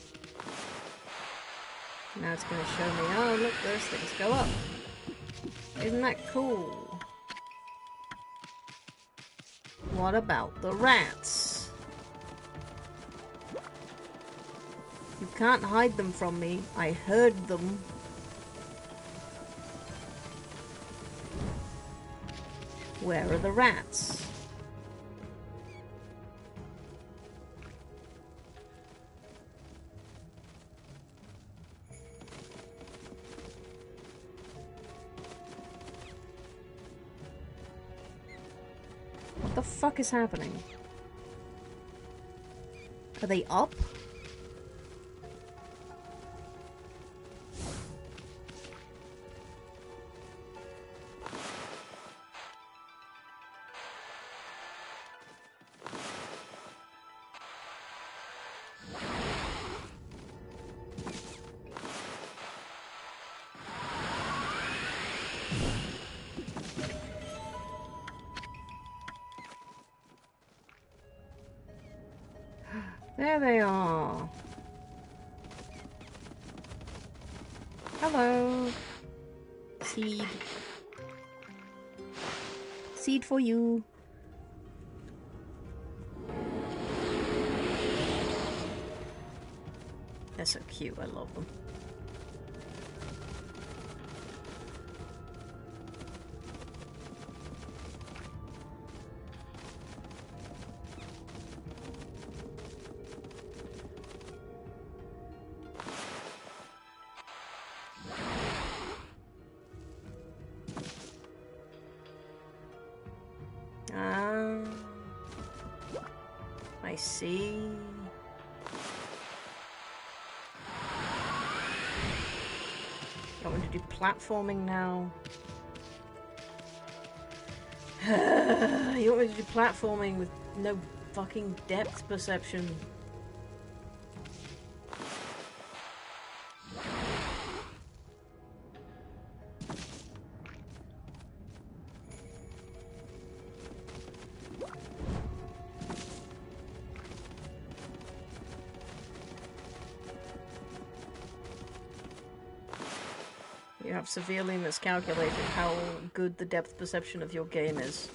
Now it's gonna show me, oh look, those things go up. Isn't that cool? What about the rats? You can't hide them from me. I heard them. Where are the rats? What the fuck is happening? Are they up? There they are. Hello. Seed. Seed for you. They're so cute. I love them. I see. I want to do platforming now. You want me to do platforming with no fucking depth perception? You have severely miscalculated how good the depth perception of your game is.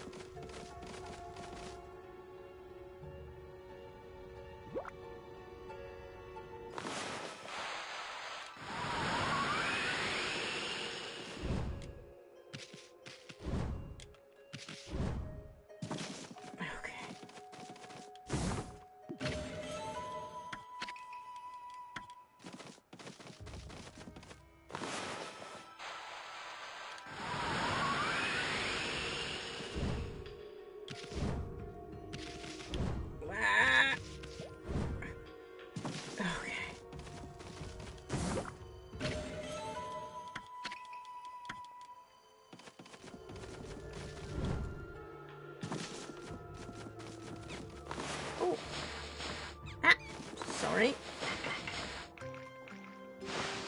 Sorry.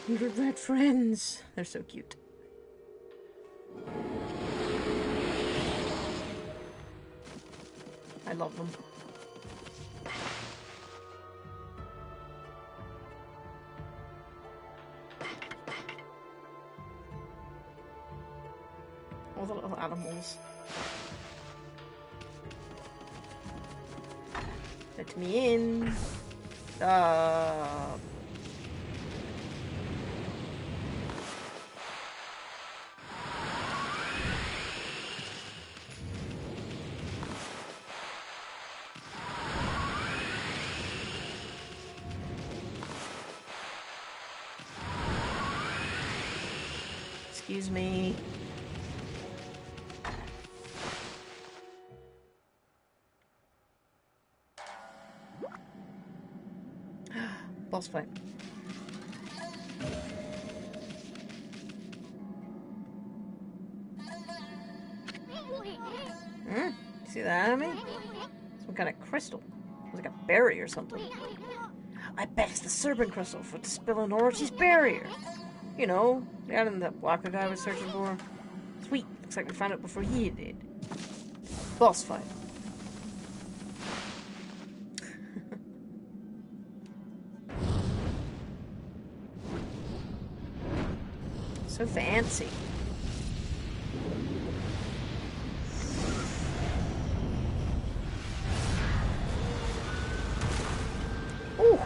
Little red friends. They're so cute. I love them. All the little animals. Let me in. Excuse me. Boss fight. See that enemy? Some kind of crystal. It's like a berry or something. I bet it's the serpent crystal for dispelling Orochi's barrier. You know, the item that Waka guy was searching for. Sweet. Looks like we found it before he did. boss fight. So fancy. Ooh.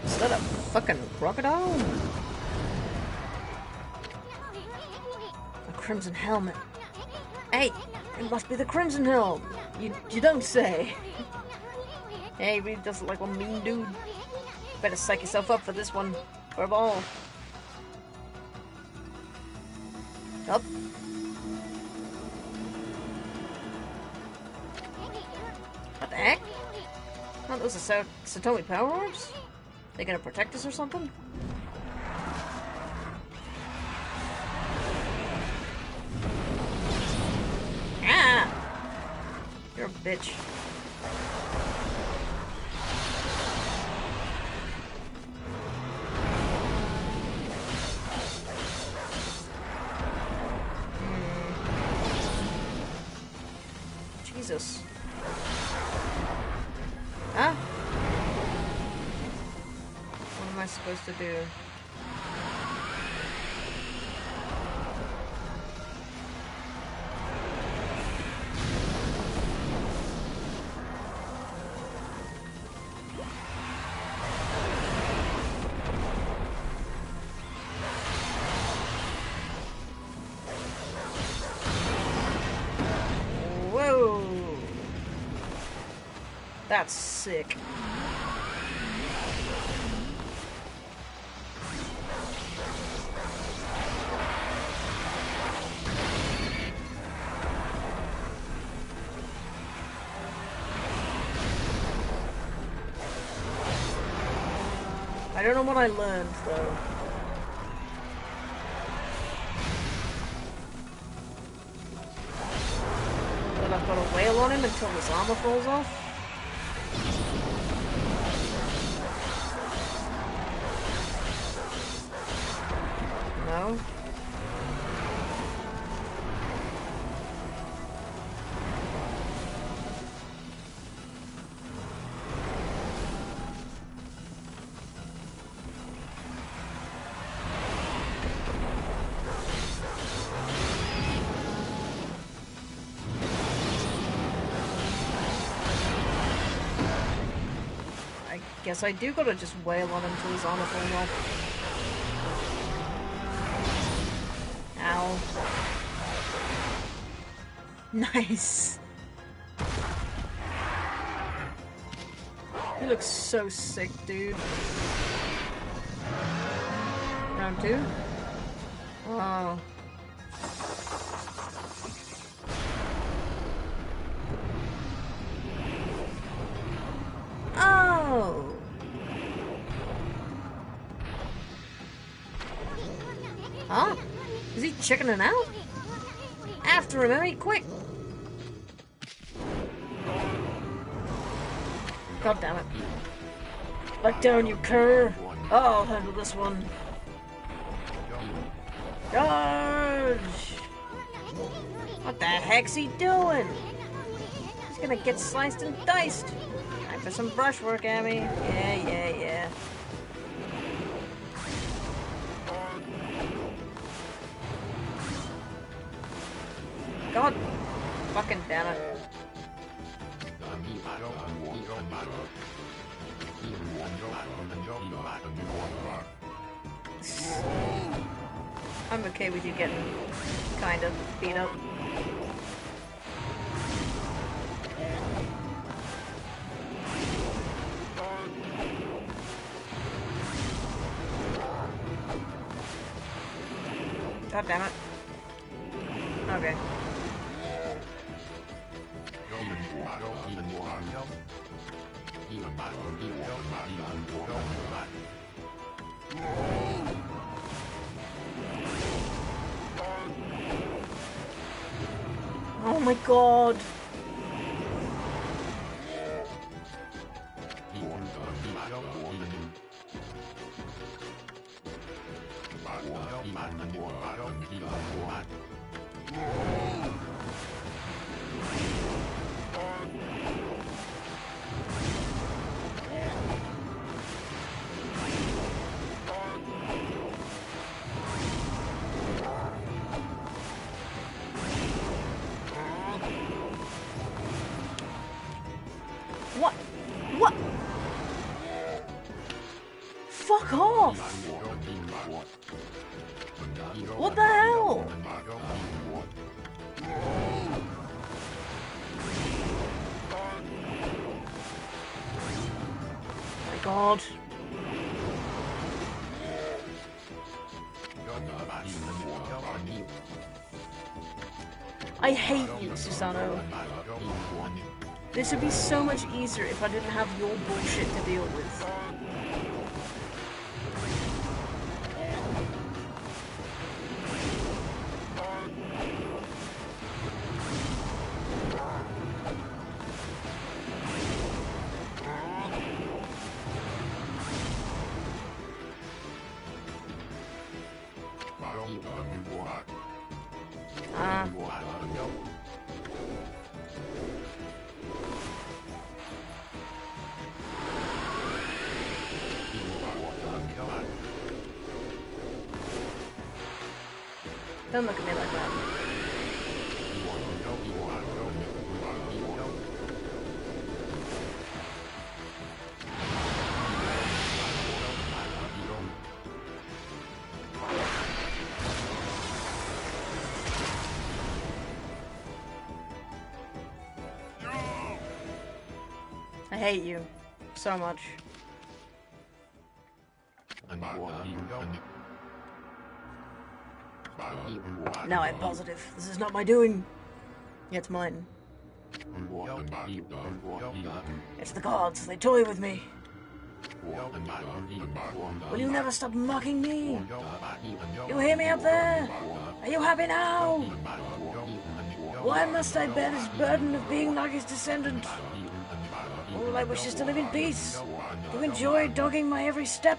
Is that a fucking crocodile? A crimson helmet. Hey, it must be the Crimson Helm. You don't say. Hey, he really doesn't like one mean dude. Better psych yourself up for this one. For a ball. Up. What the heck? Oh, those are Satomi power orbs? They gonna protect us or something? Ah! You're a bitch. Jesus. Huh? What am I supposed to do? That's sick. I don't know what I learned, though. But I've got to wail on him until his armor falls off. No. I guess I do gotta just wail on him till his armor falls off. Ow. Nice. He looks so sick, dude. Round 2? Oh. Oh! Huh? Is he chickening out? After him, Emmy, quick! God damn it. Back down, you cur! I'll handle this one. Charge! What the heck's he doing? He's gonna get sliced and diced. Time for some brushwork, Emmy. Yeah. God fucking damn it. I'm okay with you getting kind of beat up. God damn it. Okay. Oh my god. What? What? Fuck off! What the hell? My God. I hate you, Susano. This would be so much easier if I didn't have your bullshit to deal with. Don't look at me like that. I hate you so much. Now I'm positive. This is not my doing. It's mine. It's the gods. They toy with me. Will you never stop mocking me? You hear me up there? Are you happy now? Why must I bear this burden of being like his descendant? All I wish is to live in peace, to enjoy dogging my every step.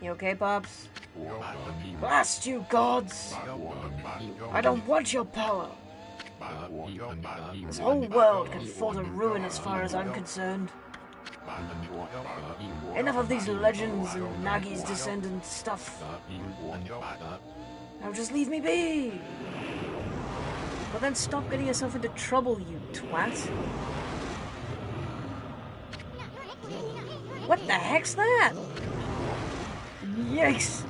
You okay, Pops? Blast you, gods! I don't want your power. This whole world can fall to ruin as far as I'm concerned. Enough of these legends and Nagi's descendant stuff. Now just leave me be. But then stop getting yourself into trouble, you twat. What the heck's that? Yikes!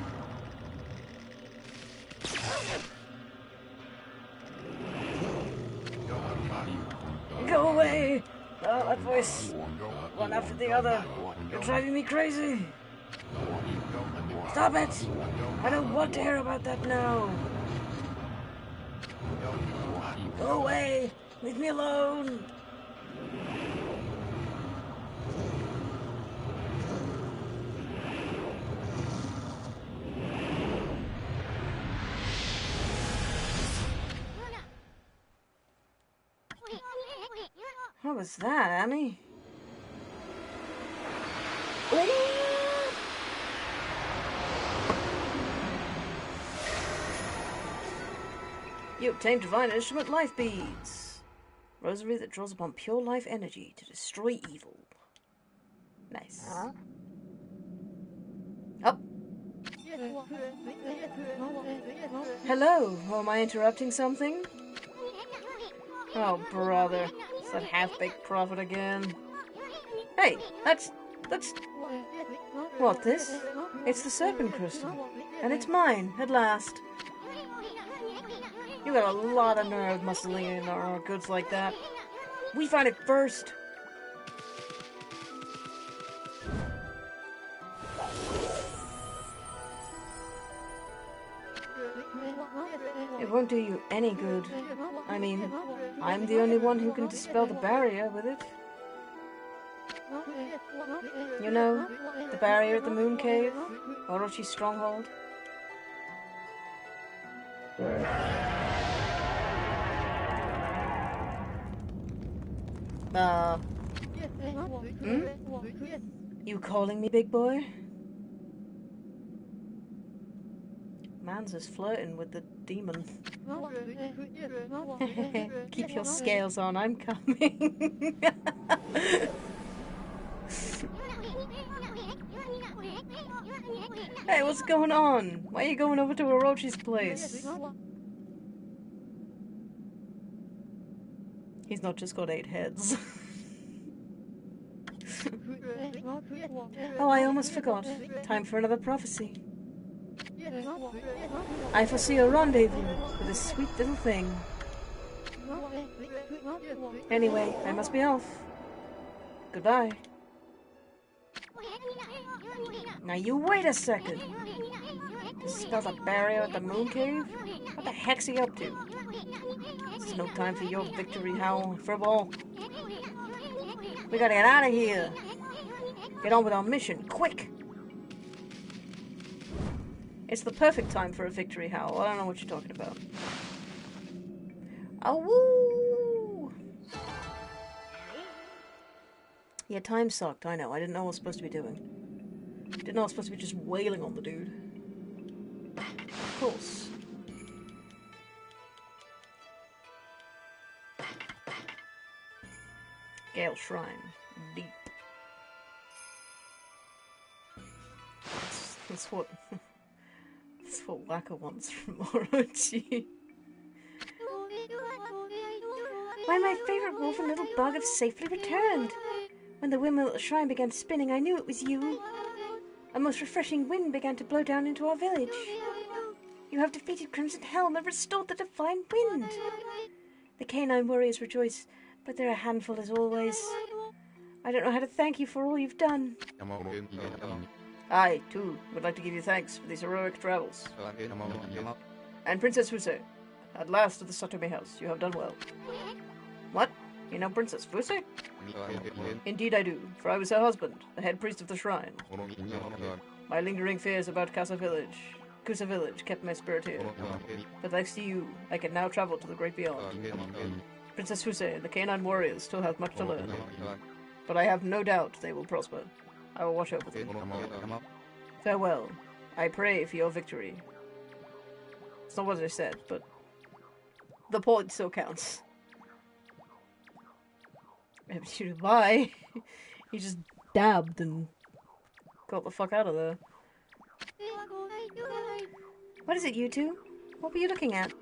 Go away! Oh, that voice. One after the other. You're driving me crazy. Stop it! I don't want to hear about that now. Go away! Leave me alone! What was that, Annie? You obtained divine instrument life beads. Rosary that draws upon pure life energy to destroy evil. Nice. Up. Hello, am I interrupting something? Oh, brother. It's that half-baked prophet again. Hey, that's... What, this? It's the serpent crystal. And it's mine, at last. You got a lot of nerve muscling in our goods like that. We find it first. It won't do you any good. I mean, I'm the only one who can dispel the barrier with it. You know, the barrier at the Moon Cave, Orochi's stronghold. You calling me, big boy? Man's is flirting with the demon. Keep your scales on, I'm coming. Hey, what's going on? Why are you going over to Orochi's place? He's not just got 8 heads. Oh, I almost forgot. Time for another prophecy. I foresee a rendezvous with this sweet little thing. Anyway, I must be off. Goodbye. Now you wait a second. Dispel the barrier at the moon cave? What the heck's he up to? This is no time for your victory howl, furball. We gotta get out of here. Get on with our mission, quick! It's the perfect time for a victory howl. I don't know what you're talking about. Oh, woo! Yeah, time sucked, I know. I didn't know what I was supposed to be doing. Didn't know I was supposed to be just wailing on the dude. Of course. Gale Shrine. Deep. That's what... that's what Waka wants from Orochi. Why, my favourite wolf and little bug have safely returned. When the windmill at the shrine began spinning, I knew it was you. A most refreshing wind began to blow down into our village. You have defeated Crimson Helm and restored the divine wind. The canine warriors rejoice, but they're a handful as always. I don't know how to thank you for all you've done. I, too, would like to give you thanks for these heroic travels. And Princess Fuse, at last to the Satomi house, you have done well. What? You know Princess Fuse? Indeed I do, for I was her husband, the head priest of the shrine. My lingering fears about Kusa Village kept my spirit here. But thanks to you, I can now travel to the great beyond. Princess Fuse and the canine warriors still have much to learn. But I have no doubt they will prosper. I will watch over them. Farewell. I pray for your victory. It's not what I said, but the point still counts. Bye. He just dabbed and got the fuck out of there. What is it, you two? What were you looking at?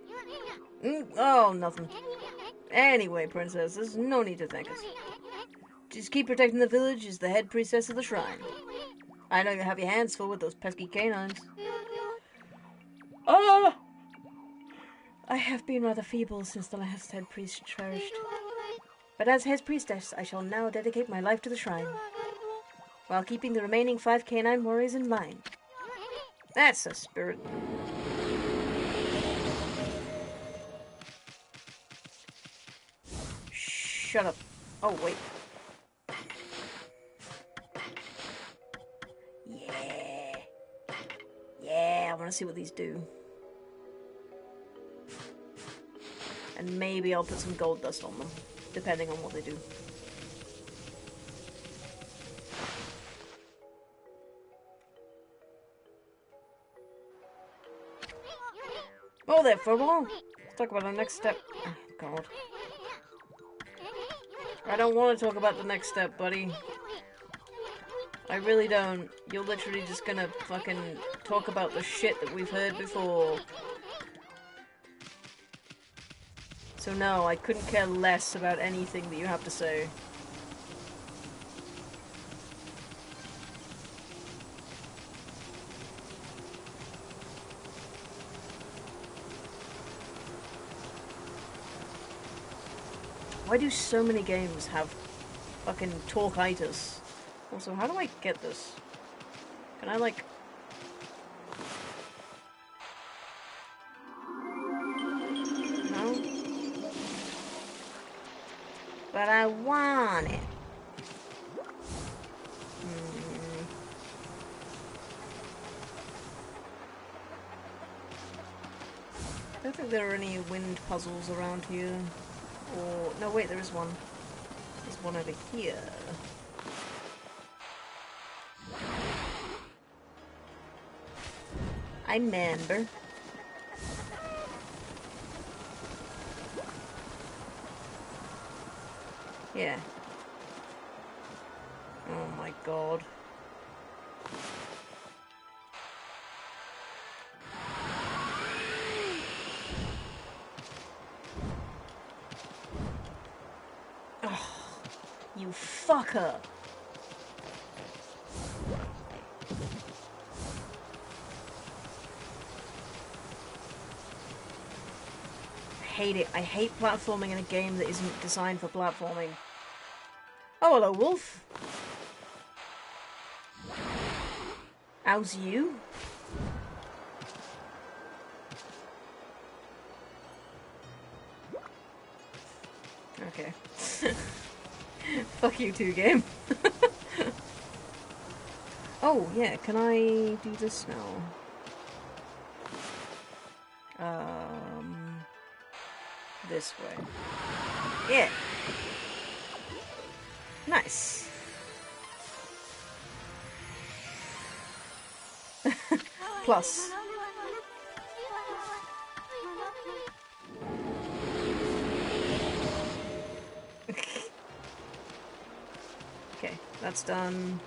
Oh, nothing. Anyway, Princess, there's no need to thank us. Just keep protecting the village as the head priestess of the shrine. I know you have your hands full with those pesky canines. Ah! I have been rather feeble since the last head priest perished. But as head priestess, I shall now dedicate my life to the shrine, while keeping the remaining 5 canine warriors in line. That's a spirit. Shut up. Oh, wait. Yeah, I want to see what these do. And maybe I'll put some gold dust on them, depending on what they do. Oh there, football! Let's talk about our next step. Oh, God. I don't want to talk about the next step, buddy. I really don't. You're literally just gonna fucking talk about the shit that we've heard before. So no, I couldn't care less about anything that you have to say. Why do so many games have fucking talkitis? Also, how do I get this? Can I, like... No? But I want it. I don't think there are any wind puzzles around here. Or... no, wait, there is one. There's one over here. I remember. Yeah. Oh my god. Oh, you fucker. hate it. I hate platforming in a game that isn't designed for platforming. Oh, hello, wolf. How's you? Okay. Fuck you too, game. Oh, yeah, can I do this now? This way. Yeah. Nice. Plus. Okay, that's done.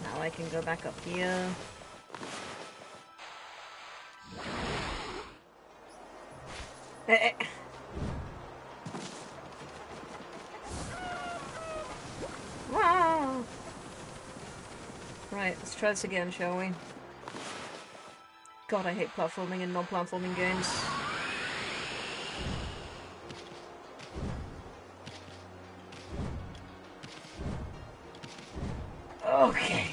Now I can go back up here. Wow. Right, let's try this again, shall we? God, I hate platforming in non-platforming games. Okay.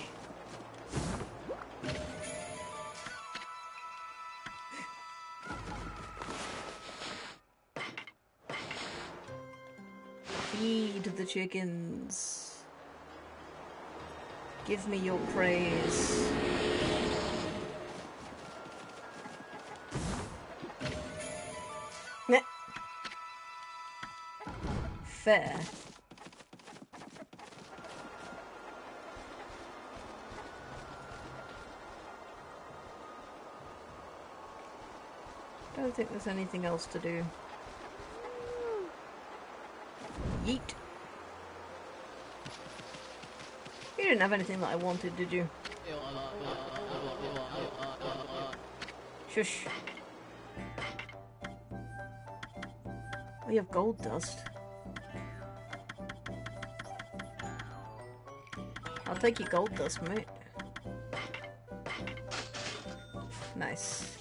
Feed the chickens. Give me your praise. Meh. Fair. I don't think there's anything else to do. Yeet. You didn't have anything that I wanted, did you? Shush. Oh, you have gold dust. I'll take your gold dust, mate. Nice.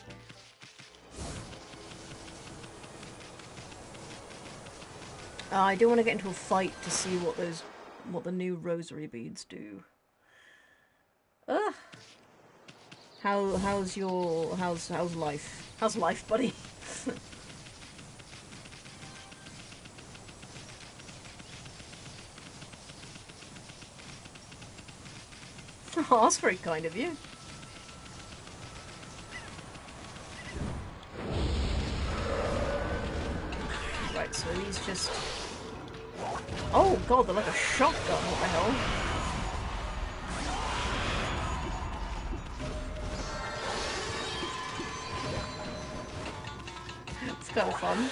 I do want to get into a fight to see what the new rosary beads do. How's life? How's life, buddy? Oh, that's very kind of you. Right, so he's just... Oh god, they're like a shotgun, what the hell? It's kind of fun.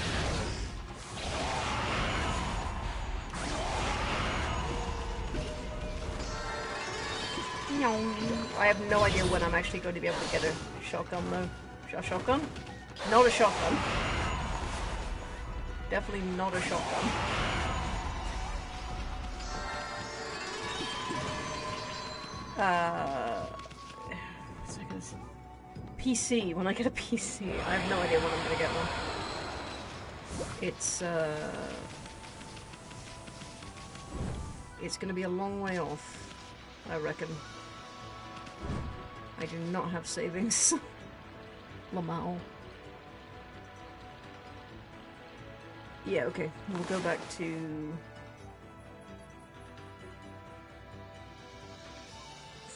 I have no idea when I'm actually going to be able to get a shotgun though. A shotgun? Not a shotgun. Definitely not a shotgun. Seconds. PC, when I get a PC. I have no idea when I'm gonna get one. It's gonna be a long way off, I reckon. I do not have savings. Lamau. Yeah, okay. We'll go back to...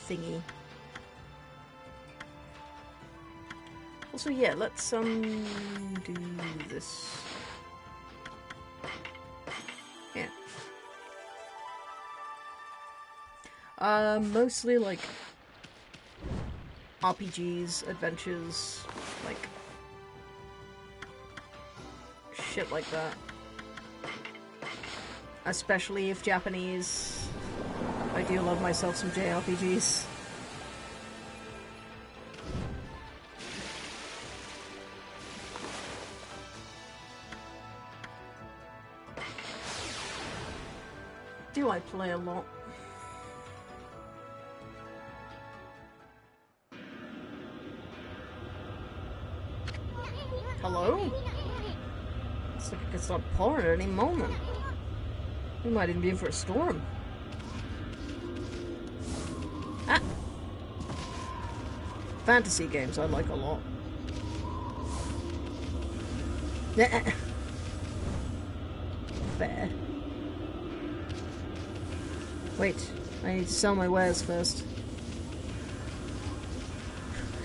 thingy. Also, yeah, let's, do this. Yeah. Mostly, like, RPGs, adventures, like, shit like that. Especially if Japanese. I do love myself some JRPGs. Do I play a lot? Hello? Looks like it could start pouring at any moment. We might even be in for a storm. Ah! Fantasy games I like a lot. Fair. Wait, I need to sell my wares first.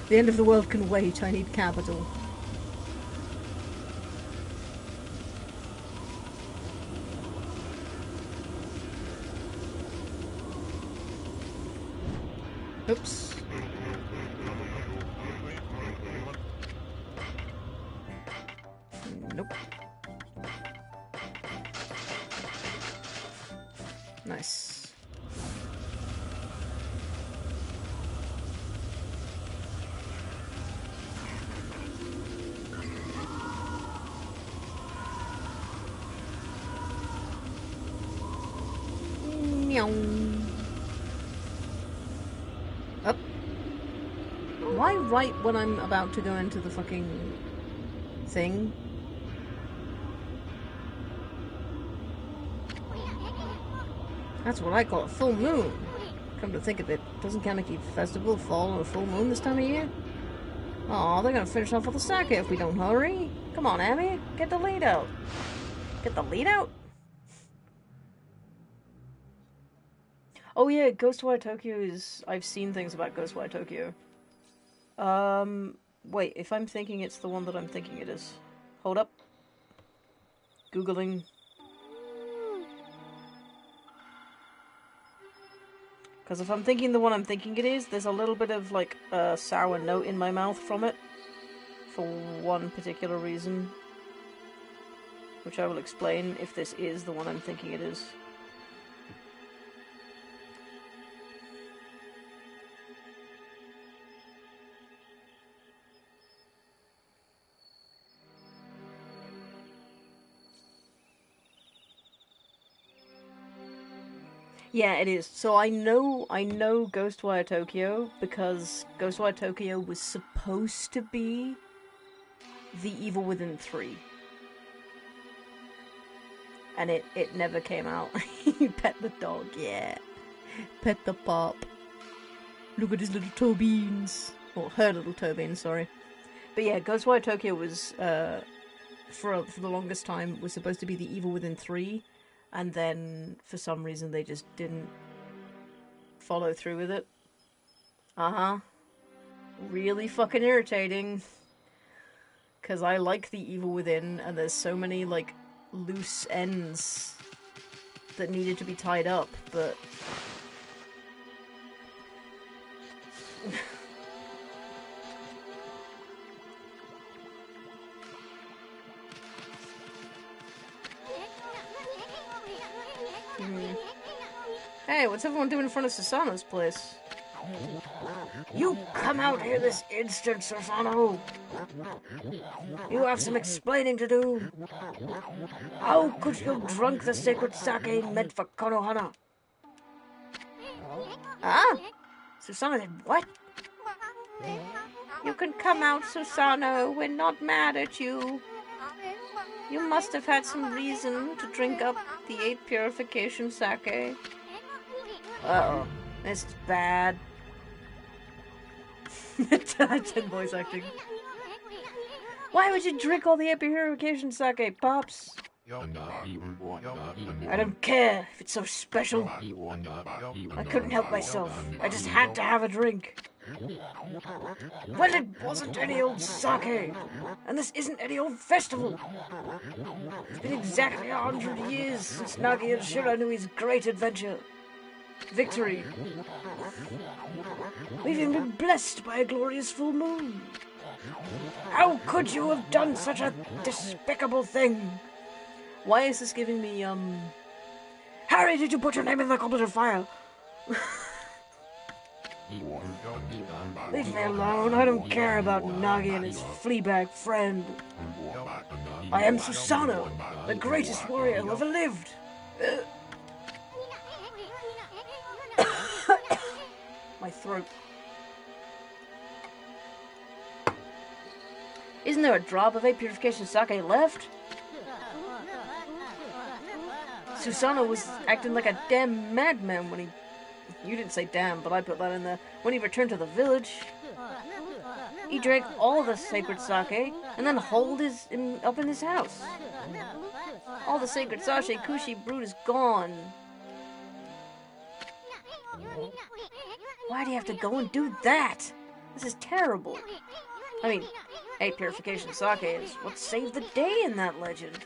The end of the world can wait, I need capital. Oops. Nope. Nice. Meow. Up. Why right when I'm about to go into the fucking thing? That's what I call a full moon. Come to think of it, doesn't Kamiki Festival fall on a full moon this time of year? Aw, they're gonna finish off with the sake if we don't hurry. Come on, Abby, get the lead out. Get the lead out? Oh yeah, Ghostwire Tokyo is... I've seen things about Ghostwire Tokyo. Wait, if I'm thinking it's the one that I'm thinking it is. Hold up. Googling. Because if I'm thinking the one I'm thinking it is, there's a little bit of, like, a sour note in my mouth from it. For one particular reason. Which I will explain if this is the one I'm thinking it is. Yeah, it is. So I know Ghostwire Tokyo because Ghostwire Tokyo was supposed to be The Evil Within 3. And it never came out. Pet the dog, yeah. Pet the pup. Look at his little toe beans. Or her little toe beans, sorry. But yeah, Ghostwire Tokyo was, for the longest time, was supposed to be The Evil Within 3. And then, for some reason, they just didn't follow through with it. Uh-huh. Really fucking irritating. Because I like The Evil Within, and there's so many, like, loose ends that needed to be tied up, but... Hey, what's everyone doing in front of Susano's place? You come out here this instant, Susano! You have some explaining to do. How could you drunk the sacred sake meant for Konohana? Ah? Susano did what? You can come out, Susano. We're not mad at you. You must have had some reason to drink up the 8 purification sake. Uh-oh. This is bad. 10 voice acting. Why would you drink all the 8 purification sake, Pops? I don't care if it's so special. I couldn't help myself. I just had to have a drink. Well, it wasn't any old sake, and this isn't any old festival. It's been exactly 100 years since Nagi and Shiranui's great adventure. Victory. We've even been blessed by a glorious full moon. How could you have done such a despicable thing? Why is this giving me, Harry, did you put your name in the goblet of fire? Leave me alone. I don't care about Nagi and his fleabag friend. I am Susano, the greatest warrior who ever lived. My throat. Isn't there a drop of 8 purification sake left? Susanoo was acting like a damn madman when he... You didn't say damn, but I put that in there. When he returned to the village, he drank all the sacred sake and then holed him up in his house. All the sacred sake Kushi brewed is gone. Why do you have to go and do that? This is terrible. I mean, 8 purification sake is what saved the day in that legend.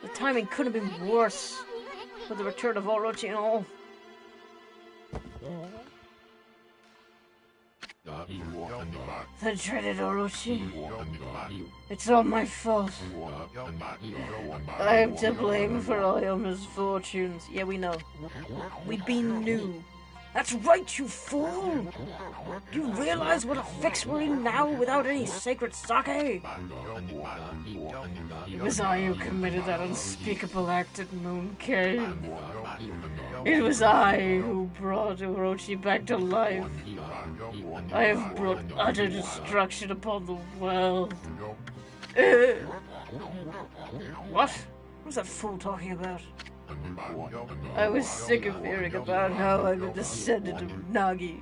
The timing could have been worse with the return of Orochi and all. The dreaded Orochi. It's all my fault. I am to blame for all your misfortunes. Yeah, we know. We been new. That's right, you fool! Do you realize what a fix we're in now without any sacred sake? It was I who committed that unspeakable act at Moon Cave. It was I who brought Orochi back to life. I have brought utter destruction upon the world. What? What's that fool talking about? I was sick of hearing about how I'm a descendant of Nagi.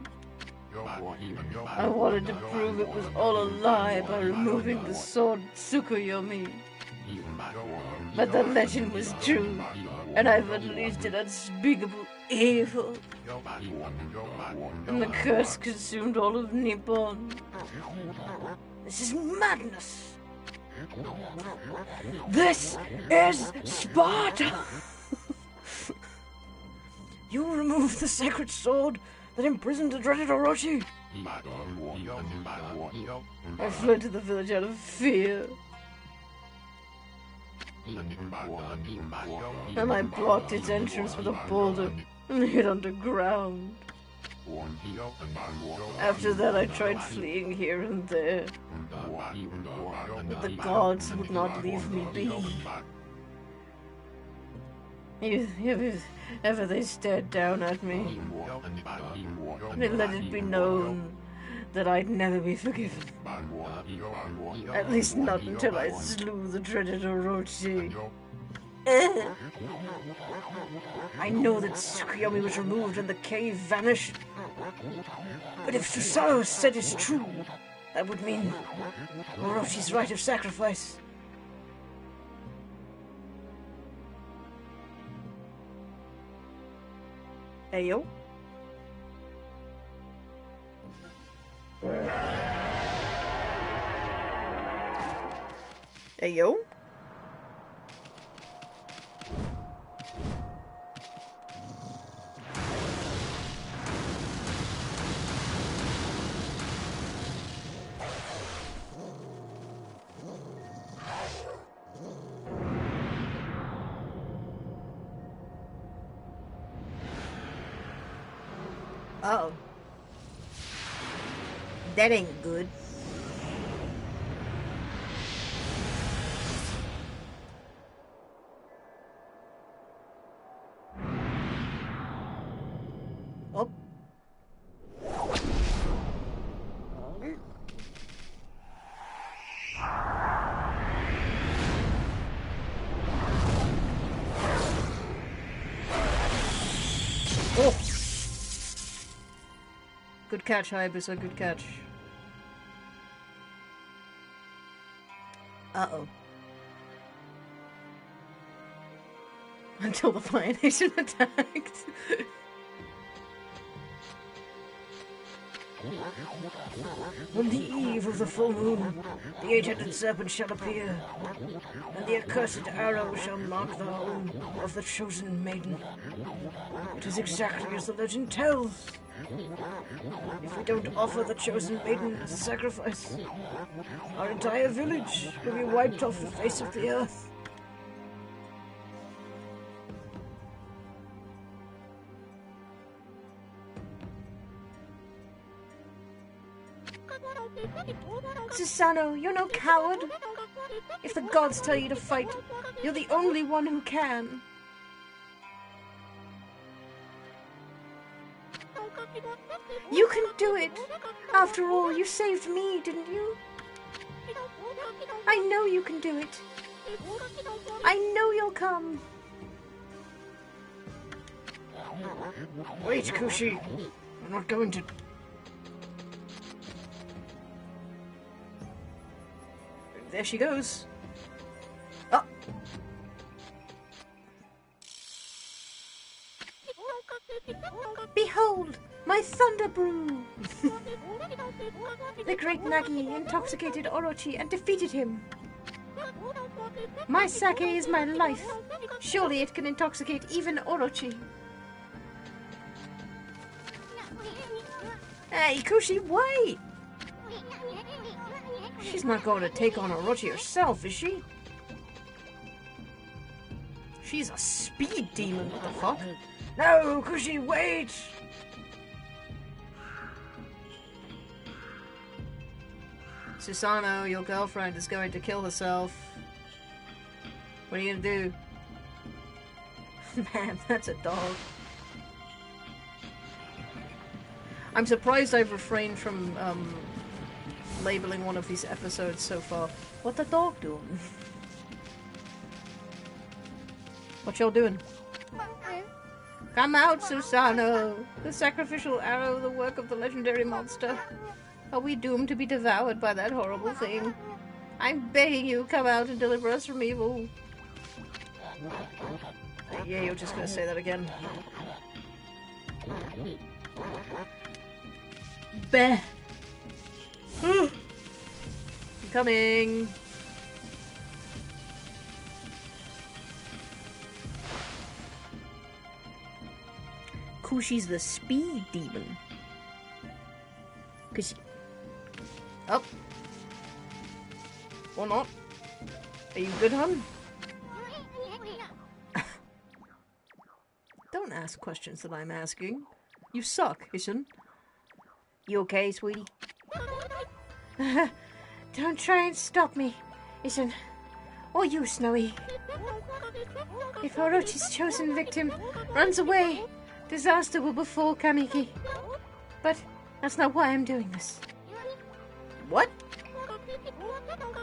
I wanted to prove it was all a lie by removing the sword Tsukuyomi. But the legend was true, and I've unleashed an unspeakable evil. And the curse consumed all of Nippon. This is madness! This is Sparta! You removed the sacred sword that imprisoned the dreaded Orochi. I fled to the village out of fear. And I blocked its entrance with a boulder and hid underground. After that I tried fleeing here and there, but the gods would not leave me be. Ever they stared down at me, they let it be known that I'd never be forgiven. At least not until I slew the dreaded Orochi. I know that Tsukuyomi was removed and the cave vanished. But if Susanoo said it's true, that would mean Orochi's rite of sacrifice. Ayo? Ayo? Uh-oh. That ain't good. Oh. Oh. Good catch, Hayabusa, good catch. Uh-oh. Until the Fire Nation attacked. On the eve of the full moon, the 8-headed serpent shall appear, and the accursed arrow shall mark the home of the chosen maiden. It is exactly as the legend tells. If we don't offer the chosen maiden as a sacrifice, our entire village will be wiped off the face of the earth. Susanoo, you're no coward. If the gods tell you to fight, you're the only one who can. You can do it. After all, you saved me, didn't you? I know you can do it. I know you'll come. Wait, Kushi. I'm not going to... There she goes. Oh! Behold, my thunder brew! The great Nagi intoxicated Orochi and defeated him. My sake is my life. Surely it can intoxicate even Orochi. Hey, Kushi, wait! She's not going to take on Orochi herself, is she? She's a speed demon, what the fuck? No, Kushi, wait! Susanoo, your girlfriend is going to kill herself. What are you gonna do? Man, that's a dog. I'm surprised I've refrained from, labeling one of these episodes so far. What the dog doing? What y'all doing? Come out, Susanoo! The sacrificial arrow, the work of the legendary monster. Are we doomed to be devoured by that horrible thing? I'm begging you, come out and deliver us from evil. Yeah, you're just gonna say that again. Bear. I'm coming. Kushi's the speed demon. Cause up. Or not. Are you good, hun? Don't ask questions that I'm asking. You suck, Ishin. You okay, sweetie? Don't try and stop me, Ishin. Or you, Snowy. If Orochi's chosen victim runs away, disaster will befall Kamiki. But that's not why I'm doing this. What?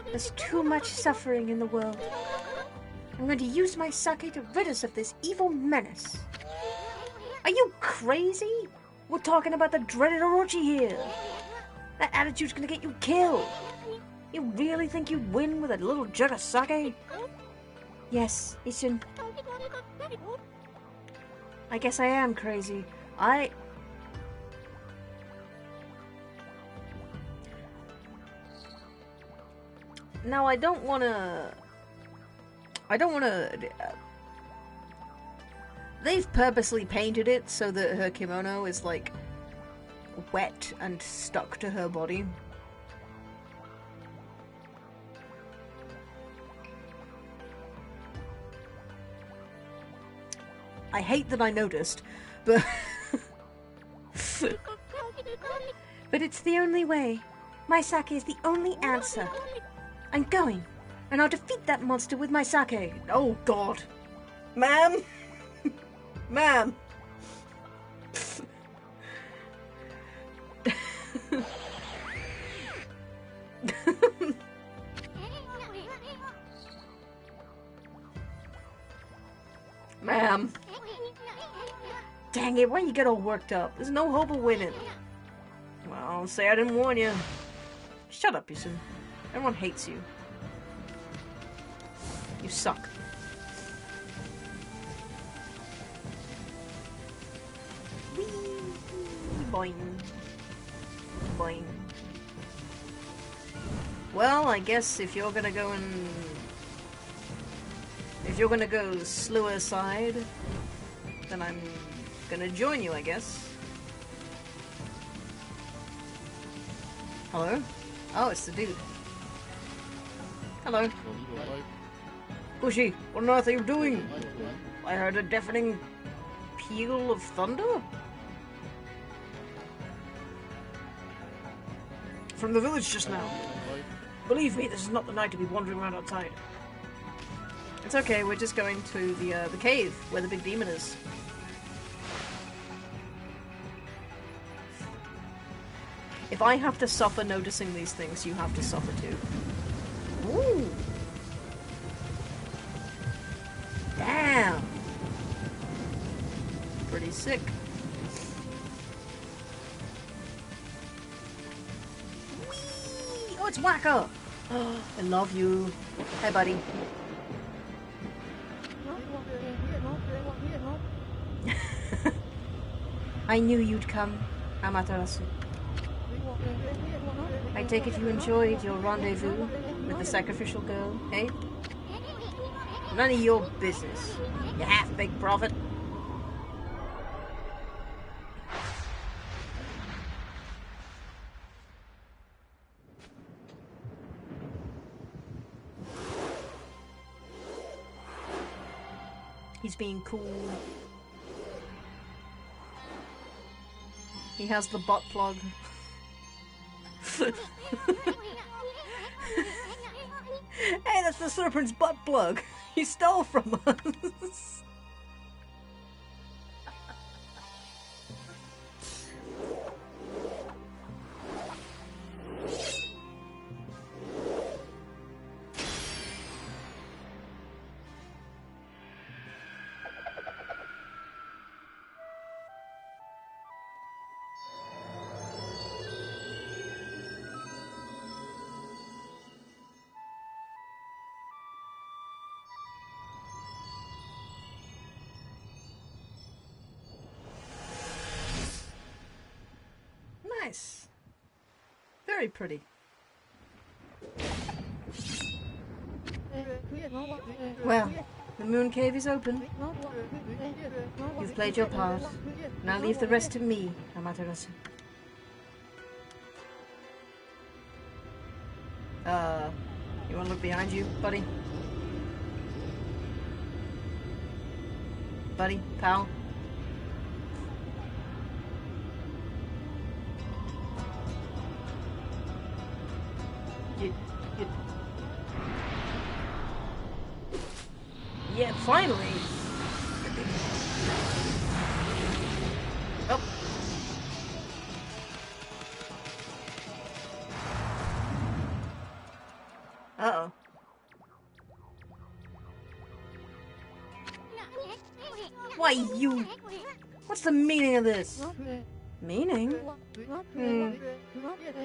There's too much suffering in the world. I'm going to use my sake to rid us of this evil menace. Are you crazy? We're talking about the dreaded Orochi here. That attitude's gonna get you killed. You really think you'd win with a little jug of sake? Yes, Ishin. I guess I am crazy. Now, I don't wanna... They've purposely painted it so that her kimono is, like, wet and stuck to her body. I hate that I noticed, but... But it's the only way. My sake is the only answer. I'm going, and I'll defeat that monster with my sake. Oh, God. Ma'am? Ma'am. Ma'am. Dang it, why you get all worked up? There's no hope of winning. Well, say I didn't warn you. Shut up, Yusun. Everyone hates you. You suck. Whee! Boing. Boing. Well, I guess if you're gonna go and... If you're gonna go slewer side, then I'm gonna join you, I guess. Hello? Oh, it's the dude. Hello. Kushi, what on earth are you doing? I heard a deafening peal of thunder? From the village just now. Believe me, this is not the night to be wandering around outside. It's okay, we're just going to the cave, where the big demon is. If I have to suffer noticing these things, you have to suffer too. Ooh. Damn. Pretty sick. Whee! Oh, it's Wacko. Oh, I love you. Hey, buddy. I knew you'd come, Amaterasu. I take it you enjoyed your rendezvous with the sacrificial girl, eh? None of your business, you half-baked prophet. He's being cool. He has the butt plug. Hey, that's the serpent's butt plug. He stole from us. Nice. Very pretty. Well, the moon cave is open. You've played your part. Now leave the rest to me, Amaterasu. You wanna look behind you, buddy? Buddy? Pal? Yeah, finally! Oh. Uh-oh. Why, you... What's the meaning of this? Meaning?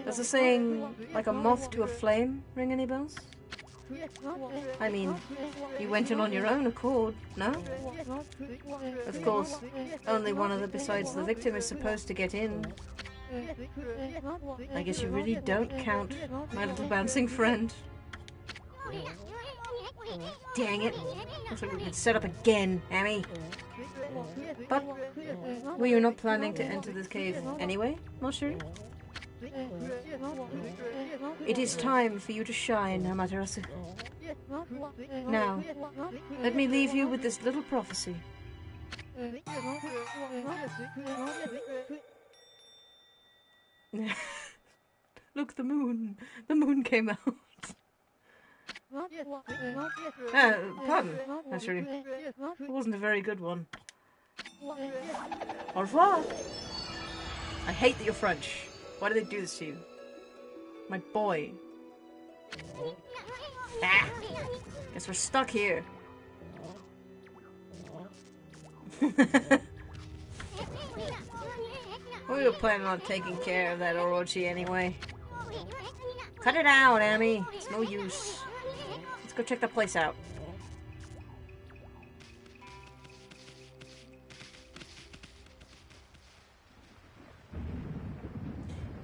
Does the saying, like a moth to a flame, ring any bells? I mean, you went in on your own accord, no? Of course, only one other besides the victim is supposed to get in. I guess you really don't count, my little bouncing friend. Dang it. Looks like we've been set up again, Amy. But, were you not planning to enter this cave anyway, Monsieur? It is time for you to shine, Amaterasu. Now, let me leave you with this little prophecy. Look, the moon. The moon came out. Pardon, naturally. It wasn't a very good one. Au revoir. I hate that you're French. Why do they do this to you? My boy. Ah! Guess we're stuck here. We were planning on taking care of that Orochi anyway. Cut it out, Amy. It's no use. Let's go check the place out.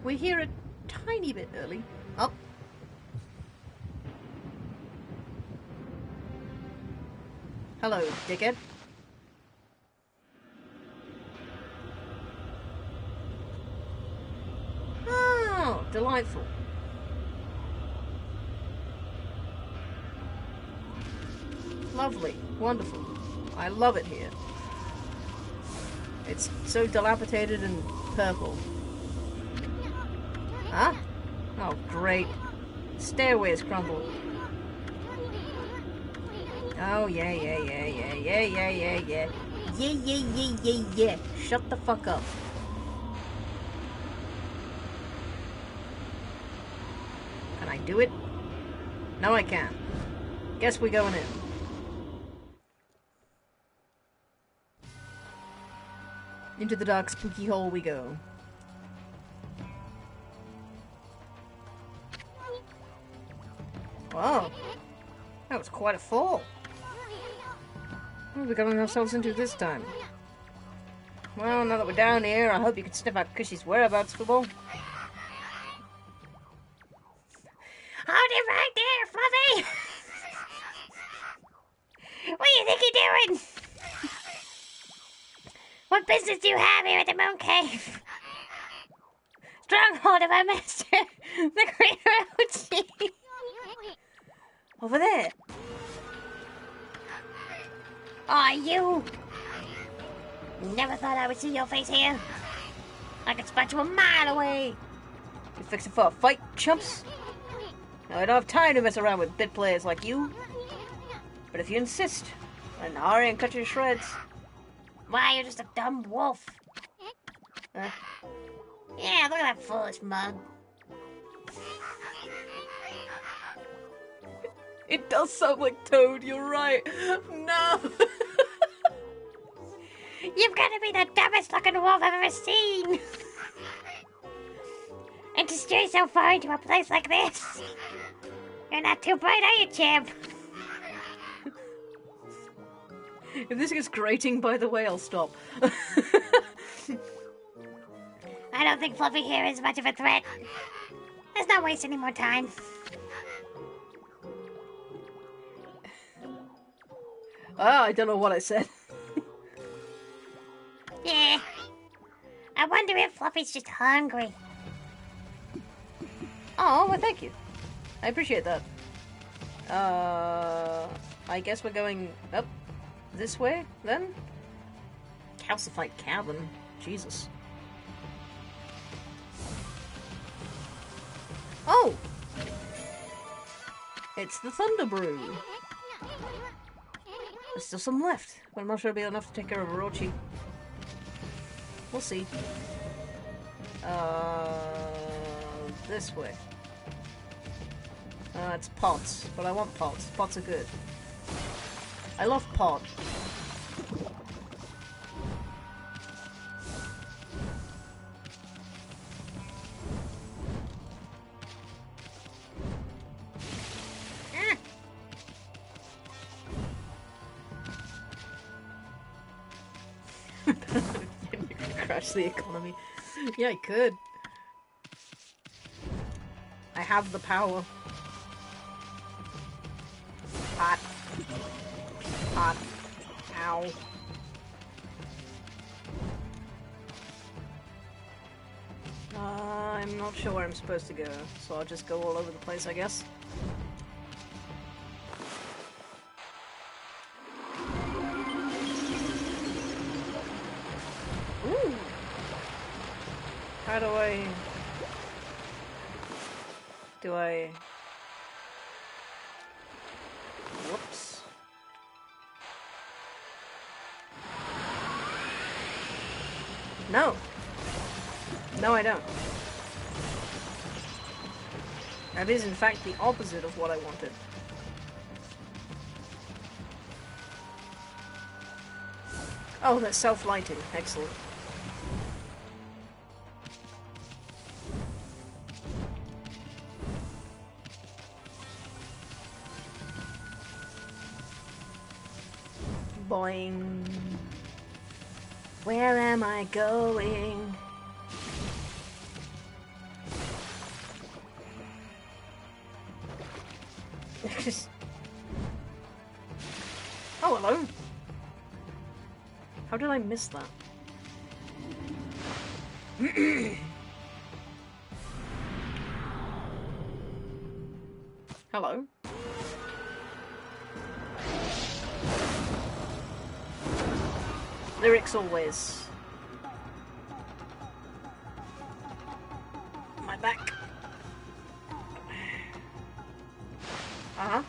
We're here a tiny bit early. Oh. Hello, dickhead. Oh, delightful. Lovely. Wonderful. I love it here. It's so dilapidated and purple. Huh? Oh, great. Stairway is crumbled. Oh, yeah. Yeah. Shut the fuck up. Can I do it? Now I can. Guess we're going in. Into the dark, spooky hole we go. Wow. That was quite a fall. What have we gotten ourselves into this time? Well, now that we're down here, I hope you can sniff out Cushy's whereabouts, football. Hold it right there, Fluffy! What do you think you're doing? What business do you have here at the Moon Cave? Stronghold of our master, the Great Ōkami. Over there. Aw, you! Never thought I would see your face here. I could spot you a mile away. You fixing for a fight, chumps? Now, I don't have time to mess around with bit players like you. But if you insist, then hurry and cut you to shreds. Why, you're just a dumb wolf. Yeah, look at that foolish mug. It does sound like Toad, you're right. No! You've got to be the dumbest looking wolf I've ever seen! And to stray so far into a place like this! You're not too bright, are you, champ? If this gets grating, by the way, I'll stop. I don't think Fluffy here is much of a threat. Let's not waste any more time. I don't know what I said. Yeah. I wonder if Fluffy's just hungry. Oh, well, thank you. I appreciate that. I guess we're going up this way, then? Calcified cabin. Jesus. Oh! It's the Thunder Brew. There's still some left, but I'm not sure it'll be enough to take care of Orochi. We'll see. This way. It's pots, but I want pots. Pots are good. I love pot. Crash the economy. Yeah, I could. I have the power. Hot. Hot. Ow. I'm not sure where I'm supposed to go, so I'll just go all over the place, I guess. Ooh. How do I... Whoops. No. No, I don't. That is, in fact, the opposite of what I wanted. Oh, that's self-lighting. Excellent. Boing. Where am I going? Oh, hello. How did I miss that? Hello. Lyrics always. My back. Uh-huh.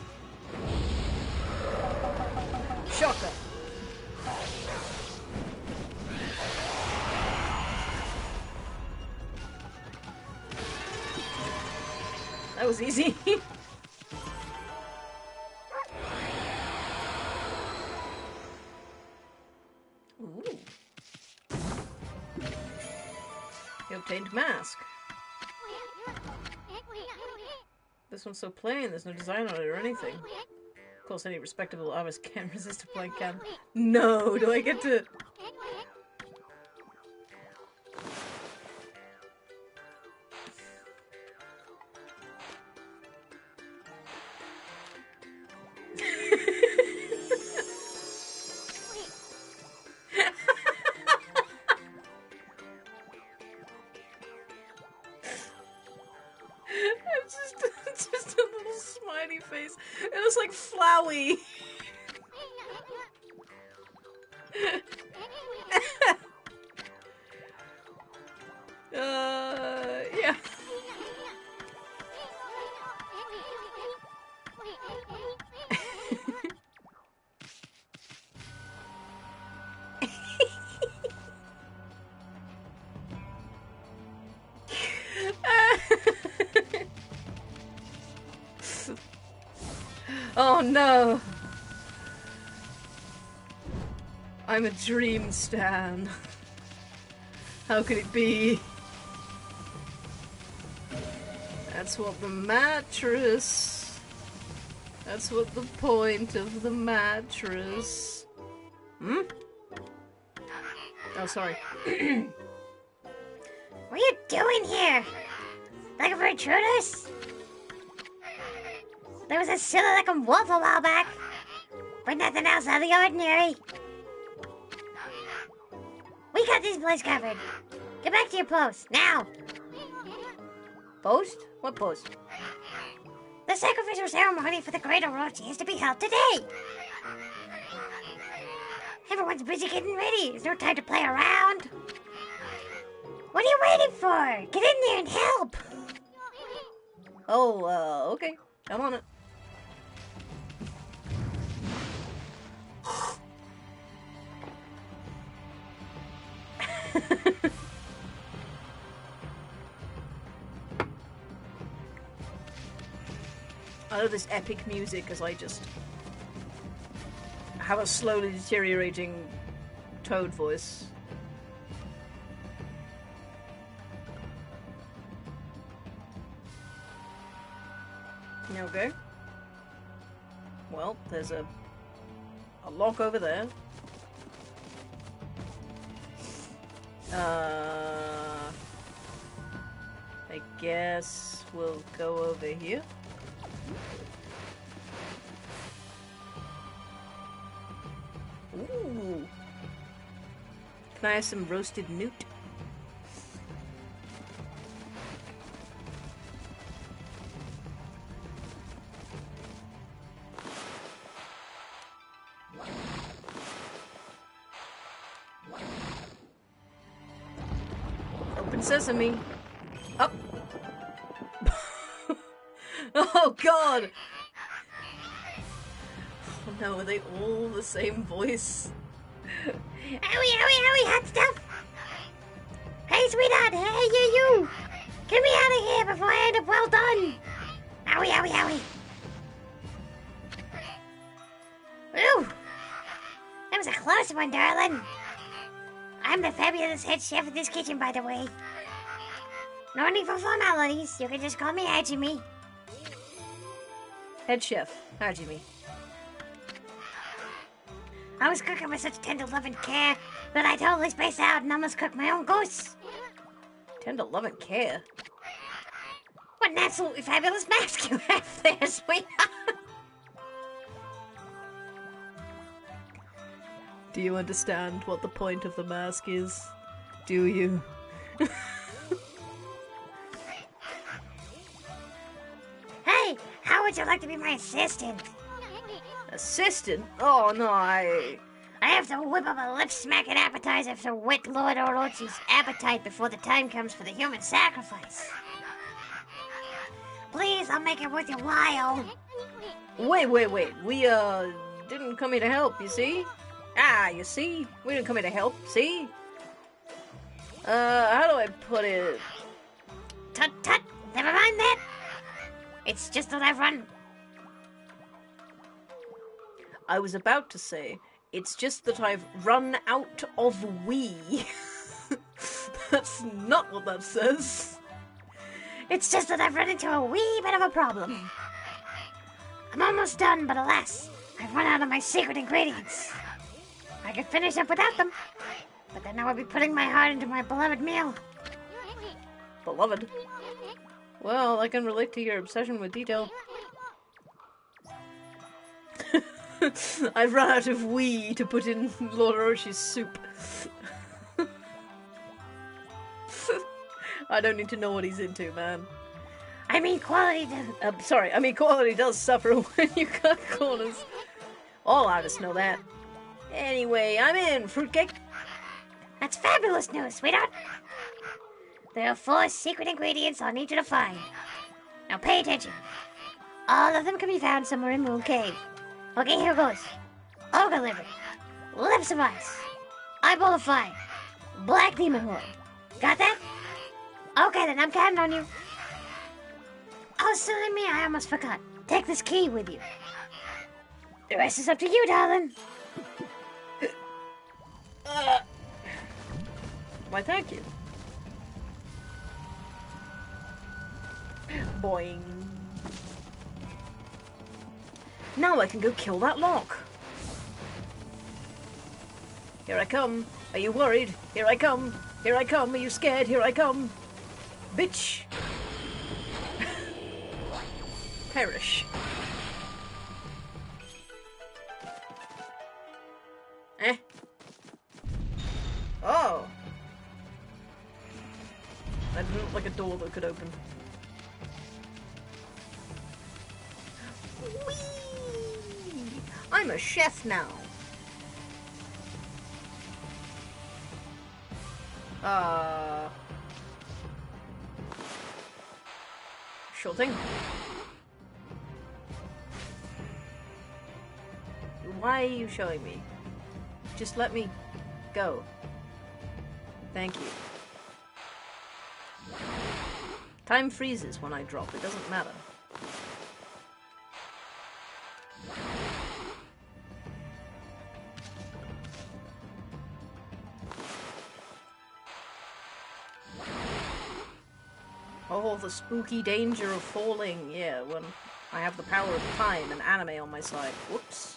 Shocker. That was easy. Ooh. You obtained mask. This one's so plain, there's no design on it or anything. Of course, any respectable artist can't resist a blank canvas. No, do I get to... just a little smiley face. It looks like Flowey. Yeah. Oh no! I'm a dream stan. How could it be? That's what the mattress... That's what the point of the mattress... Hmm? Oh, sorry. What are you doing here? Looking for intruders? There was a silly-looking wolf a while back, but nothing else out of the ordinary. We got this place covered. Get back to your post, now! Post? What post? The sacrificial ceremony for the Great Orochi is to be held today! Everyone's busy getting ready. There's no time to play around. What are you waiting for? Get in there and help! Oh, okay. I'm on it. I love this epic music as I just have a slowly deteriorating Toad voice. Okay. Well, there's a lock over there. I guess we'll go over here. Ooh. Can I have some roasted newt? Open sesame. Up. Oh god! Oh no, are they all the same voice? Owie, hot stuff! Hey, sweetheart, hey, you! Get me out of here before I end up well done! Owie. Ooh! That was a close one, darling. I'm the fabulous head chef of this kitchen, by the way. No need for formalities. You can just call me Hajime. Head chef, Hajime. I was cooking with such tender love and care that I totally spaced out and almost cooked my own goose. Tender love and care? What an absolutely fabulous mask you have there, sweetheart. Do you understand what the point of the mask is? Do you? Hey, how would you like to be my assistant? Assistant? Oh no, I have to whip up a lip-smacking appetizer to whet Lord Orochi's appetite before the time comes for the human sacrifice. Please, I'll make it worth your while. Wait. We, didn't come here to help, you see? You see? We didn't come here to help, see? How do I put it? Tut, never mind that. It's just that I've run. I was about to say, It's just that I've run out of wee. That's not what that says. It's just that I've run into a wee bit of a problem. I'm almost done, but alas, I've run out of my secret ingredients. I could finish up without them, but then I would be putting my heart into my beloved meal. Beloved? Well, I can relate to your obsession with detail. I've run out of wee to put in Lord Orochi's soup. I don't need to know what he's into, man. I mean, quality quality does suffer when you cut corners. All artists know that. Anyway, I'm in, fruitcake. That's fabulous news, sweetheart. There are 4 secret ingredients I'll need you to find. Now pay attention. All of them can be found somewhere in Moon Cave. Okay, here goes. Ogre liver, lips of ice, eyeball of fire, black demon horn. Got that? Okay, then I'm counting on you. Oh, silly me, I almost forgot. Take this key with you. The rest is up to you, darling. Why, thank you. Boing. Now I can go kill that lock. Here I come. Are you worried? Here I come. Here I come. Are you scared? Here I come. Bitch. Perish. Eh? Oh. That didn't look like a door that could open. Whee! I'm a chef now. Sure thing. Why are you showing me? Just let me go. Thank you. Time freezes when I drop. It doesn't matter. Oh, the spooky danger of falling. Yeah, when I have the power of time and anime on my side. Whoops.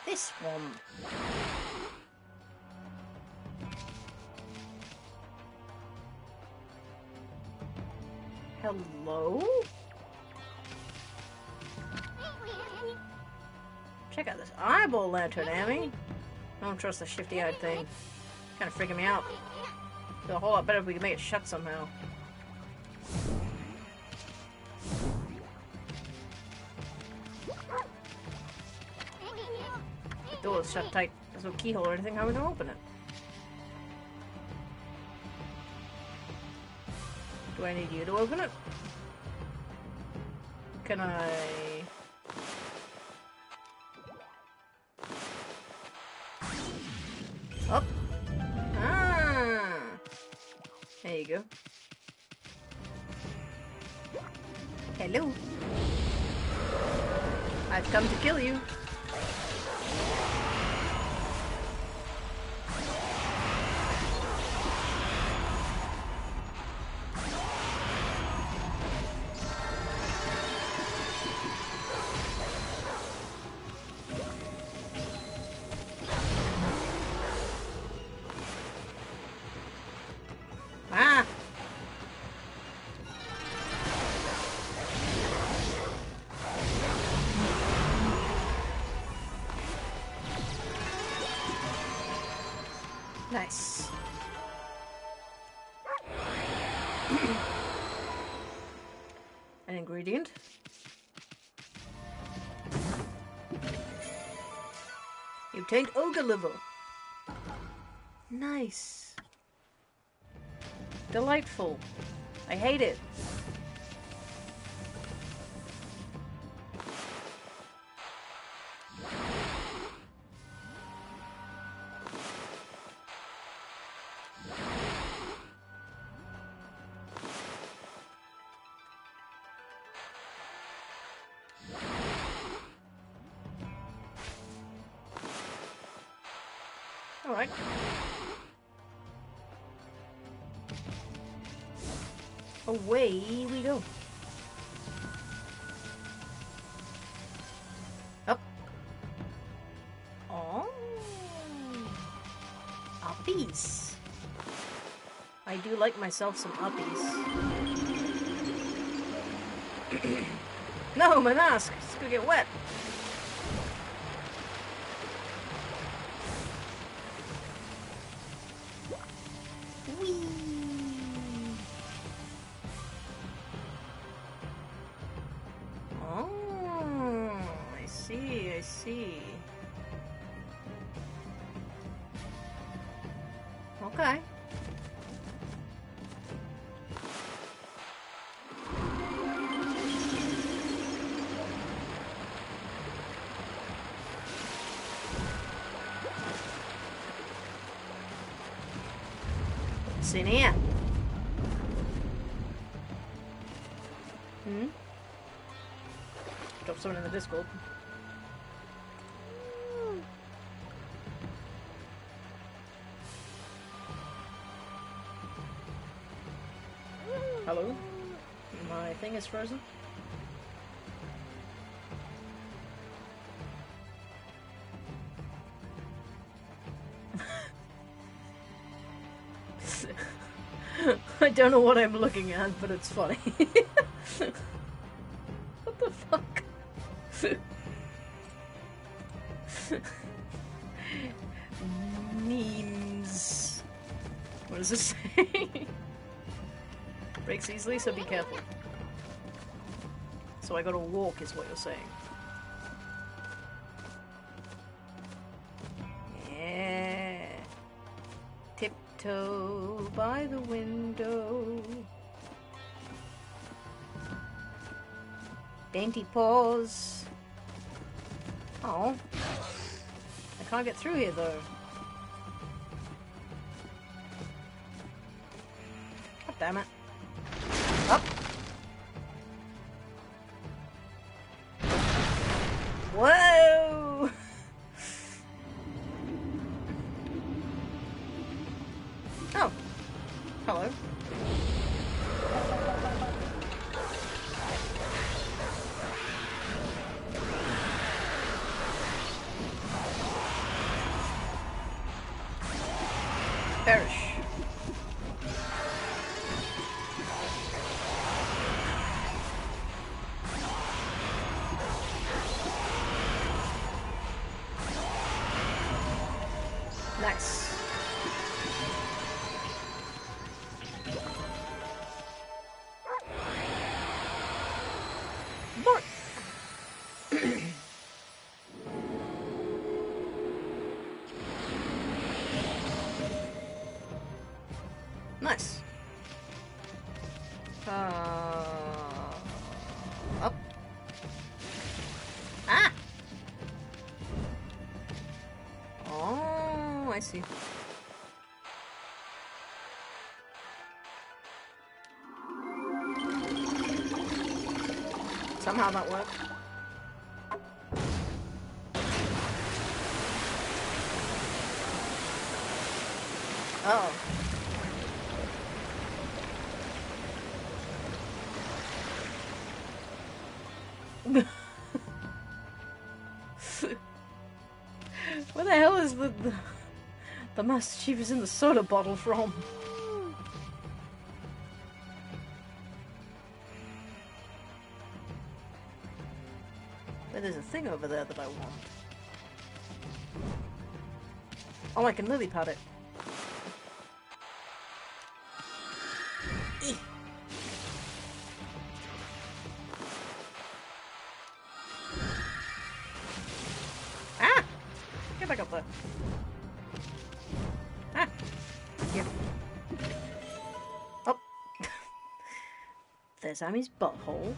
This one. Hello? Check out this eyeball lantern, Amy. I don't trust the shifty-eyed thing. Kind of freaking me out. Feel a whole lot better if we can make it shut somehow. The door is shut tight. There's no keyhole or anything. How are we gonna open it? Do I need you to open it? Can I... Up. Ah. There you go. Hello. I've come to kill you. Ah! Nice. An ingredient. You obtained ogre liver. Nice. Delightful. I hate it. Alright. Away we go. Up. Oh. Uppies. I do like myself some uppies. No, my mask! It's gonna get wet. Whee! Oh, I see, I see. Okay. What's in here? Hmm? Drop someone in the Discord. Hello? My thing is frozen. I don't know what I'm looking at, but it's funny. What the fuck? Memes. What does this say? Breaks easily, so be careful. So I gotta walk, is what you're saying. Yeah. Tiptoe by the window. Dainty paws. Oh. I can't get through here though. God damn it. Up. Whoa! Oh. Hello. Perish. Nice. Bark. Nice. Up. Ah! Oh, I see. Somehow that worked. Oh. Where the hell is the Master Chief is in the soda bottle from? But there's a thing over there that I want. Oh, I can lily pad it. Eeh. Ah! Get back up there. Ah! Here. Oh. There's Amy's butthole.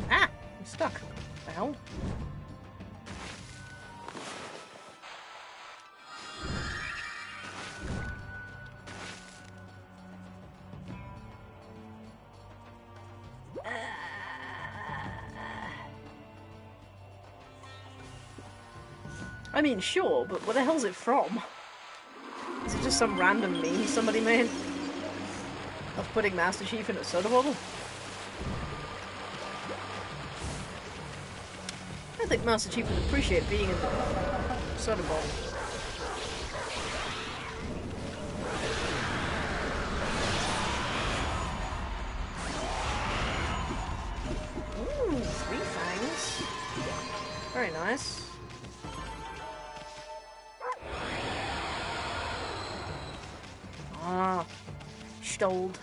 Ah! I'm stuck. What the hell? I mean, sure, but where the hell's it from? Is it just some random meme somebody made? Of putting Master Chief in a soda bottle? I think Master Chief would appreciate being in the soda bottle. Ooh, 3 fangs. Very nice. Ah, stoled.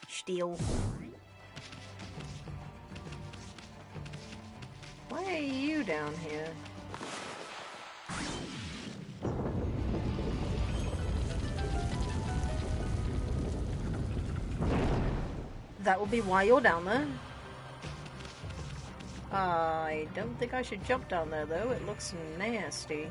Steal. Why are you down here? That will be why you're down there. I don't think I should jump down there though, it looks nasty.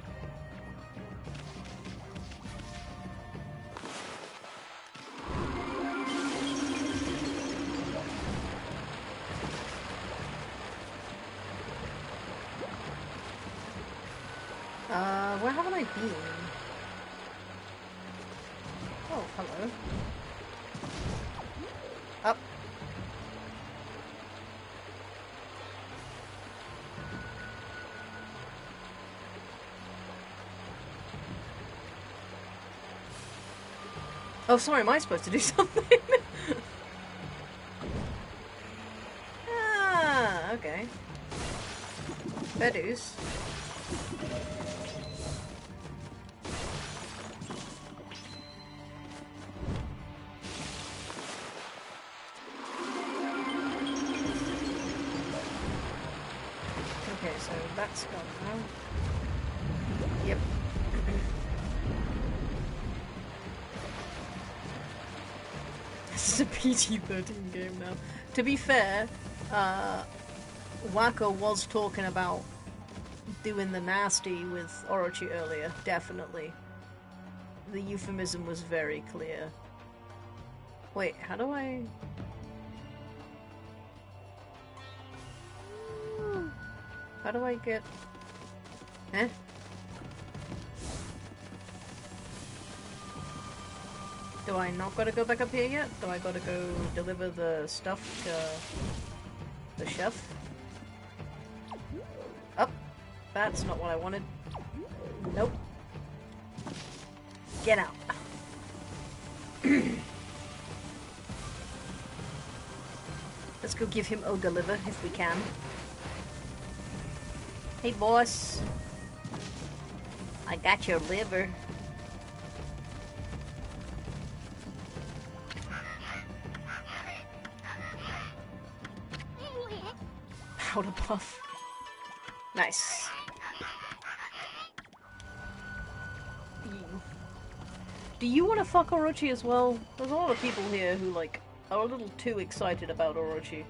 Where haven't I been? Oh, hello. Up. Oh, sorry, am I supposed to do something? Ah, okay. Fair dues. Okay, so that's gone now. Yep. This is a PG-13 game now. To be fair, Wacko was talking about doing the nasty with Orochi earlier, definitely. The euphemism was very clear. Wait, how do I... How do I get... Eh? Do I not gotta go back up here yet? Do I gotta go deliver the stuff to the chef? Up. That's not what I wanted. Nope. Get out. Let's go give him Ogre liver if we can. Hey boss. I got your liver. Powder puff. Nice. Do you want to fuck Orochi as well? There's a lot of people here who, like, are a little too excited about Orochi.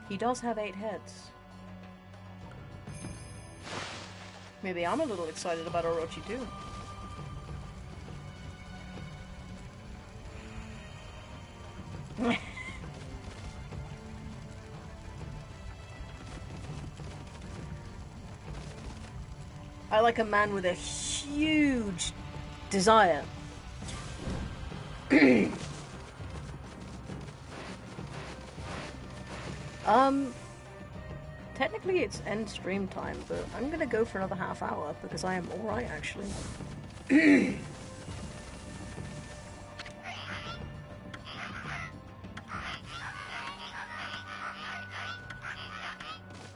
He does have 8 heads. Maybe I'm a little excited about Orochi too. I like a man with a huge desire. Technically it's end stream time, but I'm gonna go for another half hour because I am alright actually.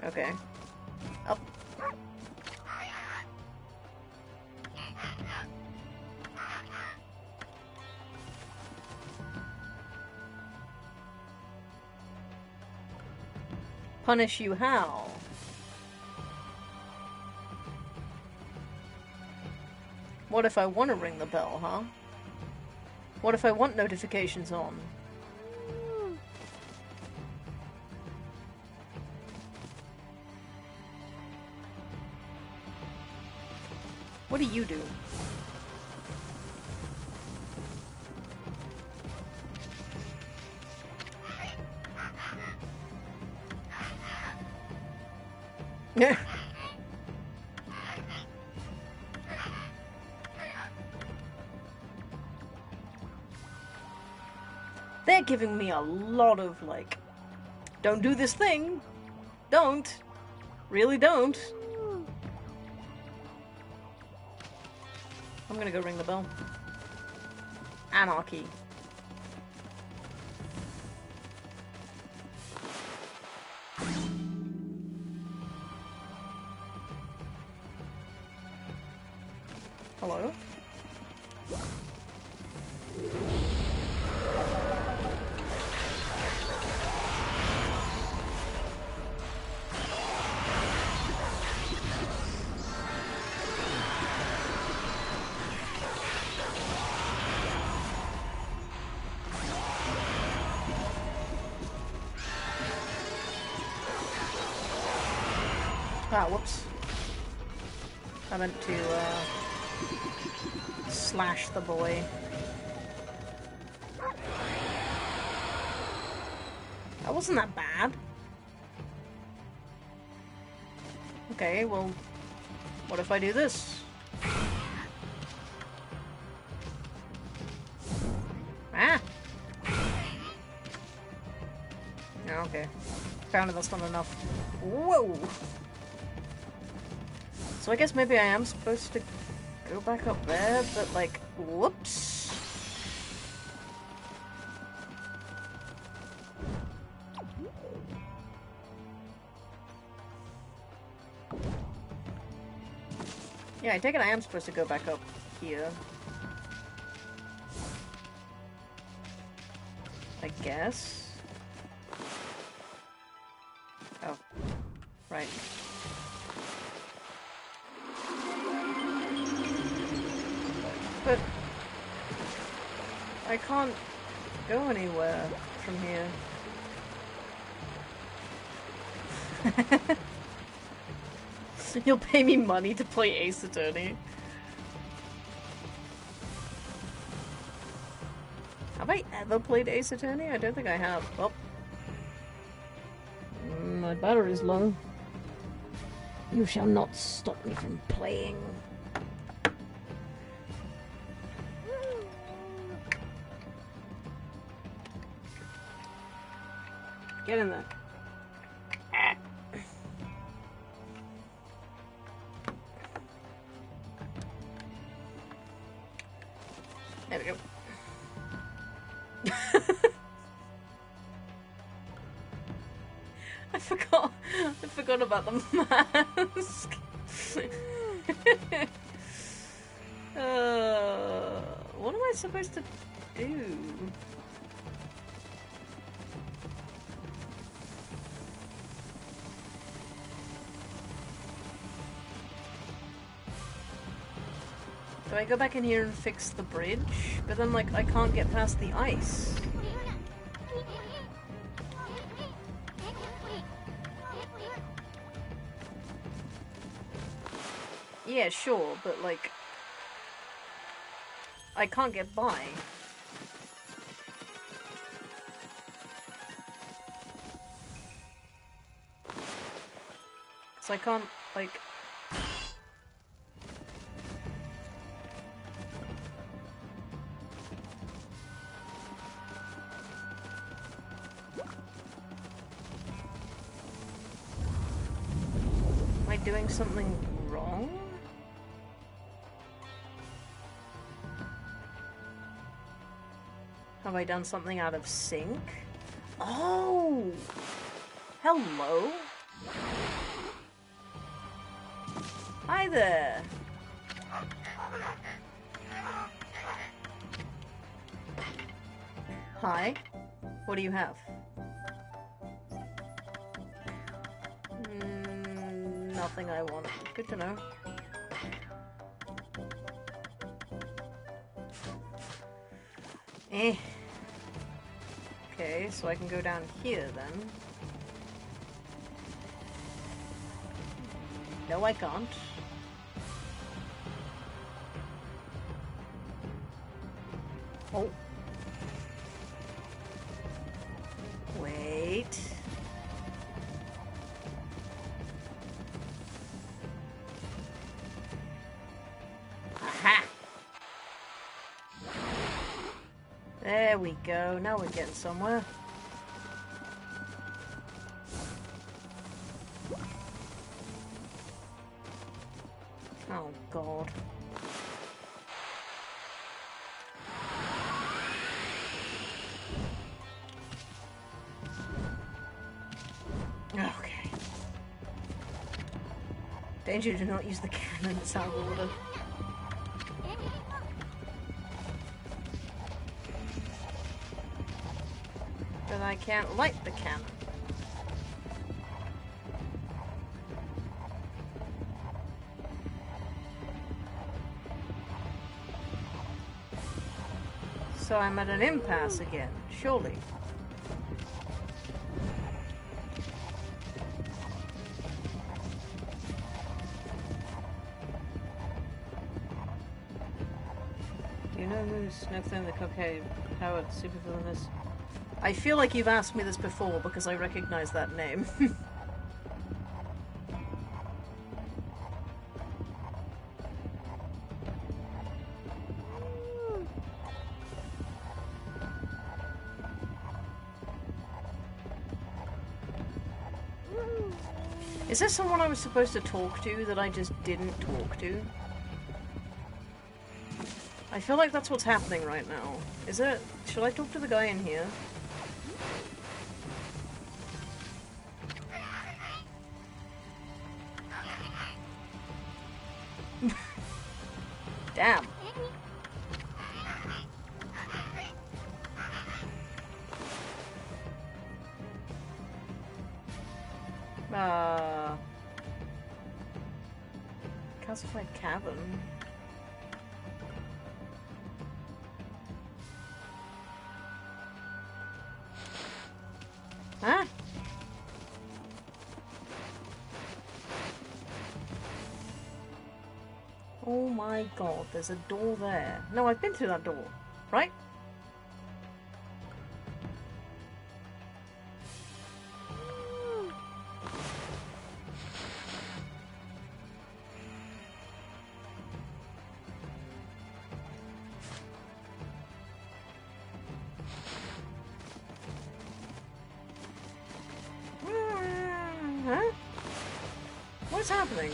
Okay. Up. Punish you how? What if I want to ring the bell, huh? What if I want notifications on? What do you do? Yeah. They're giving me a lot of, like, don't do this thing. Don't. Really don't. I'm gonna go ring the bell. Anarchy. Hello? Ah, whoops. I meant to, slash the boy. That wasn't that bad. Okay, well, what if I do this? Ah! Yeah, okay. Apparently that's not enough. Whoa! So I guess maybe I am supposed to go back up there, but like, whoops. Yeah, I take it I am supposed to go back up here. I guess. Oh. Right. But I can't go anywhere from here. You'll pay me money to play Ace Attorney. Have I ever played Ace Attorney? I don't think I have. Well, my battery's low. You shall not stop me from playing. Get in there. There we go. I forgot about the mask. What am I supposed to do? Do I go back in here and fix the bridge? But then, like, I can't get past the ice. Yeah, sure, but, like, I can't get by. So I can't, like... Am I doing something wrong? Have I done something out of sync? Oh! Hello? Hi there! Hi. What do you have? Nothing I want. Good to know. Eh. Okay, so I can go down here then. No, I can't. Oh. Wait. There we go. Now we're getting somewhere. Oh, God. Okay. Danger, do not use the cannon. It's out of order. But I can't light the cannon. So I'm at an impasse again, surely. Do you know who's next in the cocaine-powered supervillain is? I feel like you've asked me this before because I recognize that name. Is there someone I was supposed to talk to that I just didn't talk to? I feel like that's what's happening right now. Is it? Should I talk to the guy in here? Damn. Calcified cavern. Huh? Oh my god, there's a door there. No, I've been through that door, right? Huh? What's happening?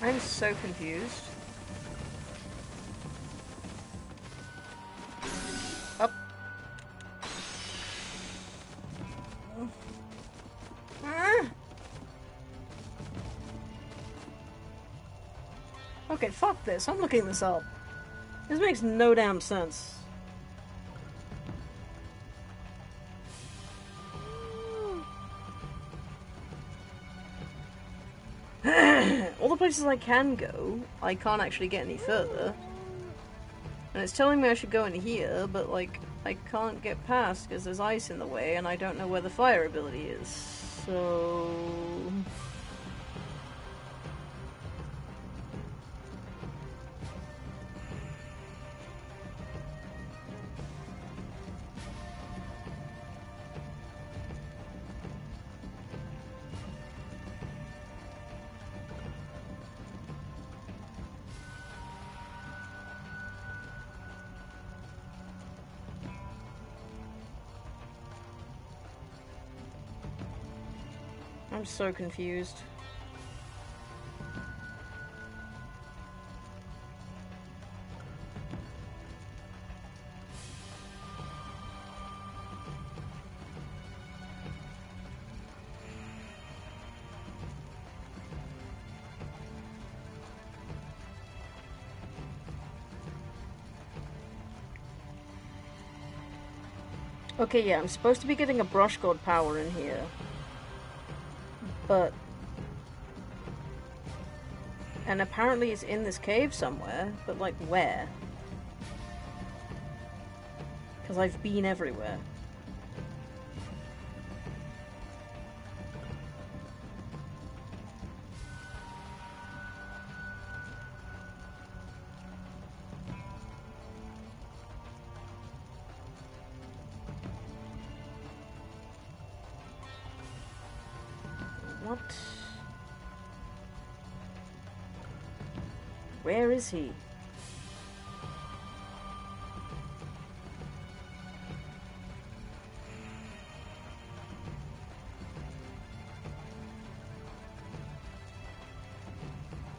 I'm so confused. Up. Okay, fuck this. I'm looking this up. This makes no damn sense. All the places I can go, I can't actually get any further. And it's telling me I should go in here, but like, I can't get past because there's ice in the way and I don't know where the fire ability is. So... I'm so confused. Okay, yeah, I'm supposed to be getting a brush god power in here. But... and apparently it's in this cave somewhere, but like where? Because I've been everywhere. What? Where is he?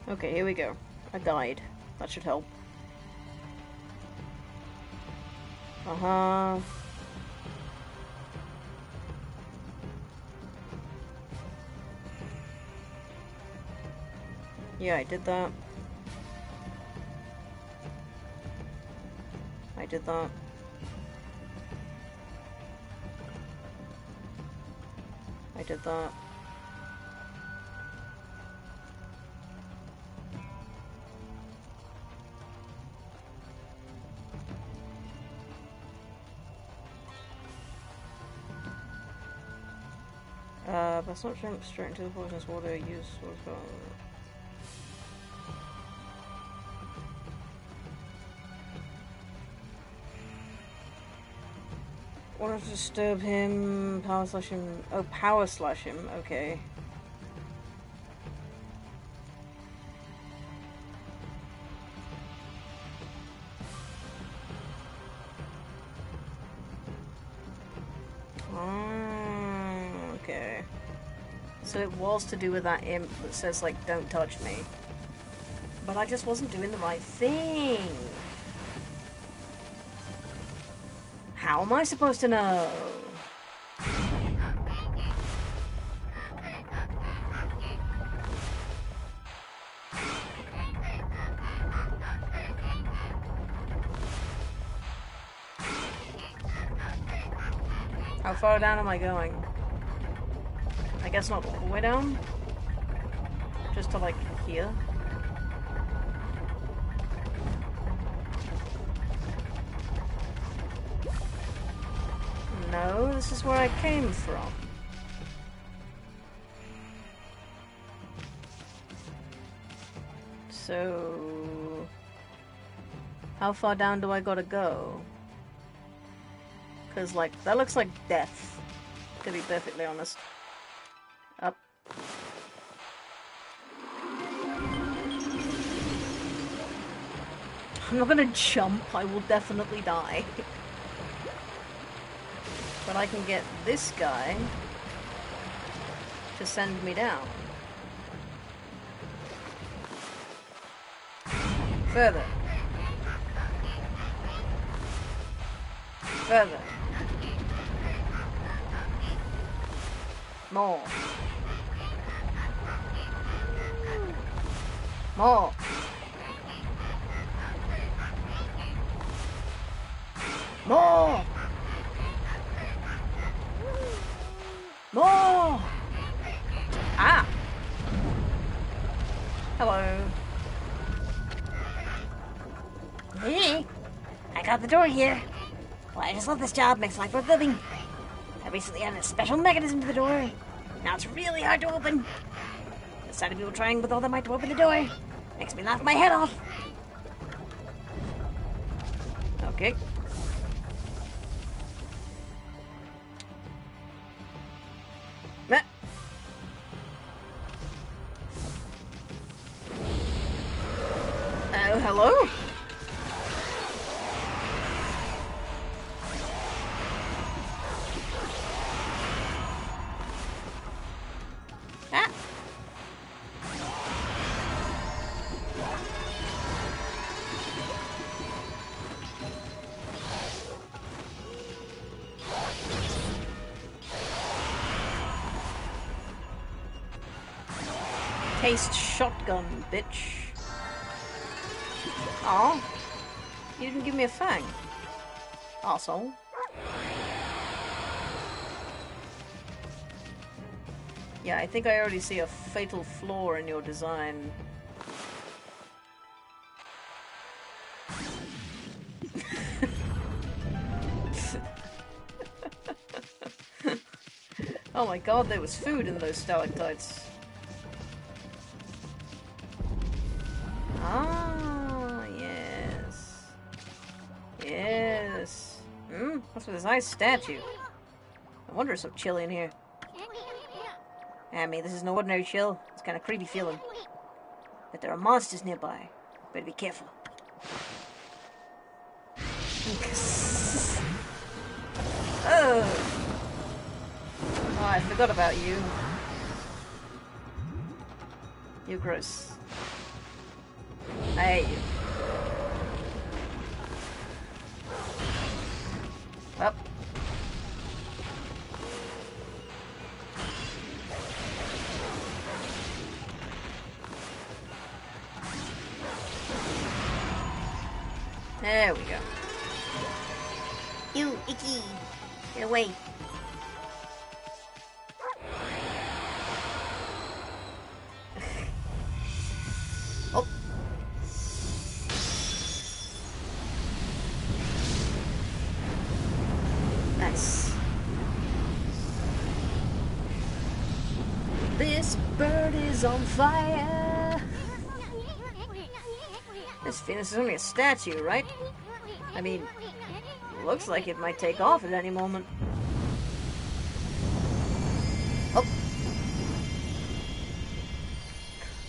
Okay, here we go. A guide. That should help. Uh-huh. Yeah, I did that. I did that. I did that. Let's not jump straight into the poisonous water. Use what's going on. Want to disturb him? Power slash him. Oh, power slash him. Okay. Okay. So it was to do with that imp that says, like, don't touch me. But I just wasn't doing the right thing. How am I supposed to know? How far down am I going? I guess not all the way down? Just to, like, here? No, this is where I came from. So... how far down do I gotta go? Because, like, that looks like death, to be perfectly honest. Up. I'm not gonna jump, I will definitely die. But I can get this guy to send me down. Further. Further. More. More. More. More. Ah. Hello. Hey, I got the door here. Well, I just love this job. Makes life worth living. I recently added a special mechanism to the door. Now it's really hard to open. The sight of people trying with all their might to open the door makes me laugh my head off. Okay. Meh. Oh, hello? Ah. Taste shotgun, bitch. Aw. You didn't give me a fang. Arsehole. Yeah, I think I already see a fatal flaw in your design. Oh my god, there was food in those stalactites. Ah, yes. Yes. What's with this nice statue? No wonder it's so chilly in here. Amy, this is no ordinary chill. It's kind of creepy feeling. But there are monsters nearby. Better be careful. Oh, I forgot about you. You're gross. I hate you. Up. There we go. You, Icky. Get away. Oh. Nice. This bird is on fire. This Venus is only a statue, right? I mean, looks like it might take off at any moment. Oh.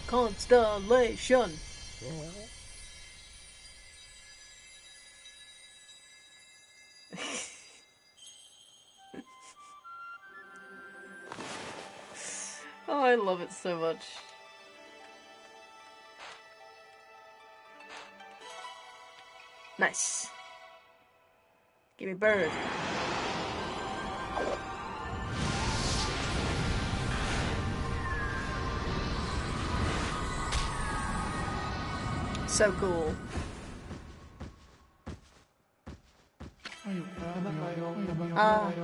Constellation. Oh, I love it so much. Nice. Give me bird. So cool.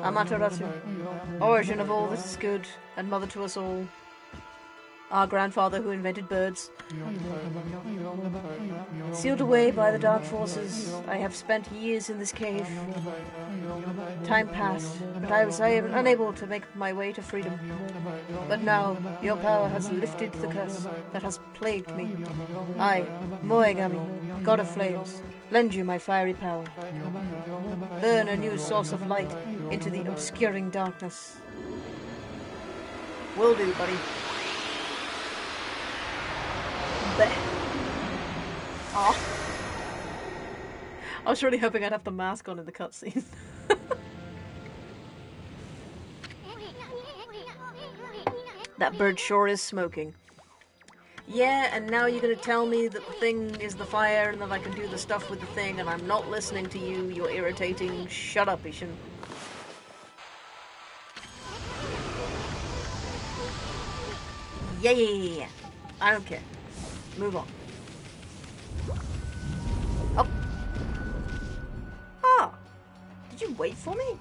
Amaterasu, origin of all that is good, and mother to us all. Our grandfather who invented birds. Sealed away by the dark forces, I have spent years in this cave. Time passed, but I was unable to make my way to freedom. But now, your power has lifted the curse that has plagued me. I, Ōkami, god of flames, lend you my fiery power. Burn a new source of light into the obscuring darkness. Will do, buddy. Oh. I was really hoping I'd have the mask on in the cutscene. That bird sure is smoking. Yeah, and now you're gonna tell me that the thing is the fire and that I can do the stuff with the thing and I'm not listening to you. You're irritating. Shut up, Ishin. Yeah. I don't care. Move on. Up. Ah. Did you wait for me?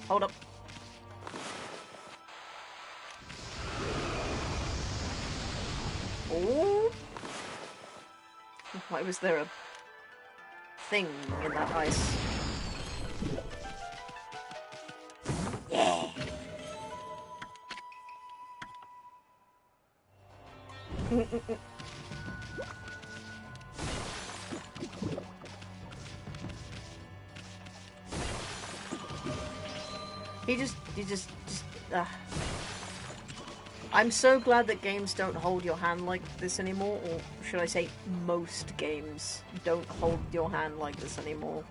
Hold up. Oh. Why was there a thing in that ice? Yeah. He just I'm so glad that games don't hold your hand like this anymore, or should I say most games don't hold your hand like this anymore.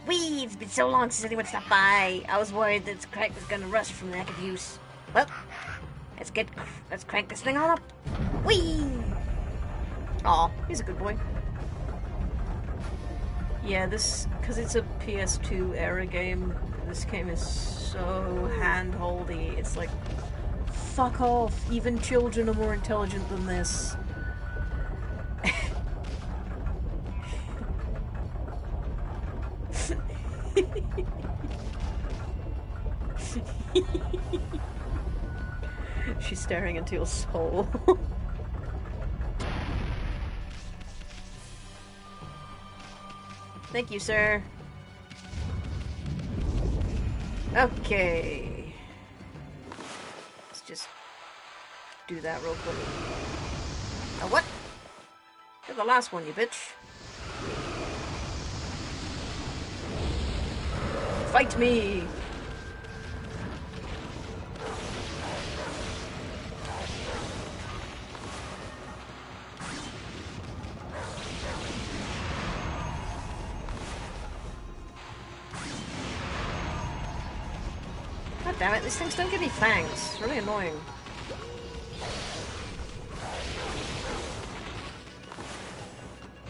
Wee, it's been so long since anyone stopped by. I was worried that this crank was gonna rust from lack of use. Well, let's crank this thing on up. Wee! Aw, he's a good boy. Yeah, because it's a PS2 era game, this game is so hand-holdy. It's like, fuck off. Even children are more intelligent than this. She's staring into your soul. Thank you, sir. Okay. Let's just do that real quick. Oh, what? You're the last one, you bitch. Fight me! Damn it, these things don't give me fangs. It's really annoying.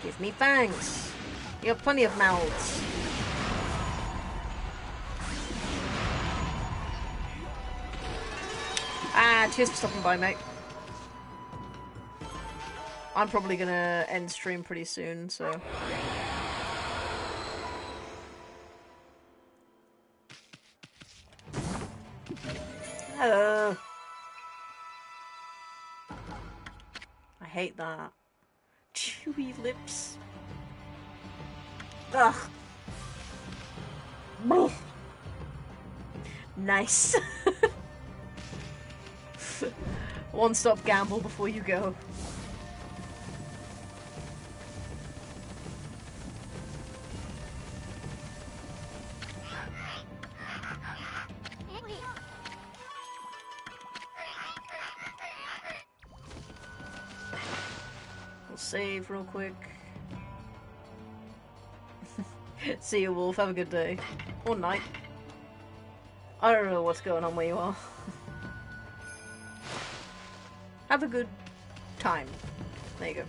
Give me fangs. You have plenty of mouths. Ah, cheers for stopping by, mate. I'm probably gonna end stream pretty soon, so... I hate that. Chewy lips. Ugh. Nice. One stop gamble before you go. We'll save real quick. See you, Wolf. Have a good day. Or night. I don't know what's going on where you are. Have a good time. There you go.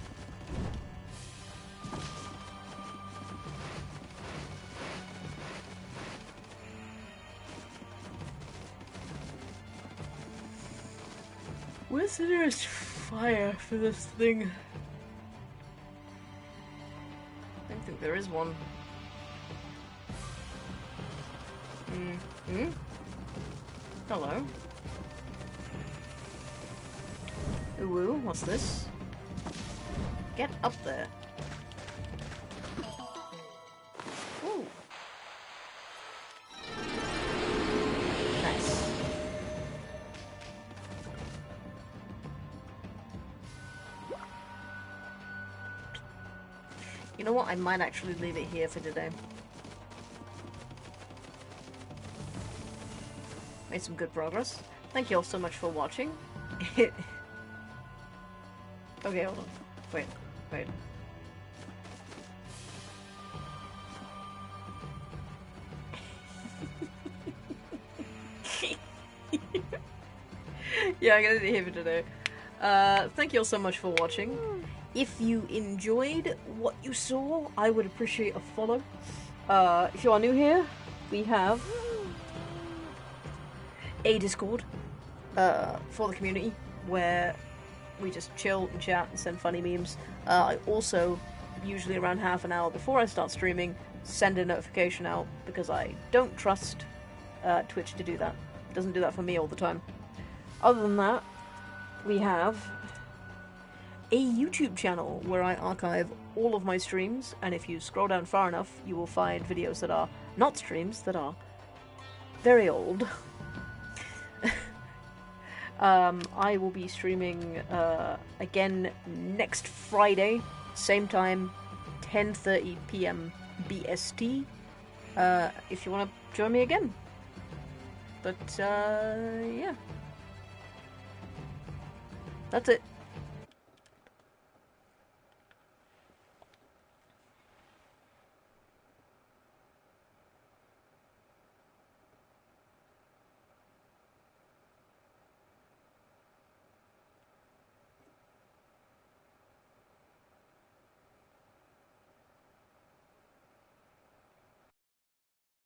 Where's the nearest fire for this thing? I don't think there is one. Hello. Ooh, what's this? Get up there. Ooh. Nice. You know what? I might actually leave it here for today. Made some good progress. Thank you all so much for watching. Okay, hold on. Wait. Yeah, I'm gonna be here for today. Thank you all so much for watching. If you enjoyed what you saw, I would appreciate a follow. If you are new here, we have a Discord for the community where we just chill and chat and send funny memes. I also, usually around half an hour before I start streaming, send a notification out because I don't trust Twitch to do that. It doesn't do that for me all the time. Other than that, we have a YouTube channel where I archive all of my streams, and if you scroll down far enough, you will find videos that are not streams, that are very old. I will be streaming again next Friday, same time, 10:30 PM BST, if you want to join me again. But, yeah. That's it.